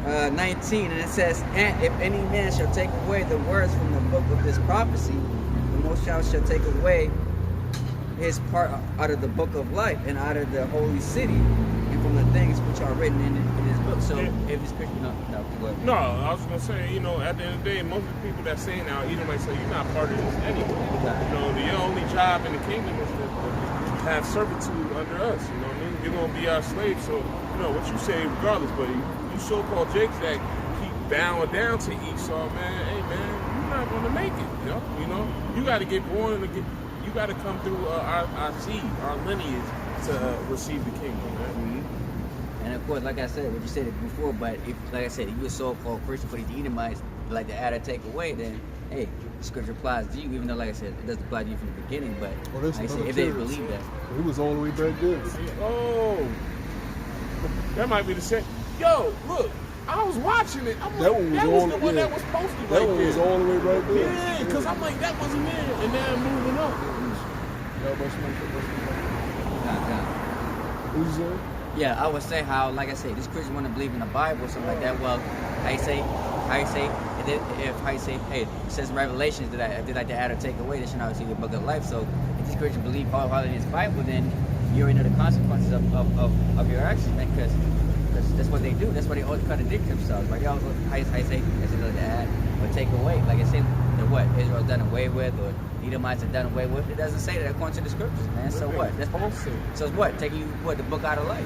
[SPEAKER 1] 19, and it says, and if any man shall take away the words from the book of this prophecy, the Most High shall take away his part out of the book of life and out of the holy city and from the things which are written in his book. So if it's Christian,
[SPEAKER 2] no, I was gonna say, you know, at the end of the day, most of the people that say now, Edomites say you're not part of this anyway. You know, your only job in the kingdom is to have servitude under us. You know what I mean? you're gonna be our slave. So you know what you say, regardless. But you so-called Jakes that keep bowing down to Esau, man. Hey, man, you're not gonna make it. You know, you got to get born and you got to come through our seed, our lineage to receive the kingdom, man.
[SPEAKER 1] Mm-hmm. And of course, like I said, what you said it before, but if, like I said, if you're a so-called Christian for these Edomites, like to add or take away, then hey, the scripture applies to you, even though, like I said, it doesn't apply to you from the beginning. But like I said, if they believe that,
[SPEAKER 4] it was all the way back there.
[SPEAKER 2] Oh, that might be the same. Yo, look, I was watching it. I'm
[SPEAKER 4] That
[SPEAKER 2] like,
[SPEAKER 4] one was
[SPEAKER 2] that was
[SPEAKER 4] all-
[SPEAKER 2] the one
[SPEAKER 4] yeah.
[SPEAKER 2] that was posted right
[SPEAKER 4] That one
[SPEAKER 2] there.
[SPEAKER 4] was all the way right there.
[SPEAKER 2] Yeah, because I'm like, that wasn't there, and now I'm moving up.
[SPEAKER 4] What you saying?
[SPEAKER 1] yeah, I would say how, like I said, this Christian want to believe in the Bible or something like that. Well, how you say, hey, it says in Revelations that I did like to add or take away, this should not see the book of life. So if this Christian believe wholeheartedly in this Bible, then you already know the consequences of your actions, man, because that's what they do. That's why they always contradict themselves. Like, how you say, it's like to add or take away. Like I said, what Israel's done away with, or Edomites are done away with. It doesn't say that according to the scriptures, man. So what? That's false. So it's what? Taking you the book out of life.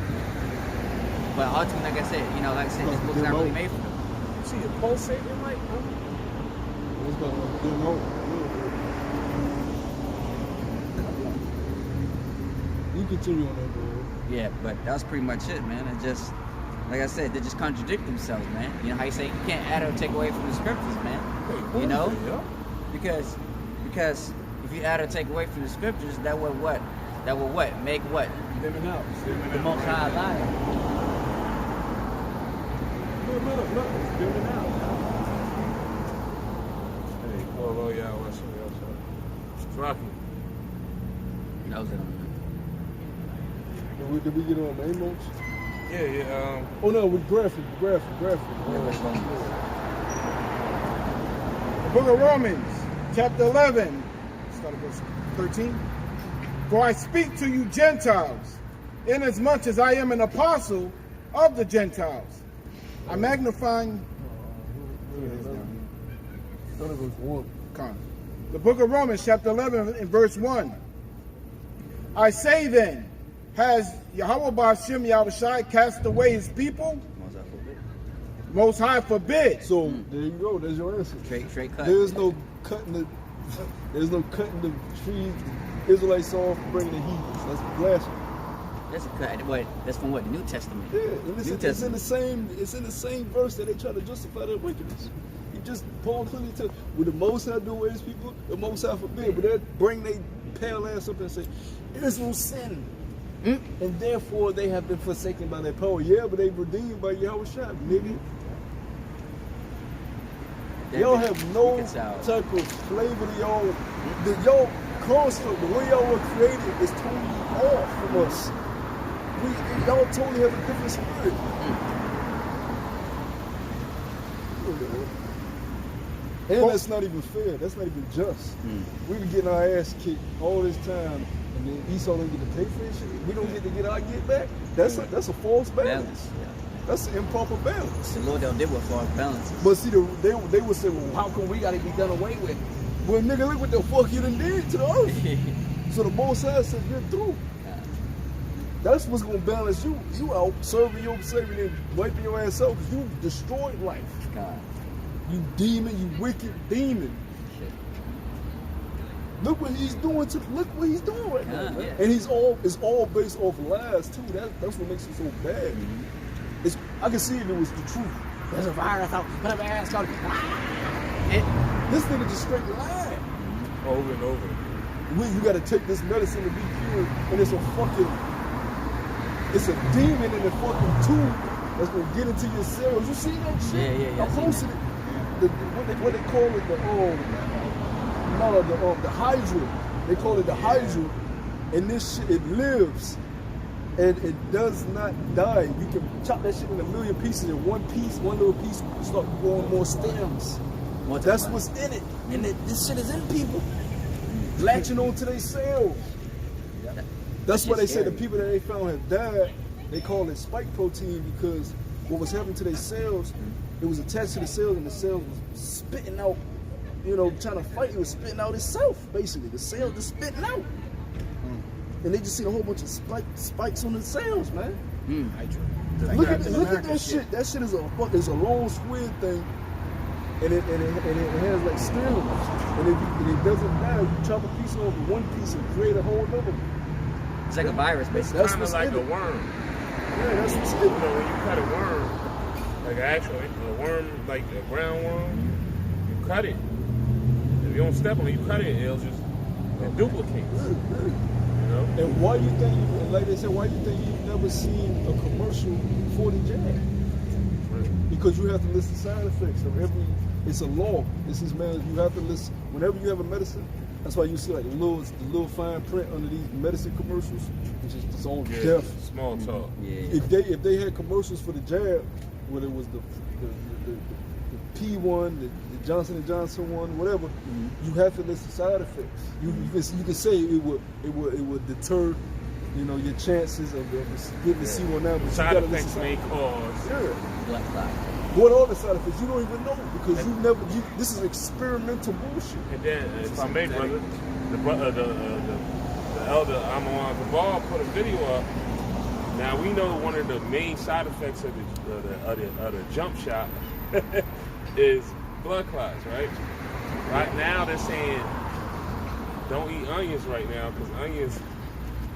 [SPEAKER 1] But ultimately, like I said, like I said, this book's not really made for them.
[SPEAKER 2] See a pulsating light, huh?
[SPEAKER 4] It's got a good note. You continue on that, bro.
[SPEAKER 1] Yeah, but that's pretty much it, man. It's just, like I said, they just contradict themselves, man. You know how you say you can't add or take away from the scriptures, man. You know, because if you add or take away from the scriptures, that would what? That would what? Make what?
[SPEAKER 4] Living out.
[SPEAKER 1] The Most High liar.
[SPEAKER 4] Look, it's living out.
[SPEAKER 2] Hey, well, yeah, what's up? Rocky.
[SPEAKER 1] That was it.
[SPEAKER 4] Did we get on Amos?
[SPEAKER 2] Yeah.
[SPEAKER 4] Oh no, with graphic.
[SPEAKER 1] Yeah, let's go.
[SPEAKER 3] The book of Romans, chapter 11, start at verse 13. For I speak to you Gentiles, inasmuch as I am an apostle of the Gentiles. I magnifying the book of Romans, chapter 11, in verse 1. I say then, has Yahweh Ba'ashem Yahushai cast away his people? Most High forbid.
[SPEAKER 4] So there you go. There's your answer.
[SPEAKER 1] Straight cut.
[SPEAKER 4] There's no cutting the trees, the Israelites off, bringing the heathens. That's blasphemy.
[SPEAKER 1] That's a cut. What? That's from what? The New Testament.
[SPEAKER 4] Yeah, and
[SPEAKER 1] New
[SPEAKER 4] it's in the same. It's in the same verse that they try to justify their wickedness. He just Paul clearly tells, with the Most High do away his people, the Most High forbid. But they bring their pale ass up and say, Israel sinned. And therefore they have been forsaken by their power. Yeah, but they redeemed by Yahweh Shai, nigga. Y'all have no type of flavor to y'all. Y'all construct, the way y'all were created is totally off from us. Y'all totally have a different spirit. And that's not even fair. That's not even just. We been getting our ass kicked all this time, and then Esau don't get to pay for this shit. We don't get to get our get back. That's a false balance.
[SPEAKER 1] Yeah.
[SPEAKER 4] That's an improper balance.
[SPEAKER 1] The Lord don't deal with false balances.
[SPEAKER 4] But see, they would say, well, how come we got to be done away with? Well, nigga, look what the fuck you done did to the earth. So the Most High said, you're through. That's what's going to balance you. You out serving and wiping your ass out because you destroyed life.
[SPEAKER 1] God.
[SPEAKER 4] You demon, you wicked demon.
[SPEAKER 1] Shit.
[SPEAKER 4] Look what he's doing right now. Man.
[SPEAKER 1] Yeah.
[SPEAKER 4] And it's all based off lies too. That's what makes it so bad. I can see if it was the truth. There's a virus out, put my ass out. This nigga just straight lied.
[SPEAKER 2] Over and over.
[SPEAKER 4] You gotta take this medicine to be cured, and it's a demon in the fucking tube that's gonna get into your cells. You see that shit?
[SPEAKER 1] Yeah.
[SPEAKER 4] I posted it. What they call it, the hydra. They call it the hydra, and this shit, it lives. And it does not die. You can chop that shit in a million pieces. In one little piece, start growing more stems. That's what's in it. And this shit is in people. Latching onto their cells. That's why they say the people that they found have died, they call it spike protein, because what was happening to their cells, it was attached to the cells, and the cells was spitting out, trying to fight. It was spitting out itself, basically. The cells just spitting out. and they just see a whole bunch of spikes on the sails, man.
[SPEAKER 3] Look at
[SPEAKER 4] that shit. That shit is a long squid thing, and it has like stems. And if it doesn't die, you chop a piece off of one piece and create a whole other one.
[SPEAKER 1] It's like a virus, basically.
[SPEAKER 2] It's kind of like a worm.
[SPEAKER 4] Yeah, that's what's in it.
[SPEAKER 2] You know, when you cut a worm, like a worm, like a ground worm, you cut it. If you don't step on it, you cut it, it'll just duplicate. You know?
[SPEAKER 4] And why you think, like they said, why you think you've never seen a commercial for the jab? Because you have to list the side effects of every. It's a law. This is, man, you have to list whenever you have a medicine. That's why you see like the little fine print under these medicine commercials, which is its own death.
[SPEAKER 2] Small talk.
[SPEAKER 1] Yeah.
[SPEAKER 4] If they had commercials for the jab, whether it was the P one, the Johnson & Johnson one, whatever, you have to list the side effects. You can say it would deter, you know, your chances of getting the C1 now. But
[SPEAKER 2] Side
[SPEAKER 4] you gotta
[SPEAKER 2] effects
[SPEAKER 4] list
[SPEAKER 2] may cause.
[SPEAKER 1] Blood clot.
[SPEAKER 4] What are the side effects? You don't even know because this is experimental bullshit.
[SPEAKER 2] And then, if I may, brother, the elder Amon Cabal put a video up. Now we know one of the main side effects of the jump shot is blood clots, right? Right now they're saying don't eat onions right now because onions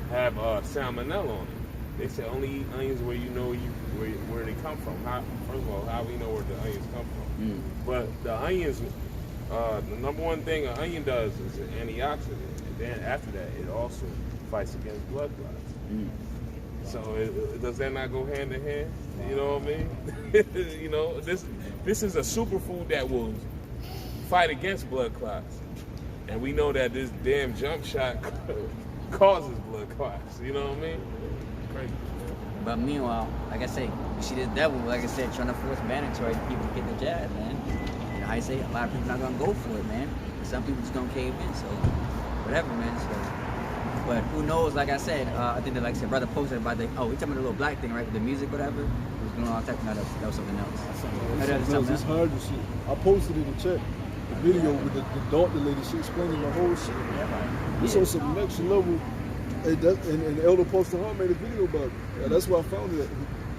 [SPEAKER 2] have salmonella on it. They say only eat onions where you know where they come from. First of all, how we know where the onions come from. But the onions, the number one thing an onion does is an antioxidant. And then after that, it also fights against blood clots. So does that not go hand in hand? You know what I mean? You know, this is a superfood that will fight against blood clots. And we know that this damn jump shot causes blood clots. You know what I mean? Crazy.
[SPEAKER 1] But meanwhile, like I say, you see this devil, like I said, trying to force mandatory people to get the jab, man. You know, I say a lot of people not gonna go for it, man. Some people just gonna cave in, so whatever, man. So, but who knows? Like I said, I think that, like I said, brother posted about we talking about the little black thing, right? With the music, whatever. It was going on typing that was something else.
[SPEAKER 4] It's hard to see. I posted in the chat the video with the doctor lady. She explaining the whole shit. It's on some next level. And Elder posted her made a video about it. Yeah, that's where I found it.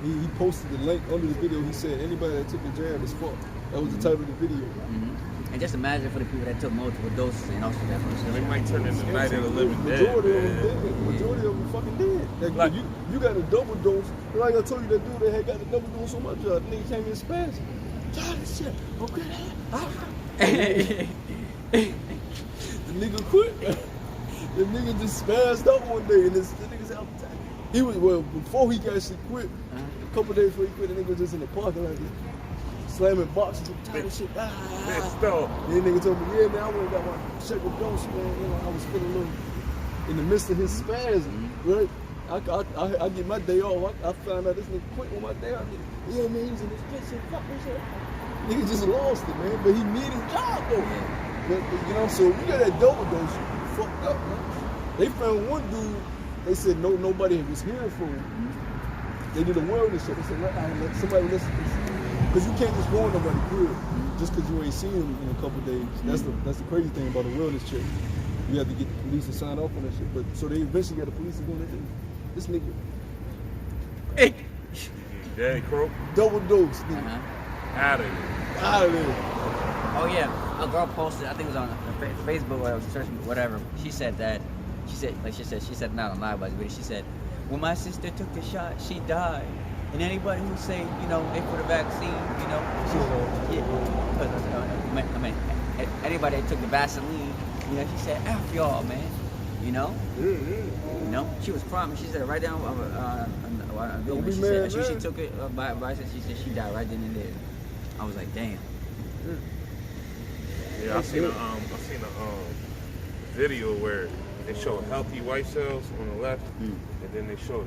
[SPEAKER 4] He posted the link under the video. He said anybody that took a jab is fucked. That was the title of the video.
[SPEAKER 1] And just imagine for the people that took multiple doses and also that first.
[SPEAKER 2] They might turn into Night of the Living Dead.
[SPEAKER 4] Majority of them fucking dead. Like, you got a double dose. Like I told you, that dude that had got a double dose on my job. The nigga came in spasm. God, this shit. Okay. The nigga quit. The nigga just spazzed out one day, and the nigga said, he was, well, before he actually quit, a couple days before he quit, the nigga was just in the parking lot, slamming boxes and tight shit. And the nigga told me, yeah, man, I went and got my second dose, man. You know, I was feeling a little in the midst of his spasm, right? I get my day off. I found out this nigga quit on my day off. Yeah, man, he was in this bitch and fuck this shit. Nigga just lost it, man, but he needed his job, though. But, you know, so you got that double dose, you fucked up, man. They found one dude, they said nobody was hearing from him. They did a wellness check. They said, let somebody listen to this. Because you can't just go on nobody good just because you ain't seen him in a couple days. That's the crazy thing about a wellness check. You have to get the police to sign off on that shit. But so they eventually got the police to go in. This nigga.
[SPEAKER 1] Hey.
[SPEAKER 2] Daddy Crow.
[SPEAKER 4] Double dose, nigga.
[SPEAKER 2] Out of here.
[SPEAKER 4] Out of there.
[SPEAKER 1] Oh yeah, a girl posted. I think it was on Facebook or searching whatever. She said not on live, but she said, when my sister took the shot, she died. And anybody who say, you know, they put a vaccine, you know, I mean, anybody that took the Vaseline, you know, she said, F y'all, man. You know? You know? She was promised. She said right down on the video. She took it by she said she died right then and there. I was like, damn.
[SPEAKER 2] Yeah, I seen a video where they show healthy white cells on the left, and then they show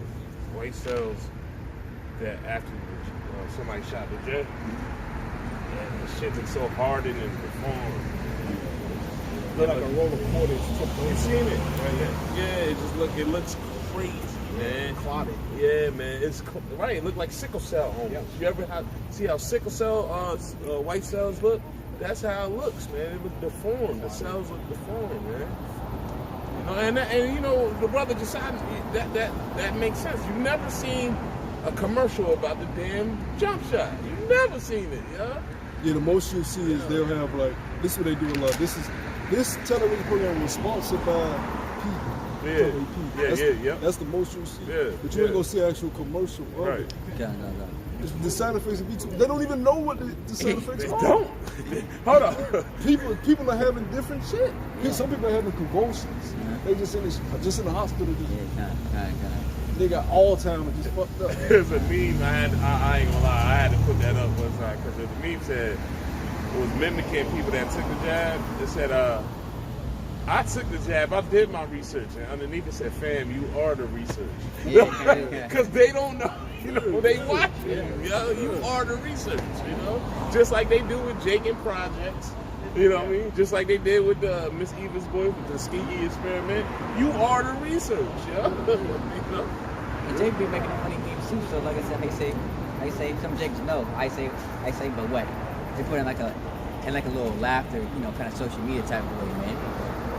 [SPEAKER 2] white cells that after somebody shot the jet, and the shit looks so hardened and deformed.
[SPEAKER 4] Look like a roll of quarters.
[SPEAKER 2] You seen it? Right? Yeah, it looks crazy, man.
[SPEAKER 4] Clotted.
[SPEAKER 2] Yeah, man. It's right. It looked like sickle cell almost. Yeah. You ever see how sickle cell white cells look? That's how it looks, man. It look deformed. The cells look deformed, man. And you know, the brother decided that makes sense. You've never seen a commercial about the damn jump shot. You've never seen it, yeah.
[SPEAKER 4] Yeah, the most you'll see is they'll have like, this is what they do a lot. This television program was sponsored by people. That's the most you'll see.
[SPEAKER 2] Yeah,
[SPEAKER 4] but you ain't gonna see an actual commercial of
[SPEAKER 2] right.
[SPEAKER 4] it.
[SPEAKER 1] No.
[SPEAKER 4] The side effects of B2, they don't even know what the side effects
[SPEAKER 2] They
[SPEAKER 4] are.
[SPEAKER 2] don't. Hold on.
[SPEAKER 4] People are having different shit. Some people are having convulsions. They just in the hospital. They got Alzheimer's, just fucked up.
[SPEAKER 2] There's a meme I ain't gonna lie, I had to put that up one time because the meme said it was mimicking people that took the jab. It said, I took the jab, I did my research, and underneath it said, fam, you are the research. Because they don't know, you know, they watching you, yo. You are the research, you know? Just like they do with Jake and Projects, you know what I mean? Just like they did with Miss Eva's boy with the Ski experiment. You are the research, yo. You know?
[SPEAKER 1] And Jake be making funny games too, so like I said, I say some Jakes know. I say, but what? They put in like a little laughter, you know, kind of social media type of way, man.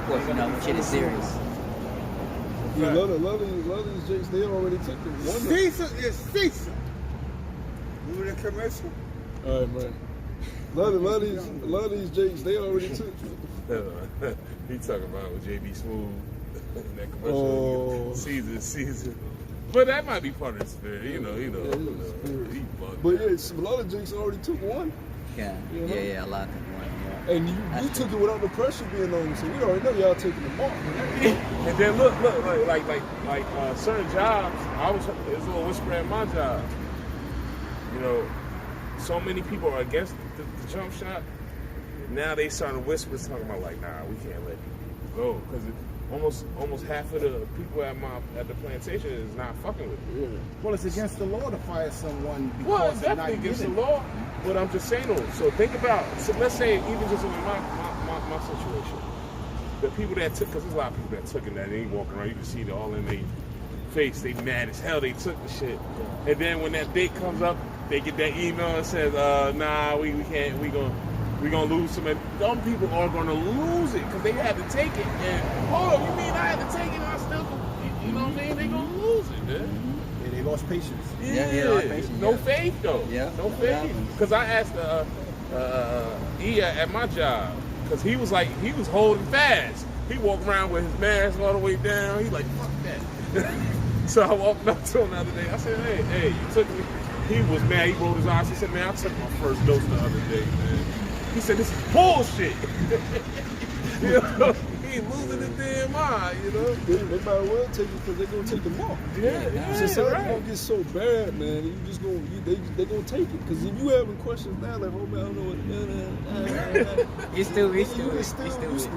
[SPEAKER 1] Of course, you know, shit is serious.
[SPEAKER 4] Yeah, a lot of these Jakes, they already took the one.
[SPEAKER 5] Caesar is Caesar. Remember the commercial?
[SPEAKER 4] All right, man. A lot of these Jakes, they already took.
[SPEAKER 2] He talking about with JB Smooth in that commercial. Caesar. But that might be part of the spirit, you know. He bugged.
[SPEAKER 4] But yeah, a lot of Jakes already took one.
[SPEAKER 1] Yeah, a lot of them.
[SPEAKER 4] And you took it without the pressure being on you, so we already know y'all taking the mark.
[SPEAKER 2] And then look, like certain jobs, it was a little whisper at my job. You know, so many people are against the jump shot. Now they starting whispers talking about like, nah, we can't let people go because almost half of the people at the plantation is not fucking with it.
[SPEAKER 4] Yeah.
[SPEAKER 3] Well, it's against the law to fire someone because
[SPEAKER 2] Well, it's
[SPEAKER 3] they're
[SPEAKER 2] definitely
[SPEAKER 3] not
[SPEAKER 2] against the
[SPEAKER 3] giving.
[SPEAKER 2] law. But I'm just saying though. So think about. So let's say even just in my situation, the people that took, because there's a lot of people that took it that they ain't walking around. You can see it all in their face. They mad as hell. They took the shit. And then when that date comes up, they get that email and says, nah, we can't. We gonna lose some. Dumb people are gonna lose it because they had to take it. And hold on, you mean I had to take it and I still, you know what I mean? They gonna lose it, man.
[SPEAKER 3] Yeah, they lost patience.
[SPEAKER 1] Yeah, lost patience,
[SPEAKER 2] No
[SPEAKER 1] yeah.
[SPEAKER 2] faith though.
[SPEAKER 1] Yeah.
[SPEAKER 2] No faith. Because I asked Ia at my job because he was holding fast. He walked around with his mask all the way down. He's like, fuck that. So I walked up to him the other day. I said, hey, you took me. He was mad. He rolled his eyes. He said, man, I took my first dose the other day, man. He said, this is bullshit. You know, he ain't losing his damn mind, you know.
[SPEAKER 4] They might as well take it because they're gonna take the mark.
[SPEAKER 2] Yeah,
[SPEAKER 4] So something
[SPEAKER 2] right.
[SPEAKER 4] gonna get so bad, man. You just they gonna take it because if you having questions now, like, oh man, I don't know what.
[SPEAKER 1] You still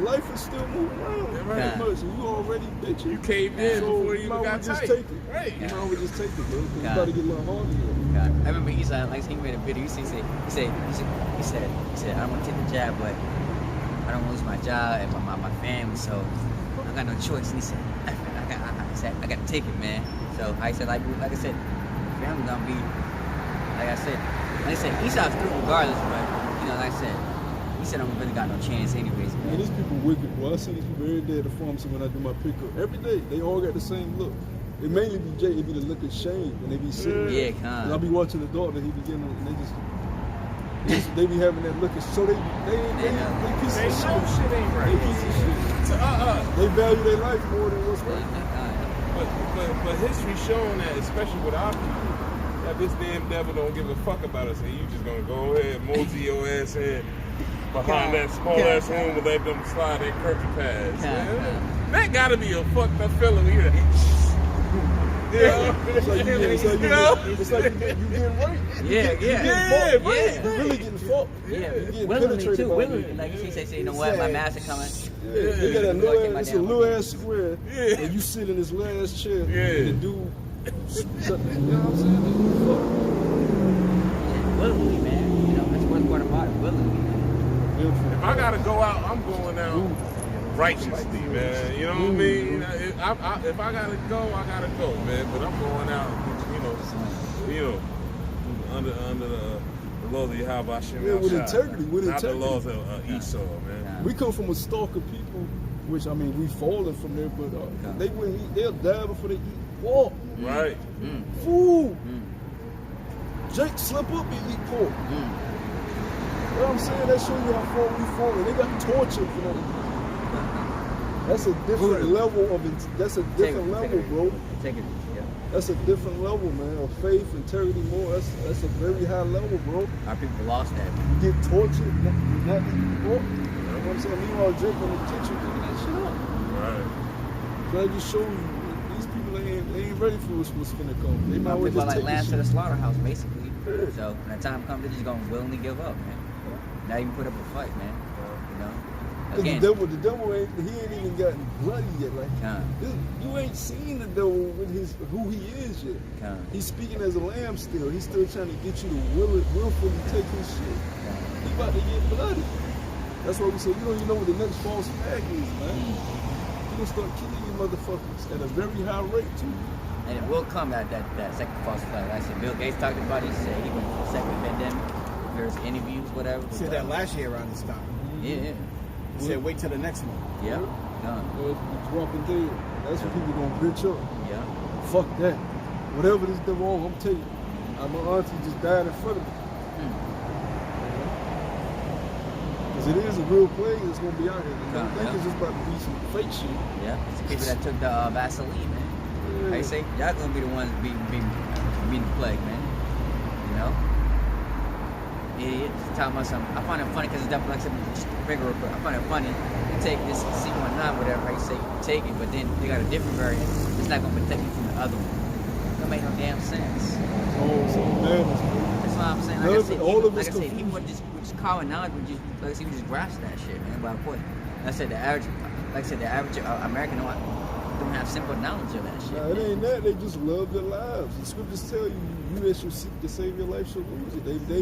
[SPEAKER 4] Life is still moving around.
[SPEAKER 2] Yeah,
[SPEAKER 4] Right.
[SPEAKER 1] right.
[SPEAKER 4] Much. And you already bitching.
[SPEAKER 2] You caved in
[SPEAKER 4] So
[SPEAKER 2] before you even
[SPEAKER 4] might
[SPEAKER 2] got
[SPEAKER 4] just
[SPEAKER 2] tight.
[SPEAKER 4] take it.
[SPEAKER 2] Right.
[SPEAKER 4] You might as well just take it, bro. It's
[SPEAKER 1] Yeah.
[SPEAKER 4] about to get a little harder.
[SPEAKER 1] God. I remember Isa, like he made a video. He said, I don't want to take the jab, but I don't want to lose my job and my family, so I got no choice. And he said, I got to take it, man. So I said, like I said, family gonna be, like I said, Esau's through regardless, but you know, like I said, he said I don't really got no chance anyways,
[SPEAKER 4] And
[SPEAKER 1] man.
[SPEAKER 4] these people wicked, boy. I see these people every day at the pharmacy when I do my pickup. Every day, they all got the same look. It mainly be Jay. It be the look of shame, and they be sitting.
[SPEAKER 1] Yeah,
[SPEAKER 4] And I'll
[SPEAKER 1] kind.
[SPEAKER 4] be watching the daughter. He be getting, and they be having that look. So they piece
[SPEAKER 2] They
[SPEAKER 4] of
[SPEAKER 2] know
[SPEAKER 4] shit.
[SPEAKER 2] shit ain't
[SPEAKER 4] They
[SPEAKER 2] right.
[SPEAKER 4] piece of shit.
[SPEAKER 2] So,
[SPEAKER 4] They value their life more than what's right.
[SPEAKER 2] But history showing that, especially with our people, that this damn devil don't give a fuck about us, and you just gonna go ahead, mosey your ass in behind that small ass room and let them slide that curtain pass. Man. That gotta be a fucked up feeling. You know?
[SPEAKER 4] It's like you getting raped.
[SPEAKER 1] Yeah.
[SPEAKER 4] You really getting fucked.
[SPEAKER 1] Yeah,
[SPEAKER 4] You getting
[SPEAKER 1] willingly
[SPEAKER 4] penetrated
[SPEAKER 1] too.
[SPEAKER 4] by
[SPEAKER 1] Willingly,
[SPEAKER 4] it.
[SPEAKER 1] like she say, you know what, my mask is coming.
[SPEAKER 4] Yeah, they got that
[SPEAKER 1] Go
[SPEAKER 4] little
[SPEAKER 1] take my
[SPEAKER 4] ass, it's a
[SPEAKER 1] damn
[SPEAKER 4] little
[SPEAKER 1] money.
[SPEAKER 4] ass square,
[SPEAKER 2] Yeah.
[SPEAKER 4] and you sit in this little ass chair,
[SPEAKER 2] Yeah.
[SPEAKER 4] and the dude, you know what I'm saying?
[SPEAKER 1] Willingly, man. You know, that's one part about it. Willingly, man.
[SPEAKER 2] If I gotta go out, I'm going out righteously, man. You know what I mean? If I gotta go, I gotta go, man. But I'm going out, under the laws of Yahweh Hashem.
[SPEAKER 4] Yeah, with
[SPEAKER 2] Yahshua.
[SPEAKER 4] integrity, with
[SPEAKER 2] Not
[SPEAKER 4] integrity.
[SPEAKER 2] the laws of Esau, man.
[SPEAKER 4] We come from a stock of people Which I mean, we falling from there, but they wouldn't eat. They'll die before they eat pork.
[SPEAKER 2] Right.
[SPEAKER 4] Food. Jake slip up and eat pork. You know what I'm saying? That show you how far we falling. They got tortured for that. That's a different level of. That's a different level, bro.
[SPEAKER 1] Take it. Yeah.
[SPEAKER 4] That's a different level, man. Of faith, integrity, more. That's a very high level, bro.
[SPEAKER 1] Our people lost that.
[SPEAKER 4] You get tortured, not eating pork. You know what I'm saying? Meanwhile, Jake in the kitchen cooking that shit up.
[SPEAKER 2] Right.
[SPEAKER 4] So I just show you these people they ain't ready for what's finna come. They might
[SPEAKER 1] Our
[SPEAKER 4] well
[SPEAKER 1] people
[SPEAKER 4] just
[SPEAKER 1] are like
[SPEAKER 4] take
[SPEAKER 1] lambs
[SPEAKER 4] this
[SPEAKER 1] to the
[SPEAKER 4] shit.
[SPEAKER 1] slaughterhouse, basically. So when the time comes, they're just gonna willingly give up, man. Not even put up a fight, man. You know. Again,
[SPEAKER 4] The devil ain't even gotten bloody yet. Like you ain't seen the devil with who he is yet. He's speaking as a lamb still. He's still trying to get you to willfully take his shit. He about to get bloody. That's why we say you don't even know what the next false flag is, man. You gonna start killing you motherfuckers at a very high rate too.
[SPEAKER 1] and it will come at that second false flag. Like I said, Bill Gates talked about it. He said he went for the second pandemic. There's interviews, whatever.
[SPEAKER 3] He said that last year around this time.
[SPEAKER 1] Yeah.
[SPEAKER 3] He said wait till the next one.
[SPEAKER 1] Yeah. Done.
[SPEAKER 4] It's dropping dead. That's what people gonna bitch up.
[SPEAKER 1] Yeah.
[SPEAKER 4] Fuck that. Whatever this devil on, I'm telling you. My auntie just died in front of me. Because it is a real plague that's gonna be out here. I don't think it's just about to be some fake shit.
[SPEAKER 1] Yeah. It's the people that took the Vaseline, man.
[SPEAKER 4] Yeah.
[SPEAKER 1] How you say? Y'all gonna be the ones beating the plague, man. You know? It's talking about something. I find it funny because it's definitely like something bigger, but I find it funny. You take this C19, whatever, how you say, you take it, but then they got a different variant. It's not gonna protect you from the other one. That make no damn sense.
[SPEAKER 4] Oh, man.
[SPEAKER 1] That's what I'm saying. Like I said,
[SPEAKER 4] All
[SPEAKER 1] people would just common knowledge would just, like I said, would just grasp that shit, man. But of course, like I said, the average American don't have simple knowledge of that shit.
[SPEAKER 4] Nah, it ain't that. They just love their lives. The scriptures tell you, you that shall seek to save your life shall lose it. They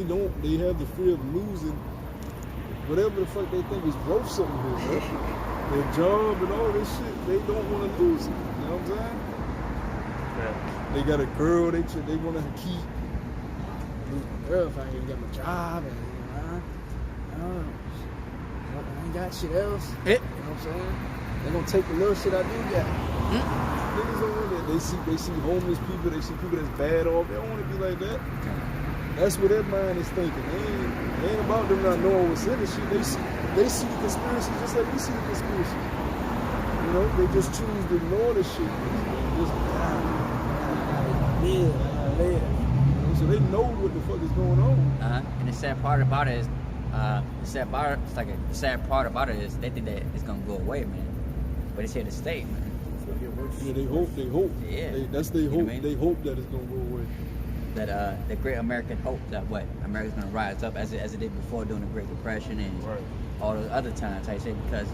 [SPEAKER 4] have the fear of losing whatever the fuck they think is worth something here, man. Their job and all this shit, they don't want to lose it. You know what I'm saying?
[SPEAKER 2] Yeah.
[SPEAKER 4] They got a girl they want to keep. Girl, if I ain't even got my job and I ain't got shit else. You know what I'm saying? They gonna take the little shit I do got. Niggas don't want that. They see homeless people. They see people that's bad off. They don't want to be like that. That's what their mind is thinking. It ain't about them not knowing what's in the shit. They see the conspiracy just like we see the conspiracy. You know, they just choose to ignore the shit. Just live. So they know what the fuck is going on.
[SPEAKER 1] And the sad part about it is, the sad part about it is they think that it's gonna go away, man. But it's here to stay, man.
[SPEAKER 4] Yeah, they hope.
[SPEAKER 1] Yeah.
[SPEAKER 4] That's their hope.
[SPEAKER 1] You know what I mean?
[SPEAKER 4] They hope that it's gonna go away.
[SPEAKER 1] That the great American hope that America's gonna rise up as it did before during the Great Depression and all those other times. I say because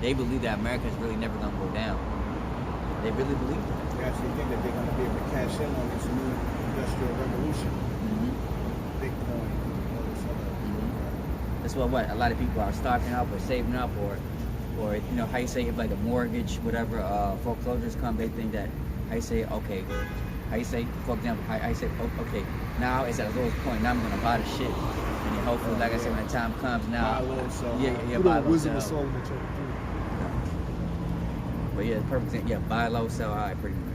[SPEAKER 1] they believe that America's really never gonna go down. They really believe that.
[SPEAKER 3] They actually think that they're going to be able to cash in on this new industrial revolution. Bitcoin, all this other.
[SPEAKER 1] That's what a lot of people are starting up or saving up or you know how you say if like a mortgage whatever foreclosures come, they think that how you say okay, how you say for example how you say okay, now it's at the lowest point, now I'm gonna buy the shit and then hopefully like I said when the time comes now
[SPEAKER 3] Buy low, sell high.
[SPEAKER 1] buy low,
[SPEAKER 4] Wisdom of
[SPEAKER 1] sell.
[SPEAKER 4] Solomon chapter 3.
[SPEAKER 1] But yeah, perfect thing. Yeah, buy low, sell high, pretty much.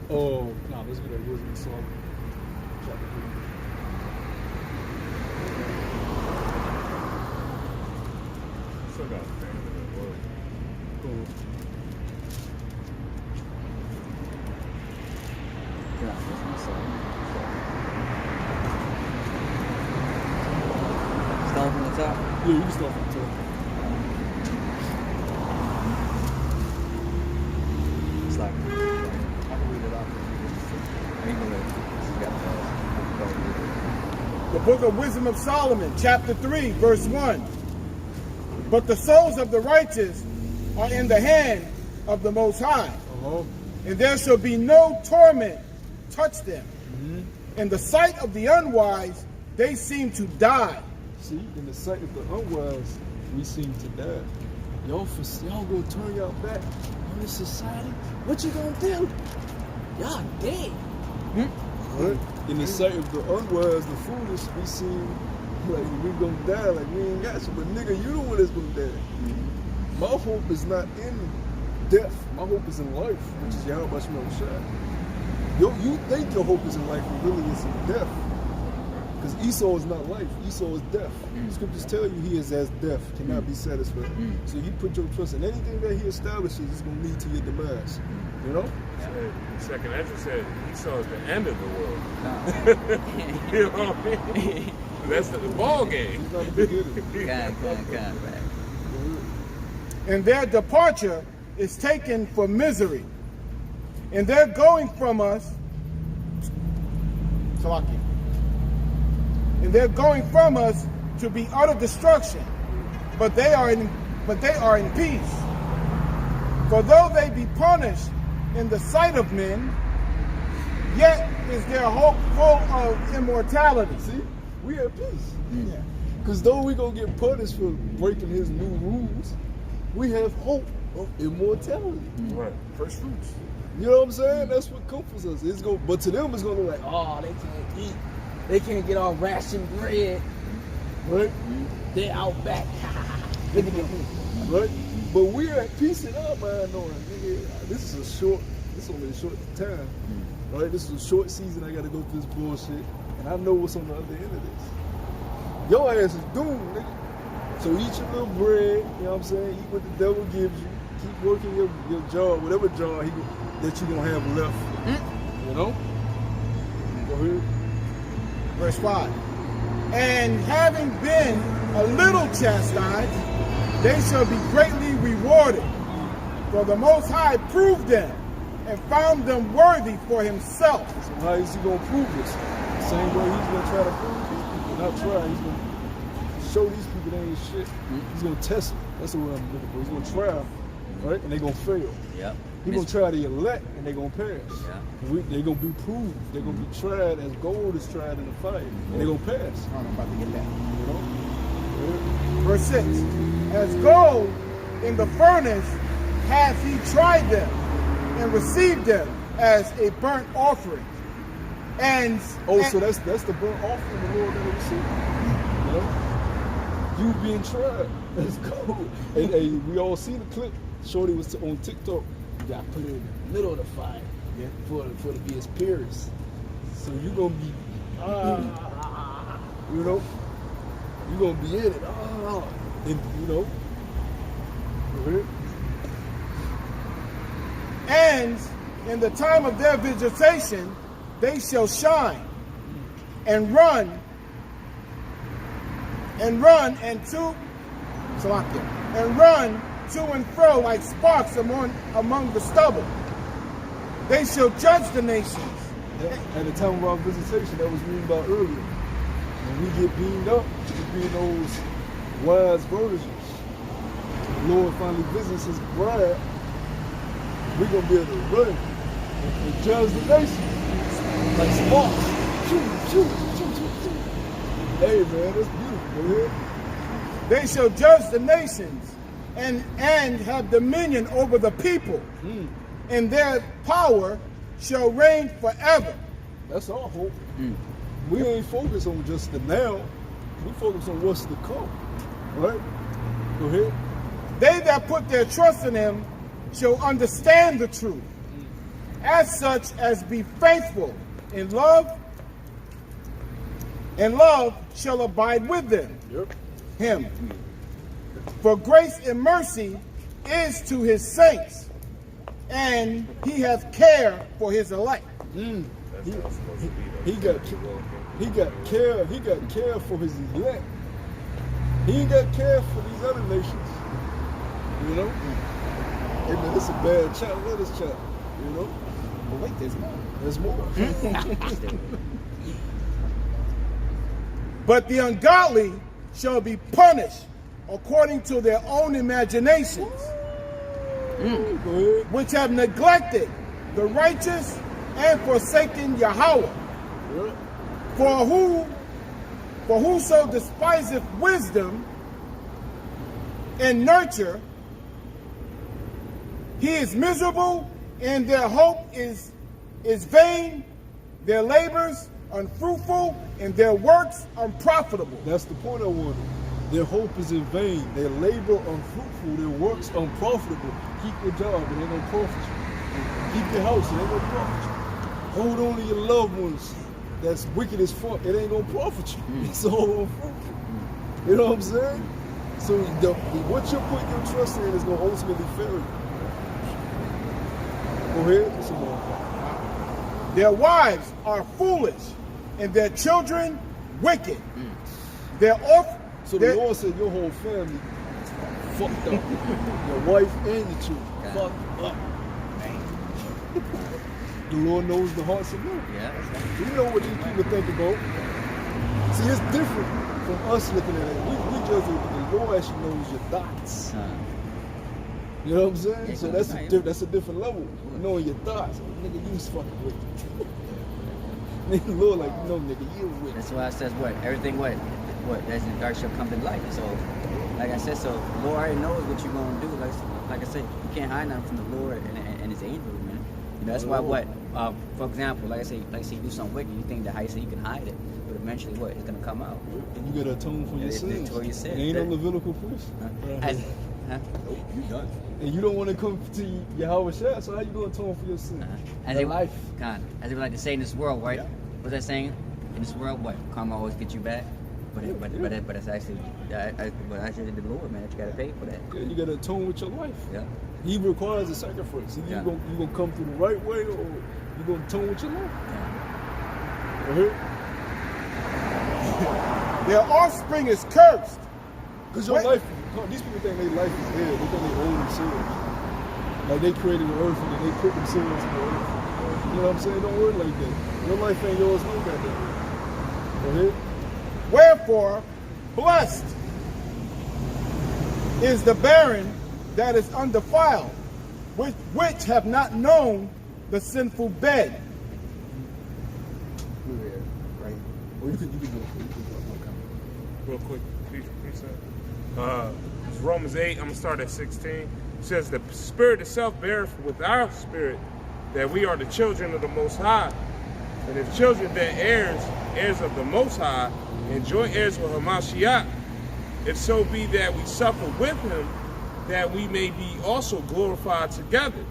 [SPEAKER 4] Oh, nah, let's get that Wisdom of Solomon chapter 3.
[SPEAKER 2] Still got a fan of that word.
[SPEAKER 4] Cool.
[SPEAKER 1] Yeah, that's what I'm saying. Start from the top.
[SPEAKER 4] Yeah, you can start from the top.
[SPEAKER 1] It's like
[SPEAKER 3] I can read it off. The book of Wisdom of Solomon, chapter 3, verse 1. But the souls of the righteous are in the hand of the Most High, and there shall be no torment touch them. In the sight of the unwise, they seem to die.
[SPEAKER 4] See, in the sight of the unwise, we seem to die. Y'all gonna turn y'all back on this society? What you gonna do? Y'all dead. Right? In the sight of the unwise, the foolish, we seem Like, we gonna die, like, we ain't got you. But nigga, you the one that's gonna die. My hope is not in death. My hope is in life, which is Yahweh Shemel Shai. You think your hope is in life, but really it's in death. Because Esau is not life, Esau is death. Scriptures tell you he is as death, cannot be satisfied. So you put your trust in anything that he establishes, it's going to lead to your demise. You know?
[SPEAKER 2] Second Ezra said Esau is the end of the world. You know what I mean? That's the ball game.
[SPEAKER 4] He's not the beginning.
[SPEAKER 1] Kind, right.
[SPEAKER 3] And their departure is taken for misery. And they're going from us, Salaki. And they're going from us to be utter destruction. But they are in peace. For though they be punished in the sight of men, yet is their hope full of immortality.
[SPEAKER 4] See? We at peace. Because though we going to get punished for breaking his new rules, we have hope of immortality.
[SPEAKER 2] Right.
[SPEAKER 3] First fruits.
[SPEAKER 4] You know what I'm saying? That's what comforts us. But to them, it's going to look like, oh, they can't eat. They can't get all ration bread. Right? They're out back. Right? But we're at peace in our mind knowing, nigga, this is only a short time. Right? This is a short season. I got to go through this bullshit. And I know what's on the other end of this. Your ass is doomed, nigga. So eat your little bread, you know what I'm saying? Eat what the devil gives you. Keep working your job, whatever job that you're going to have left. You know? Go ahead.
[SPEAKER 3] Verse 5. And having been a little chastised, they shall be greatly rewarded. For the Most High proved them and found them worthy for himself.
[SPEAKER 4] So how is he going to prove this? The same way he's going to try to prove these people. Not try, he's going to show these people they ain't shit. He's going to test them. That's the word I'm looking for. He's going to try, right? And they're going to fail.
[SPEAKER 1] Yep.
[SPEAKER 4] He's going to try the elect and they're going to pass.
[SPEAKER 1] Yeah.
[SPEAKER 4] They're going to be proved. They're going to be tried as gold is tried in the fire. And they're going to pass.
[SPEAKER 3] I'm about to get that.
[SPEAKER 4] You know?
[SPEAKER 3] Verse 6. As gold in the furnace hath he tried them and received them as a burnt offering.
[SPEAKER 4] So that's the burnt offering the Lord that we receive. You know? You being tried. That's gold. And we all see the clip. Shorty was on TikTok. You got to put it in the middle of the fire for it to be as purest. So you're going to be, you know? You're going to be in it. And, you know?
[SPEAKER 3] And in the time of their visitation, they shall shine and run to and fro like sparks among the stubble. They shall judge the nations.
[SPEAKER 4] At the time of our visitation, that was reading about earlier. When we get beamed up, we being those wise virgins. The Lord finally visits his bride. We're going to be able to run and judge the nations. Like sparks. Shoot. Hey, man, that's beautiful, man.
[SPEAKER 3] They shall judge the nations and have dominion over the people. And their power shall reign forever.
[SPEAKER 4] That's our hope. We ain't focused on just the now. We focus on what's to come. Right? Go ahead.
[SPEAKER 3] They that put their trust in him shall understand the truth, as such as be faithful in love, and love shall abide with them. Him. For grace and mercy is to his saints, and he hath care for his elect.
[SPEAKER 4] He got care for his elect. He ain't got care for these other nations. You know? Hey man, this is a bad chat. Let us chat. You know?
[SPEAKER 3] But wait, there's more.
[SPEAKER 4] There's more.
[SPEAKER 3] But the ungodly shall be punished according to their own imaginations, which have neglected the righteous and forsaken Yahweh. For whoso despiseth wisdom and nurture, he is miserable, and their hope is vain their labors unfruitful, and their works unprofitable.
[SPEAKER 4] That's the point I wanted. Their hope is in vain. Their labor unfruitful. Their works unprofitable. Keep your job, it ain't gonna profit you. Keep your house, it ain't gonna profit you. Hold on to your loved ones. That's wicked as fuck. It ain't gonna profit you. It's all unfruitful. You know what I'm saying? So what you're putting your trust in is gonna ultimately fail you. Go ahead. Some more.
[SPEAKER 3] Their wives are foolish, and their children wicked. Their off.
[SPEAKER 4] So the Lord said your whole family fucked up. Your wife and your children fucked up. The Lord knows the hearts of men.
[SPEAKER 1] Yeah, that's right.
[SPEAKER 4] We know what these people think about. See, it's different from us looking at it. We judge it, but the Lord actually knows your thoughts. You know what I'm saying?
[SPEAKER 1] Yeah,
[SPEAKER 4] So that's a different level. Knowing your thoughts. Nigga, you was fucking wicked. Nigga, Lord, like, no, nigga, you wicked.
[SPEAKER 1] That's why it says what? Everything what that's in the dark shall come to light. So, like I said, so the Lord already knows what you're going to do. Like I said, you can't hide nothing from the Lord and His angels, man. You know, that's why what? For example, like I say, you do something wicked, you think that how you say you can hide it, but eventually what? It's going to come out.
[SPEAKER 4] And you got to atone for your sins.
[SPEAKER 1] For your sins.
[SPEAKER 4] It ain't no Levitical priest.
[SPEAKER 5] Nope, you done.
[SPEAKER 4] And you don't want to come to Yahweh Shah, so how you going to atone for your sins?
[SPEAKER 1] As they life. God, as they like to say in this world, right?
[SPEAKER 5] Yeah.
[SPEAKER 1] What's that saying? In this world, what? Karma always gets you back. But it's actually, but actually the Lord, man, that you gotta pay for that.
[SPEAKER 4] Yeah, you gotta atone with your life.
[SPEAKER 1] Yeah.
[SPEAKER 4] He requires a sacrifice. Either
[SPEAKER 1] Yeah.
[SPEAKER 4] you gonna come through the right way, or you gonna atone with your life.
[SPEAKER 1] Yeah.
[SPEAKER 3] Their offspring is cursed.
[SPEAKER 4] Because your life, these people think their life is dead. They think they own themselves. Like they created the earth and then they put themselves in the earth. You know what I'm saying? Don't work like that. Your life ain't yours, no goddamn. Go ahead.
[SPEAKER 3] Wherefore, blessed is the barren that is undefiled, which have not known the sinful bed.
[SPEAKER 5] Right. Or you can go.
[SPEAKER 2] Real quick, please. It's Romans 8, I'm going to start at 16. It says, the Spirit itself beareth with our spirit that we are the children of the Most High. And if children, then heirs of the Most High, and joint heirs with Hamashiach, if so be that we suffer with him, that we may be also glorified together.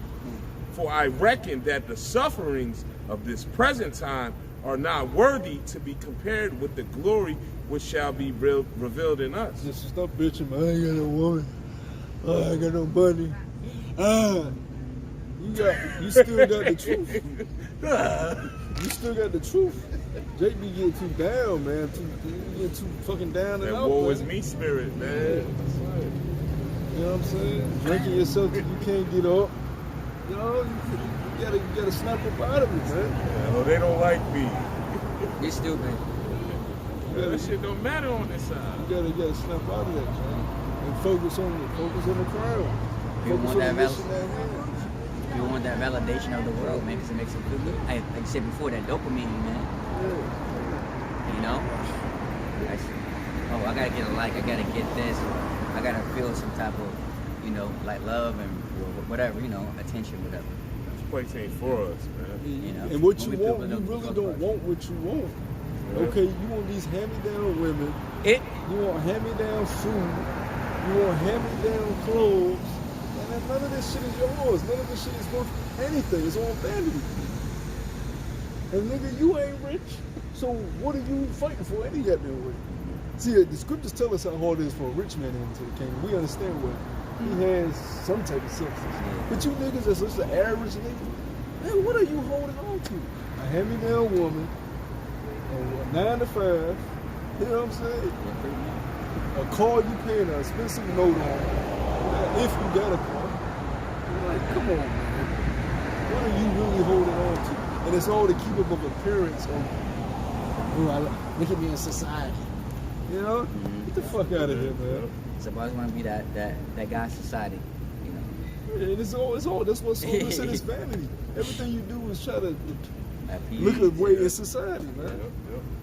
[SPEAKER 2] For I reckon that the sufferings of this present time are not worthy to be compared with the glory which shall be revealed in us.
[SPEAKER 4] Just stop bitching, man. I ain't got no woman. I ain't got no money. You still got the truth. You still got the truth. Jake be getting too down, man. You get too fucking down and
[SPEAKER 2] That
[SPEAKER 4] out.
[SPEAKER 2] woe
[SPEAKER 4] man.
[SPEAKER 2] is me spirit, man.
[SPEAKER 4] You know what I'm saying? Drinking yourself till you can't get up. You know, you gotta snap up out of it, man.
[SPEAKER 2] Oh, they don't like me.
[SPEAKER 1] You stupid.
[SPEAKER 2] That shit don't matter on this side.
[SPEAKER 4] You gotta snap out of that, man. And focus on the crown.
[SPEAKER 1] You
[SPEAKER 4] Focus
[SPEAKER 1] want
[SPEAKER 4] on
[SPEAKER 1] that
[SPEAKER 4] the mission at hand.
[SPEAKER 1] You want that validation of the world, man, because it makes it feel good. Like you said before, that dopamine, man. You know? I gotta get a like, I gotta get this, I gotta feel some type of, like love and whatever, attention, whatever.
[SPEAKER 2] This place ain't for us, man.
[SPEAKER 1] You know?
[SPEAKER 4] And what you
[SPEAKER 1] Only
[SPEAKER 4] want,
[SPEAKER 1] people
[SPEAKER 4] you
[SPEAKER 1] know
[SPEAKER 4] really
[SPEAKER 1] the
[SPEAKER 4] don't
[SPEAKER 1] part.
[SPEAKER 4] want what you want.
[SPEAKER 2] Yeah.
[SPEAKER 4] Okay, you want these hand-me-down women.
[SPEAKER 1] It.
[SPEAKER 4] You want hand-me-down food. You want hand-me-down clothes. And none of this shit is yours. None of this shit is worth anything. It's all vanity. And nigga, you ain't rich. So what are you fighting for any goddamn way? See, the scriptures tell us how hard it is for a rich man to enter the kingdom. We understand what he has some type of substance. But you niggas that's just an average nigga, man, what are you holding on to? A hand-me-down woman, a 9 to 5, you know what I'm saying? A car you paying an expensive note on, if you got a car. You're like, come on, man. What are you really holding on to? And it's all to keep up of appearance of, look at me in society. You know? Get the fuck out of here, man.
[SPEAKER 1] So I always want to be that guy in society,
[SPEAKER 4] And it's all, that's what's so listen, it's vanity. Everything you do is try to
[SPEAKER 1] Appease,
[SPEAKER 4] look at way in society, man.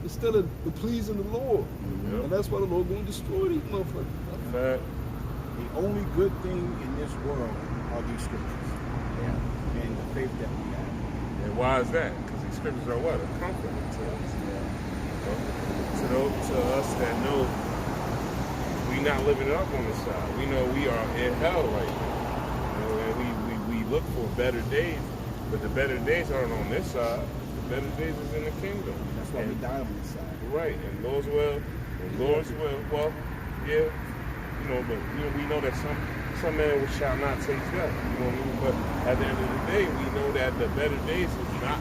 [SPEAKER 4] Instead of pleasing the Lord. And that's why the Lord going to destroy these motherfuckers.
[SPEAKER 2] Fact.
[SPEAKER 5] The only good thing in this world are these scriptures.
[SPEAKER 1] Yeah.
[SPEAKER 5] And the faith that we have.
[SPEAKER 2] And why is that? Because these scriptures are what? A comfort to us. To us that know we not living up on the side. We know we are in hell right now. You know, and we look for better days, but the better days aren't on this side. The better days is in the kingdom.
[SPEAKER 3] That's why we die on this side.
[SPEAKER 2] Right, and Lord's will, well, yeah, you know, but we know that some men shall not taste death, you know what I mean? But at the end of the day, we know that the better days is not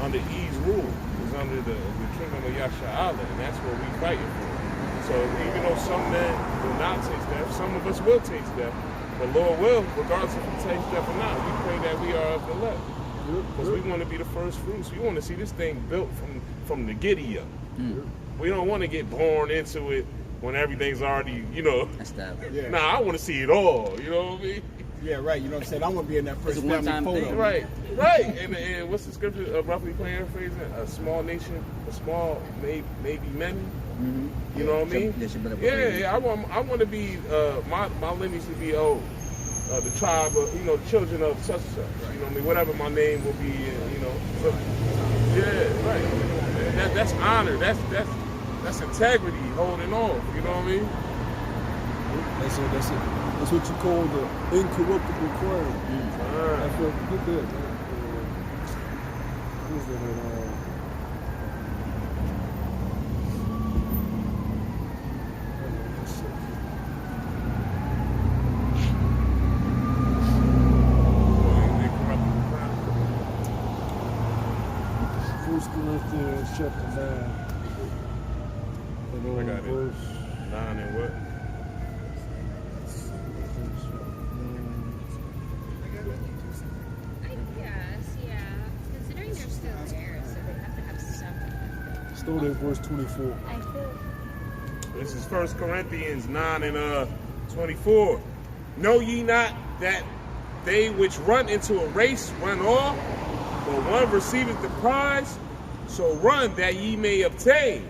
[SPEAKER 2] under Eve's rule. It's under the kingdom of Yasha'Allah, and that's what we're fighting for. So even though some men will not taste death, some of us will taste death. The Lord will, regardless if we taste death or not. We pray that we are of the elect. Because we want to be the first fruits. We want to see this thing built from the giddy up. We don't want to get born into it when everything's already, you know.
[SPEAKER 3] Yeah.
[SPEAKER 2] Nah, I want to see it all. You know what I mean?
[SPEAKER 3] Yeah, right. You know what I'm saying? I want to be in that first
[SPEAKER 1] It's a one-time
[SPEAKER 3] family photo.
[SPEAKER 1] thing.
[SPEAKER 2] Right. And what's the scripture roughly paraphrasing? A small nation, a small maybe many. You know what I mean? Yeah. I want to be my lineage to be the tribe of, you know, children of such and such. Right. You know what I mean? Whatever my name will be, you know. So, yeah, right. And that's honor. That's integrity, holding on. You know what I mean?
[SPEAKER 4] That's it. That's what you call the incorruptible crown. I feel good there, man. What is that? Corinthians chapter 9.
[SPEAKER 2] I got it.
[SPEAKER 4] Verse
[SPEAKER 2] 9 and what?
[SPEAKER 6] I guess, yeah. Considering they're still there, so they have to have something.
[SPEAKER 4] Start at verse 24.
[SPEAKER 6] I feel.
[SPEAKER 2] This is 1 Corinthians 9 and 24. Know ye not that they which run into a race run all, but one receiveth the prize? So run that ye may obtain.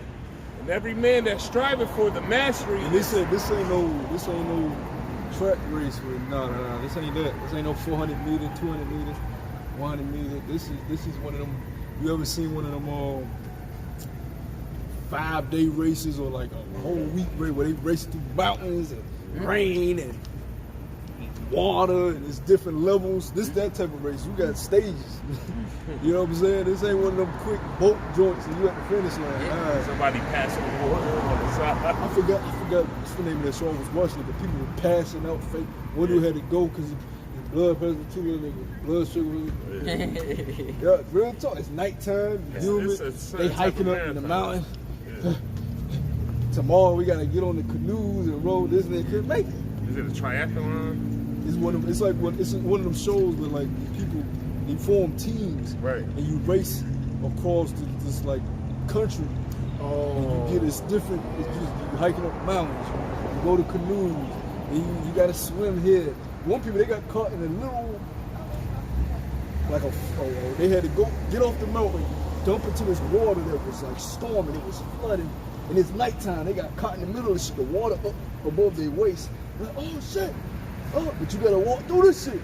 [SPEAKER 2] And every man that striveth for the mastery.
[SPEAKER 4] And this ain't no track race with nah. This ain't that. This ain't no 400 meter, 200 meters, 100 meters. This is one of them. You ever seen one of them 5-day races or like a whole week race where they race through mountains and rain and water and it's different levels. This that type of race. You got stages. You know what I'm saying? This ain't one of them quick boat joints and you at the finish line. Right.
[SPEAKER 2] Somebody passing water on the side.
[SPEAKER 4] I forgot what's the name of that show I was watching it, but people were passing out fake. One dude had to go because his blood pressure was too low, blood sugar was yeah, real talk. It's nighttime, humid. They hiking up in the mountain. Yeah. Tomorrow we gotta get on the canoes and roll this and that. Couldn't make it.
[SPEAKER 2] Is it a triathlon?
[SPEAKER 4] It's one of them shows where like people they form teams,
[SPEAKER 2] right?
[SPEAKER 4] And you race across this like country. And you get this different. It's just you hiking up mountains. You go to canoes. And you gotta swim here. One people they got caught in a little like they had to go get off the mountain, dump into this water that was like storming. It was flooding, and it's nighttime. They got caught in the middle of the shit. The water up above their waist. Like, oh shit. Oh, but you gotta walk through this shit.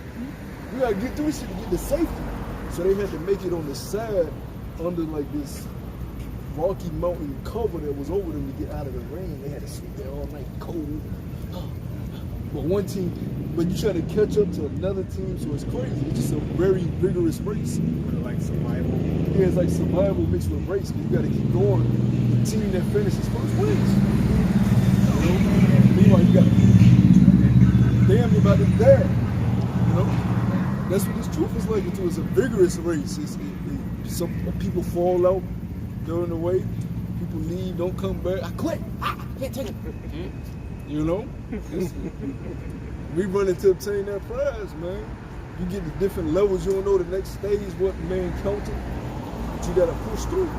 [SPEAKER 4] You gotta get through this shit to get to safety. So they had to make it on the side under like this rocky mountain cover that was over them to get out of the rain. They had to sit there all night cold. But one team, but you try to catch up to another team, so it's crazy. It's just a very vigorous race.
[SPEAKER 3] Like survival.
[SPEAKER 4] Yeah, it's like survival mixed with race. You gotta keep going. The team that finishes first wins. You know? Meanwhile, you got damn near about to die. You know? That's what this truth is like. It's a vigorous race. Some people fall out during the way. People leave, don't come back. I quit. I can't take it. You know? We running to obtain that prize, man. You get the different levels. You don't know the next stage, what man counted. But you gotta push through.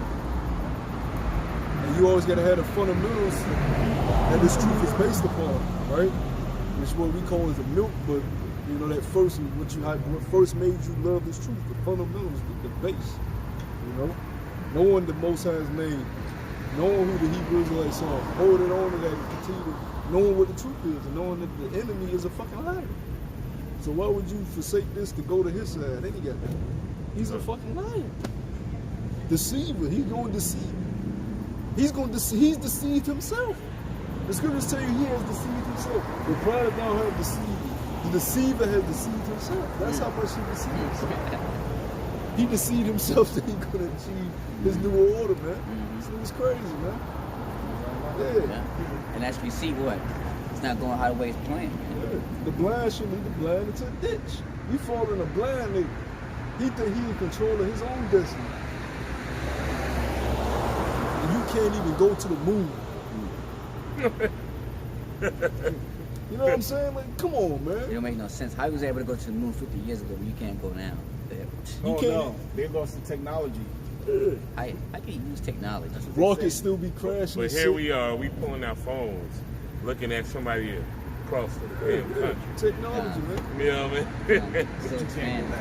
[SPEAKER 4] And you always gotta have the fundamentals that this truth is based upon, right? Which what we call is the milk, but you know that first, what first made you love this truth, the fundamentals, the base. You know, knowing the Most High's name, knowing who the Hebrew Israelites are, holding on to that, and continue knowing what the truth is, and knowing that the enemy is a fucking liar. So why would you forsake this to go to his side? Then he got that. He's a fucking liar. deceiver. He's going to deceive. He's deceived himself. The scriptures tell you he has deceived himself. The pride of thou has deceived you. The deceiver has deceived himself. That's how much he deceived himself. He deceived himself that he could achieve his new order, man. So it was crazy, man. Yeah.
[SPEAKER 1] And as we see what? It's not going how the way it's planned.
[SPEAKER 4] Yeah. The blind should lead the blind into a ditch. You fall in a blind nigga. He think he in control of his own destiny. And you can't even go to the moon. You know what I'm saying? Like, come on, man.
[SPEAKER 1] It don't make no sense. How he was able to go to the moon 50 years ago when you can't go now?
[SPEAKER 3] You can't. They lost the technology.
[SPEAKER 1] I can use technology.
[SPEAKER 4] Rockets still be crashing.
[SPEAKER 2] But here we are, we pulling our phones, looking at somebody across the damn country.
[SPEAKER 4] Technology, man.
[SPEAKER 2] You know what I mean?
[SPEAKER 1] Still expanding.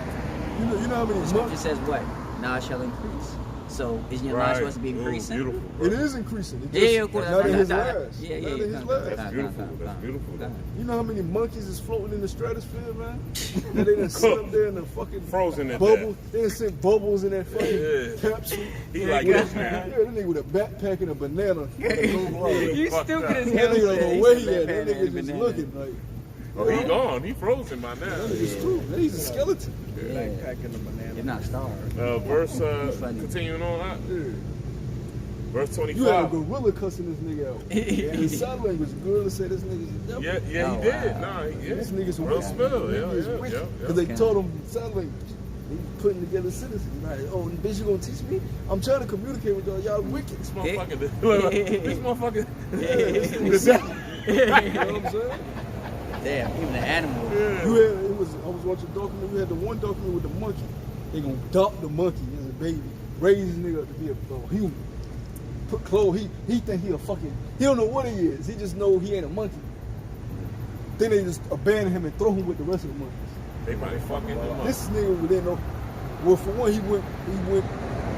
[SPEAKER 4] You know how many
[SPEAKER 1] The scripture
[SPEAKER 4] months?
[SPEAKER 1] says what? Now it shall increase. So is your life supposed to be increasing?
[SPEAKER 2] Beautiful. Bro.
[SPEAKER 4] It is increasing. It
[SPEAKER 1] Yeah,
[SPEAKER 4] just,
[SPEAKER 1] of course.
[SPEAKER 4] not in his last.
[SPEAKER 1] Yeah,
[SPEAKER 4] Not in his
[SPEAKER 1] come,
[SPEAKER 4] last.
[SPEAKER 2] That's beautiful. That's beautiful.
[SPEAKER 4] You know how many monkeys is floating in the stratosphere, man? And they done sit up there in the fucking
[SPEAKER 2] Frozen in
[SPEAKER 4] bubble. They done sent bubbles in that fucking capsule.
[SPEAKER 2] He like
[SPEAKER 4] With
[SPEAKER 2] this,
[SPEAKER 4] a-
[SPEAKER 2] man.
[SPEAKER 4] Yeah, that nigga with a backpack and a banana.
[SPEAKER 1] You
[SPEAKER 2] Fucked
[SPEAKER 1] stupid
[SPEAKER 2] up.
[SPEAKER 1] as
[SPEAKER 4] That
[SPEAKER 1] hell.
[SPEAKER 4] nigga don't know where he at. That
[SPEAKER 1] Banana,
[SPEAKER 4] nigga just
[SPEAKER 1] banana.
[SPEAKER 4] looking like.
[SPEAKER 2] Oh, he gone. He frozen by now.
[SPEAKER 4] That nigga's true. Man, he's a skeleton.
[SPEAKER 3] Backpacking the banana.
[SPEAKER 1] You're not starved.
[SPEAKER 2] Verse, continuing on out.
[SPEAKER 4] Yeah.
[SPEAKER 2] Verse
[SPEAKER 4] You had a
[SPEAKER 2] 25.
[SPEAKER 4] gorilla cussing this nigga out. And his sign language, the gorilla said this nigga's a devil.
[SPEAKER 2] Yeah, yeah,
[SPEAKER 1] Oh,
[SPEAKER 2] he did.
[SPEAKER 1] wow.
[SPEAKER 2] Nah, yeah.
[SPEAKER 4] This nigga's
[SPEAKER 2] Real
[SPEAKER 4] wicked.
[SPEAKER 2] spill.
[SPEAKER 4] This
[SPEAKER 2] Yeah,
[SPEAKER 4] nigga's
[SPEAKER 2] yeah,
[SPEAKER 4] wicked.
[SPEAKER 2] yeah.
[SPEAKER 4] Because they told him sign language. He putting together citizens. Like, oh, bitch, you gonna teach me? I'm trying to communicate with y'all. Y'all wicked.
[SPEAKER 2] This motherfucker. This motherfucker.
[SPEAKER 4] You know what I'm saying?
[SPEAKER 1] Damn, even the animals.
[SPEAKER 4] I was watching a documentary. We had the one documentary with the monkey. They gonna adopt the monkey as a baby, raise this nigga up to be a human. Put clothes. He think he a fucking. He don't know what he is. He just know he ain't a monkey. Then they just abandon him and throw him with the rest of the monkeys.
[SPEAKER 2] They probably fucking him up.
[SPEAKER 4] This nigga we didn't know. Well, for one, he went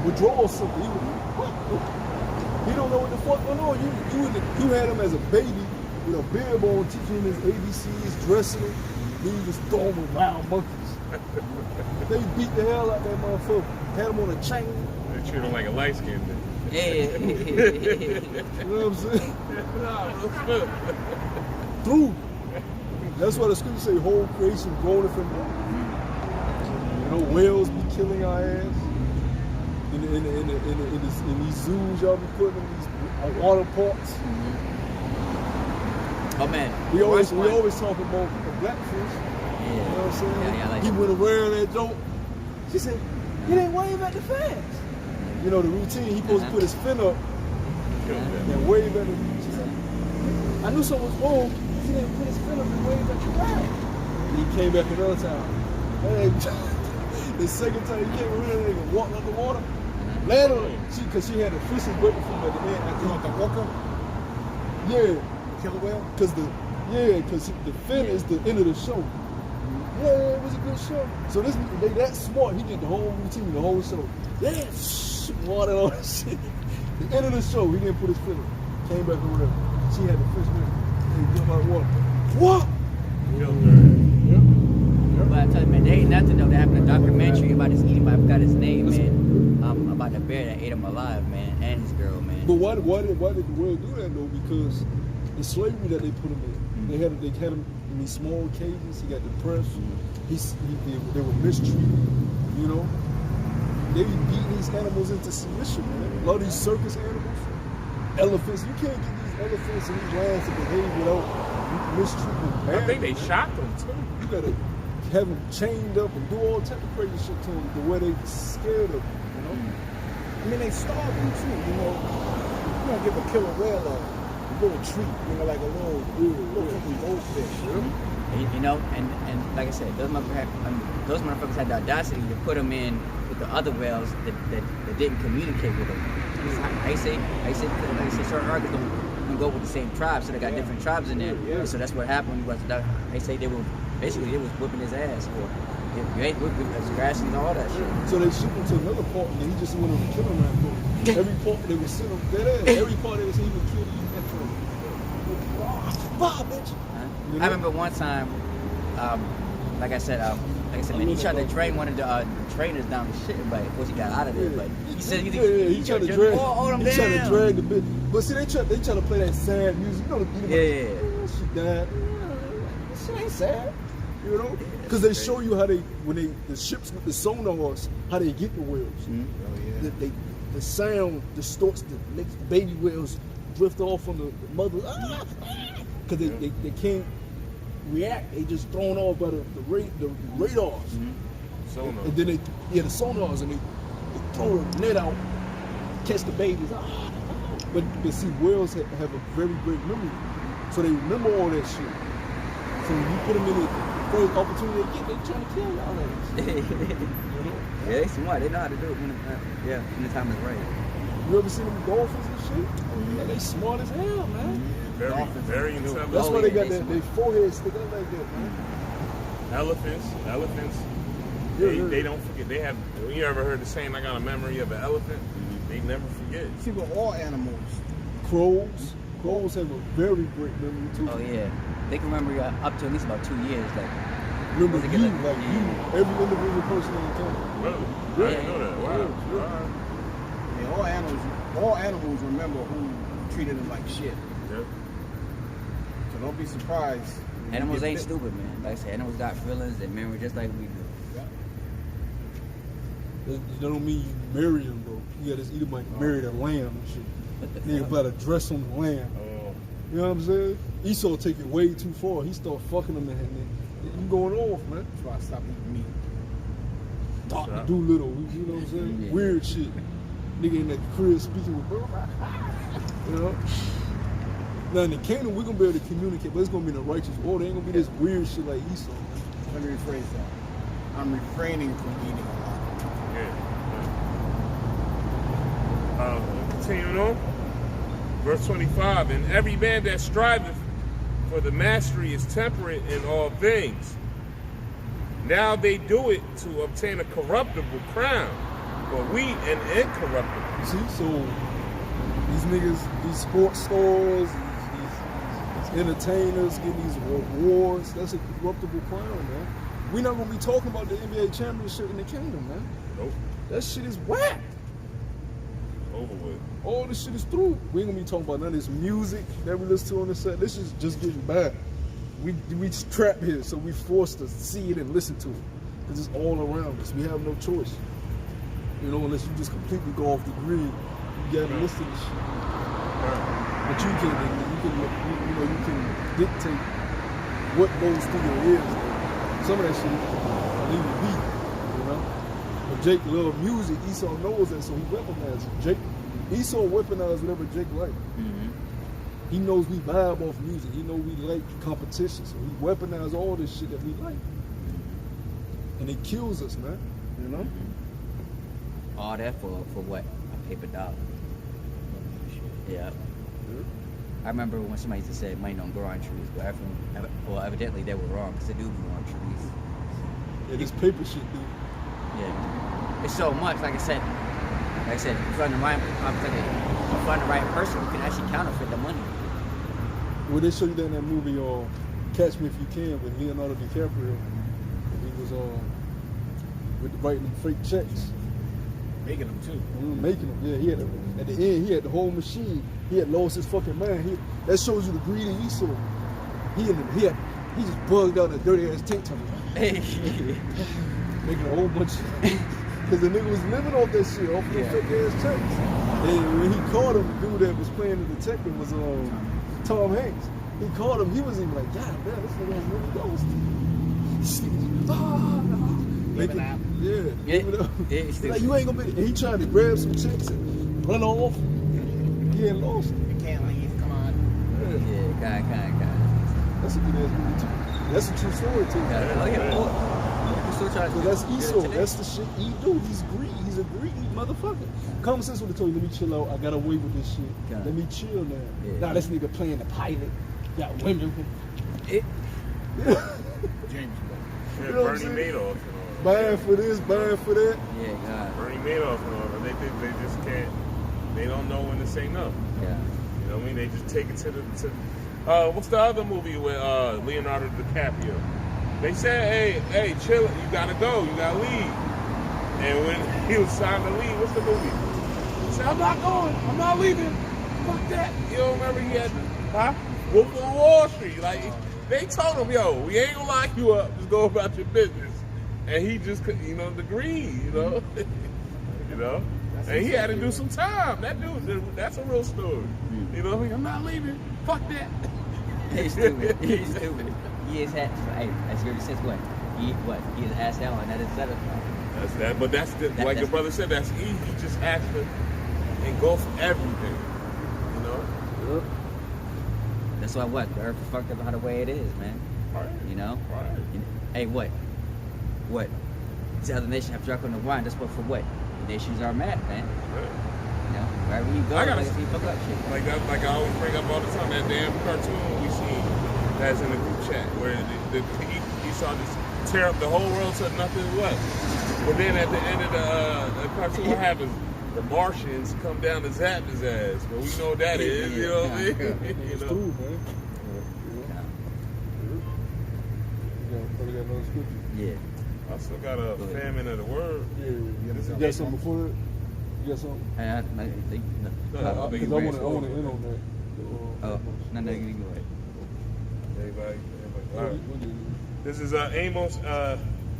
[SPEAKER 4] withdrawal symptom. He don't know what the fuck going on. You had him as a baby with a beard bone, teaching him his ABCs, dressing him. Then you just throw him with wild monkeys. They beat the hell out that motherfucker. Had him on a chain.
[SPEAKER 2] They treat him like a light skinned nigga.
[SPEAKER 1] Yeah.
[SPEAKER 4] You know what I'm saying?
[SPEAKER 2] Nah, real spill.
[SPEAKER 4] Through. That's why the scripture say whole creation groaneth from them. You know, whales be killing our ass. In these zoos y'all be putting in these water parks.
[SPEAKER 1] Oh man.
[SPEAKER 4] We always
[SPEAKER 1] Watch
[SPEAKER 4] talk about the blackfish.
[SPEAKER 1] one.
[SPEAKER 4] You know what I'm saying?
[SPEAKER 1] Yeah, I like
[SPEAKER 4] he
[SPEAKER 1] that.
[SPEAKER 4] went around that joke. She said, "You didn't wave at the fans." You know the routine. He supposed to put his fin up and wave at the. She said, "I knew something was wrong. He didn't put his fin up and wave at the flag." And he came back another time. Hey, the second time he came around, they walked out the water. Later, because she had the fishes waiting for him at the end. I think the walker. Yeah.
[SPEAKER 3] Killer whale?
[SPEAKER 4] Because the fin is the end of the show. Yeah, it was a good show. So they that smart. He did the whole routine, the whole show. Yeah, water and all that shit. The end of the show, he didn't put his fin up. Came back or whatever. She had the fish with him. He jumped out of the water. What?
[SPEAKER 1] But I tell you, man, there ain't nothing though that happened. A documentary about his eating, but I forgot his name, man. About the bear that ate him alive, man, and his girl, man.
[SPEAKER 4] But why did the world do that though? Because the slavery that they put him in, they had him in these small cages. He got depressed. They were mistreated. You know, they be beating these animals into submission, man. A lot of these circus animals, elephants. You can't get these elephants and these lions to behave without mistreatment.
[SPEAKER 2] I think they shot them too.
[SPEAKER 4] You gotta have them chained up and do all type of crazy shit to them the way they scared of them. You know.
[SPEAKER 3] I mean, they starve them too, you know. You don't give a killer whale a little treat, you know, like a little fucking goldfish.
[SPEAKER 1] You know, and like I said, those motherfuckers had the audacity to put them in with the other whales that didn't communicate with them. I say certain articles don't go with the same tribe, so they got different tribes in there.
[SPEAKER 3] Yeah.
[SPEAKER 1] So that's what happened. They say they was whipping his ass for you ain't whipping his grass and all that shit.
[SPEAKER 4] So they shipped him to another part, and he just went on a killing run for it. Every part they would send him dead ass. Every part they would say he would kill you. Bah, bitch.
[SPEAKER 1] I remember one time, like I said, Like I said, man, he tried to drain one of the trainers down the shit, but of course he got out of there. But he said
[SPEAKER 3] he tried to drag.
[SPEAKER 1] him
[SPEAKER 3] He
[SPEAKER 1] down.
[SPEAKER 3] tried to drag the bit. But see, they try to play that sad music. You know, she died. She ain't sad. You know, because they show you how when the ships with the sonars, how they get the whales.
[SPEAKER 1] Mm-hmm.
[SPEAKER 3] The sound distorts makes the baby whales drift off on the mother. Because they can't react. They just thrown off by the radars.
[SPEAKER 2] Mm-hmm. Sonar.
[SPEAKER 3] And then the sonars, and they throw a net out, catch the babies. But see, whales have a very great memory, so they remember all that shit. So when you put them in the first opportunity they get, they trying to kill y'all ass. You know?
[SPEAKER 1] Yeah, they smart. They know how to do it when the time is right.
[SPEAKER 3] You ever seen them dolphins and shit? Yeah, they smart as hell, man.
[SPEAKER 2] Very intelligent.
[SPEAKER 3] That's why they got their forehead stick up like that, man.
[SPEAKER 2] Elephants. They don't forget. They have. You ever heard the saying, "I got a memory of an elephant"? They never forget.
[SPEAKER 5] See, but all animals.
[SPEAKER 3] Crows have a very great memory too.
[SPEAKER 1] Oh yeah, they can remember up to at least about 2 years. Like
[SPEAKER 3] Remember you, every individual person in the camp.
[SPEAKER 2] Really?
[SPEAKER 3] Yeah.
[SPEAKER 2] I didn't know that. Wow.
[SPEAKER 3] Yeah.
[SPEAKER 5] Yeah, all animals remember who treated them like shit.
[SPEAKER 2] Yeah.
[SPEAKER 5] So don't be surprised.
[SPEAKER 1] animals ain't stupid, man. Like I said, animals got feelings and memory just like we do.
[SPEAKER 3] That don't mean you marry them, bro. You gotta either might marry the lamb and shit. Nigga about to dress on the lamb. You know what I'm saying? Esau take it way too far. He start fucking them and you going off, man.
[SPEAKER 5] That's why I stopped eating meat.
[SPEAKER 3] Dr. Doolittle, you know what I'm saying?
[SPEAKER 1] Yeah.
[SPEAKER 3] Weird shit. Nigga in that crib speaking with bro. You know? Now in the kingdom, we're gonna be able to communicate, but it's gonna be in the righteous order. Ain't gonna be this weird shit like Esau.
[SPEAKER 5] Let me rephrase that. I'm refraining from eating a lot.
[SPEAKER 2] Continuing on, verse 25, and every man that striveth for the mastery is temperate in all things. Now they do it to obtain a corruptible crown, but we an incorruptible.
[SPEAKER 3] You see, so these niggas, these sports stars, these entertainers getting these rewards, that's a corruptible crown, man. We're not gonna be talking about the NBA championship in the kingdom, man.
[SPEAKER 2] Nope.
[SPEAKER 3] That shit is whack.
[SPEAKER 2] Over with.
[SPEAKER 3] All this shit is through. We ain't gonna be talking about none of this music that we listen to on the set. This is just getting bad. We trapped here, so we forced to see it and listen to it. Because it's all around us. We have no choice. You know, unless you just completely go off the grid, you gotta listen to this shit. But you can dictate what goes through your ears. Some of that shit leave you be, you know. But Jake loved music. Esau knows that, so he weaponized it. Esau weaponized whatever Jake liked.
[SPEAKER 1] Mm-hmm.
[SPEAKER 3] He knows we vibe off music. He knows we like competition, so he weaponized all this shit that we like. And it kills us, man. You know?
[SPEAKER 1] All that for what? A paper dollar. Yeah. I remember when somebody used to say money don't grow on trees, but evidently they were wrong because they do grow on trees.
[SPEAKER 3] Yeah, this paper shit, dude.
[SPEAKER 1] Yeah. It's so much, like I said, if you find the right person, you can actually counterfeit the money.
[SPEAKER 3] Well, they show you that in that movie, Catch Me If You Can, with Leonardo DiCaprio. He was writing them fake checks.
[SPEAKER 5] Making them too.
[SPEAKER 3] Making them, yeah. He had at the end, he had the whole machine. He had lost his fucking mind. That shows you the greedy Esau. He just bugged out in a dirty ass tank top. Making a whole bunch of because the nigga was living off that shit, off the fake ass checks. And when he caught him, the dude that was playing the detective was Tom Hanks. He caught him, he was even like, God damn, this nigga has really ghost. Like, you ain't gonna be. And he tried to grab some chicks and run off. He had lost.
[SPEAKER 5] You can't leave. Come on.
[SPEAKER 1] Yeah, God.
[SPEAKER 3] That's a good ass movie too. That's a true story too.
[SPEAKER 1] Oh yeah.
[SPEAKER 3] So that's Esau. That's the shit he do. He's greedy. He's a greedy motherfucker. Common sense would have told you, let me chill out. I got away with this shit.
[SPEAKER 1] God.
[SPEAKER 3] Let me chill now.
[SPEAKER 1] Yeah.
[SPEAKER 3] Now this nigga playing the pilot. Got women.
[SPEAKER 5] James.
[SPEAKER 2] Yeah,
[SPEAKER 3] You know what I'm
[SPEAKER 2] Bernie
[SPEAKER 3] saying?
[SPEAKER 2] Madoff and all.
[SPEAKER 3] Buying for this, buying for that.
[SPEAKER 1] Yeah, God.
[SPEAKER 2] Bernie Madoff and all. They think they just can't. They don't know when to say no.
[SPEAKER 1] Yeah.
[SPEAKER 2] You know what I mean? They just take it to the. What's the other movie with Leonardo DiCaprio? They said, hey, chill, you gotta go, you gotta leave. And when he was signed to leave, what's the movie? He said, I'm not going, I'm not leaving. Fuck that. You don't remember he had, Wolf on Wall Street. Like, they told him, yo, we ain't gonna lock you up, just go about your business. And he just, agreed, you know? And he had to do some time. That dude, that's a real story. I'm not leaving. Fuck that.
[SPEAKER 1] He's stupid. He's stupid. He is had. Hey, as you said, what? He is ass hell, and that is that.
[SPEAKER 2] That's that. But that's like your brother said. That's easy. He just has to engulf everything.
[SPEAKER 4] Yep.
[SPEAKER 1] That's why what the earth is fucked up how the way it is, man.
[SPEAKER 2] Right. Right.
[SPEAKER 1] Hey, what? These other nations have drunk on the wine. That's what for what? The nations are mad, man.
[SPEAKER 2] Right.
[SPEAKER 1] Wherever you go, you fuck up shit.
[SPEAKER 2] Like I always bring up all the time, that damn cartoon we see that's in the group chat where Esau just tear up the whole world to nothing left. But then at the end of the cartoon, what happens? The Martians come down to zap his ass. But we know what that is, you know what I mean?
[SPEAKER 4] It's true, man. You got another scripture?
[SPEAKER 1] Yeah.
[SPEAKER 2] I still got a famine of the word.
[SPEAKER 4] Yeah. You got something before that? You got something?
[SPEAKER 1] I
[SPEAKER 4] Because I want to end on that.
[SPEAKER 1] No, you can go ahead.
[SPEAKER 2] Everybody. All right. This is Amos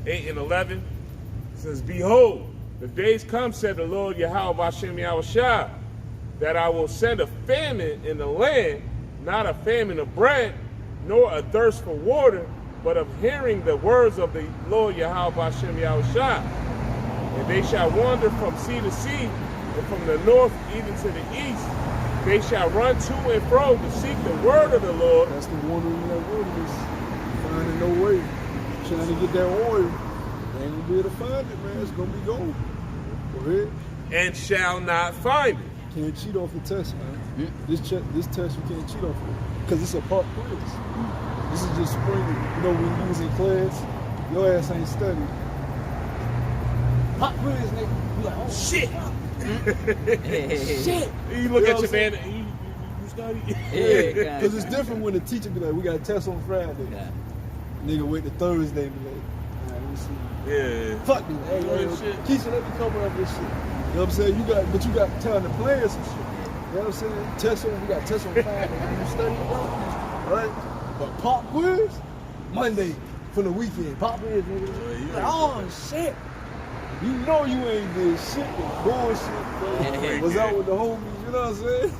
[SPEAKER 2] 8 and 11. It says, Behold, the days come, said the Lord Yahweh Bashem Yahushua, that I will send a famine in the land, not a famine of bread, nor a thirst for water, but of hearing the words of the Lord Yahweh Bashem Yahushua. And they shall wander from sea to sea, and from the north even to the east. They shall run to and fro to seek the word of the Lord.
[SPEAKER 4] That's the wandering in that wilderness. Finding no way. Trying to get that oil. They ain't gonna be able to find it, man. It's gonna be gold. Go ahead.
[SPEAKER 2] And shall not find it.
[SPEAKER 4] Can't cheat off the test, man. This test you can't cheat off of. Because it's a pop quiz. This is just spring. When you was in class, your ass ain't studied. Pop quiz, nigga. You like, oh
[SPEAKER 2] shit.
[SPEAKER 4] Shit.
[SPEAKER 2] You look at your man and you study.
[SPEAKER 4] Yeah, because it's different when the teacher be like, we got a test on Friday. Yeah. Nigga wait to Thursday and be like, all right, let me see.
[SPEAKER 2] Yeah.
[SPEAKER 4] Fuck this. Hey, Keisha, let me cover up this shit. You know what I'm saying? You got time to plan some shit. You know what I'm saying? We got tests on Friday. You study, bro. Right? But pop quiz, Monday for the weekend. Pop quiz, nigga. Like, oh shit. You know you ain't did shit but bullshit, bro. Was out with the homies, you know what I'm saying?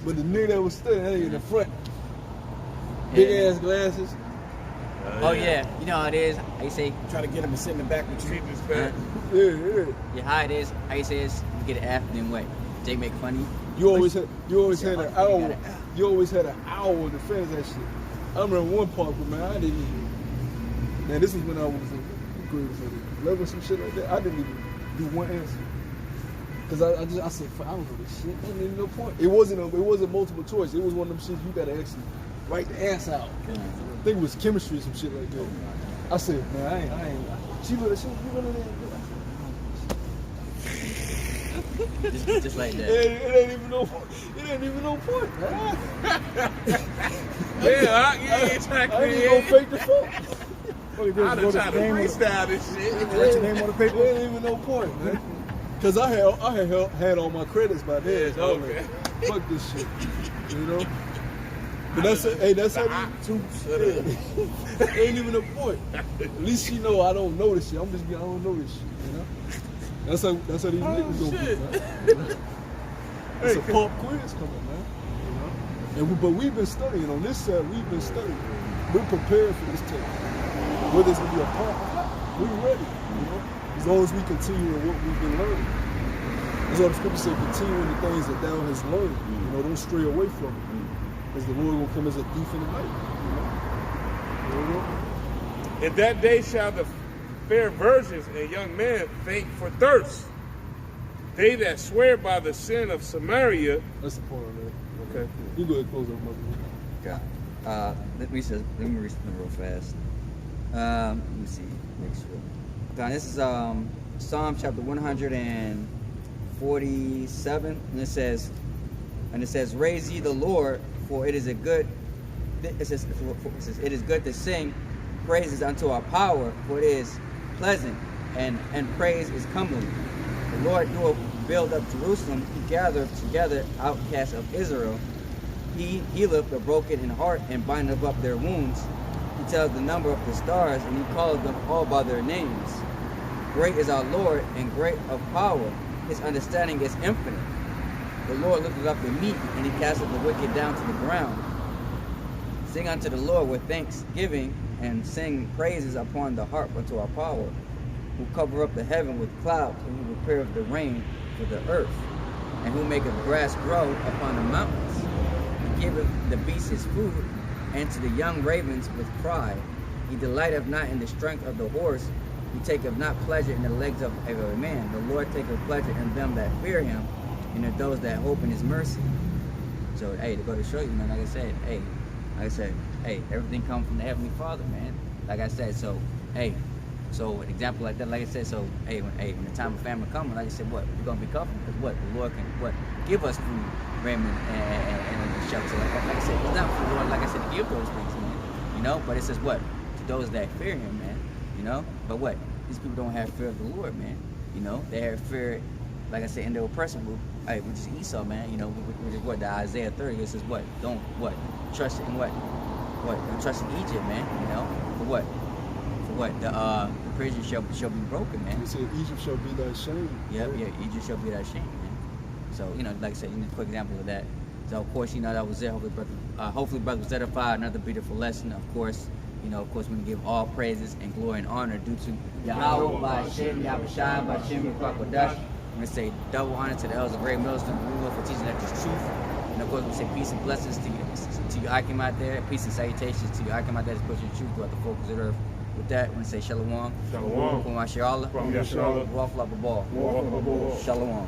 [SPEAKER 4] But the nigga that was standing in the front, big ass glasses.
[SPEAKER 1] Oh yeah, you know how it is. How you say?
[SPEAKER 3] Try to get him to sit in the back with you.
[SPEAKER 4] Yeah.
[SPEAKER 1] Yeah, how it is. How you say is you get an F and then what? They make fun of you.
[SPEAKER 4] You always had an hour. You always had an hour to finish that shit. I remember one part, but man, I didn't even. Man, this was when I was in grade 11, some shit like that. I didn't even do one answer. Cause I said, I don't know this shit. There ain't no point. It wasn't multiple choice. It was one of them shits you gotta actually write the answer out. I think it was chemistry or some shit like that. I said, man, I ain't. She really
[SPEAKER 1] just like that.
[SPEAKER 4] It ain't even no point, man.
[SPEAKER 2] Yeah, exactly.
[SPEAKER 4] I ain't gonna fake the fuck.
[SPEAKER 2] I done tried to freestyle this shit.
[SPEAKER 3] Write your name on the paper.
[SPEAKER 4] There ain't even no point, man. Cause I had all my credits by then. So I was like, fuck this shit, you know. But that's how they ain't even a point. At least she know I don't know this shit. I don't know this shit, you know. That's how these niggas go, man. It's a pop quiz coming, man. You know. But we've been studying on this side. We've been studying. We're prepared for this test. Whether it's gonna be a pop or not, we're ready. You know, as long as we continue in what we've been learning. That's why the scripture said, continue in the things that thou hast learned. You know, don't stray away from it. Because the Lord will come as a thief in the night. You know?
[SPEAKER 2] In that day shall the fair virgins and young men faint for thirst. They that swear by the sin of Samaria.
[SPEAKER 4] That's the point of that. Okay. You go ahead and close up, mother.
[SPEAKER 1] God. Let me read something real fast. Let me see. Make sure. God, this is Psalm chapter 147, and it says, "Raise ye the Lord, for it is good it is good to sing praises unto our power, for it is pleasant, and praise is comely. The Lord doeth build up Jerusalem, he gathereth together outcasts of Israel. He healeth the broken in heart, and bindeth up their wounds. He tells the number of the stars, and he calleth them all by their names. Great is our Lord, and great of power. His understanding is infinite. The Lord lifted up the meek, and he casteth the wicked down to the ground. Sing unto the Lord with thanksgiving, and sing praises upon the harp unto our power, who cover up the heaven with clouds, and who prepareth the rain for the earth, and who maketh grass grow upon the mountains. He giveth the beasts his food, and to the young ravens with pride. He delighteth not in the strength of the horse, he taketh not pleasure in the legs of a man. The Lord taketh pleasure in them that fear him, and in those that hope in his mercy. So, hey, to go to show you, man, like I said, everything comes from the Heavenly Father, man. Like I said, so, so an example like that, like I said, so, when the time of famine comes, like I said, what? We're going to be comfortable, because what? The Lord can, give us food, raiment, and shelter. Like I said, it's not for the Lord, like I said, to give those things, man. You know, but it says what? To those that fear him, man. You know, but what? These people don't have fear of the Lord, man. You know, they have fear, like I said, in the oppressor group, which is Esau, man. You know, which is what? The Isaiah 30, it says what? Don't, trust in what? Don't trust in Egypt, man. You know, for what? The prison shall be broken, man.
[SPEAKER 4] He said Egypt shall be thy shame.
[SPEAKER 1] Yeah, Egypt shall be thy shame, man. So, you know, like I said, a quick example of that. So, of course, you know, that was it. Hopefully, brother was edified. Another beautiful lesson, of course. You know, of course, we give all praises and glory and honor due to Yahweh, by Hashem, Yahushua, by Hashem, Yahushua. I'm going to say double honor to the elders of Great Millstone, Ruler, for teaching that this truth. And of course, we say peace and blessings to you Akim out there. Peace and salutations to you Akim out there that's pushing the truth throughout the focus of the earth. With that, we're going to say Shalom.
[SPEAKER 2] Shalom.
[SPEAKER 1] From Mashallah.
[SPEAKER 2] From Yashallah.
[SPEAKER 1] Wafla Babal.
[SPEAKER 2] Shalom.
[SPEAKER 1] Shalom.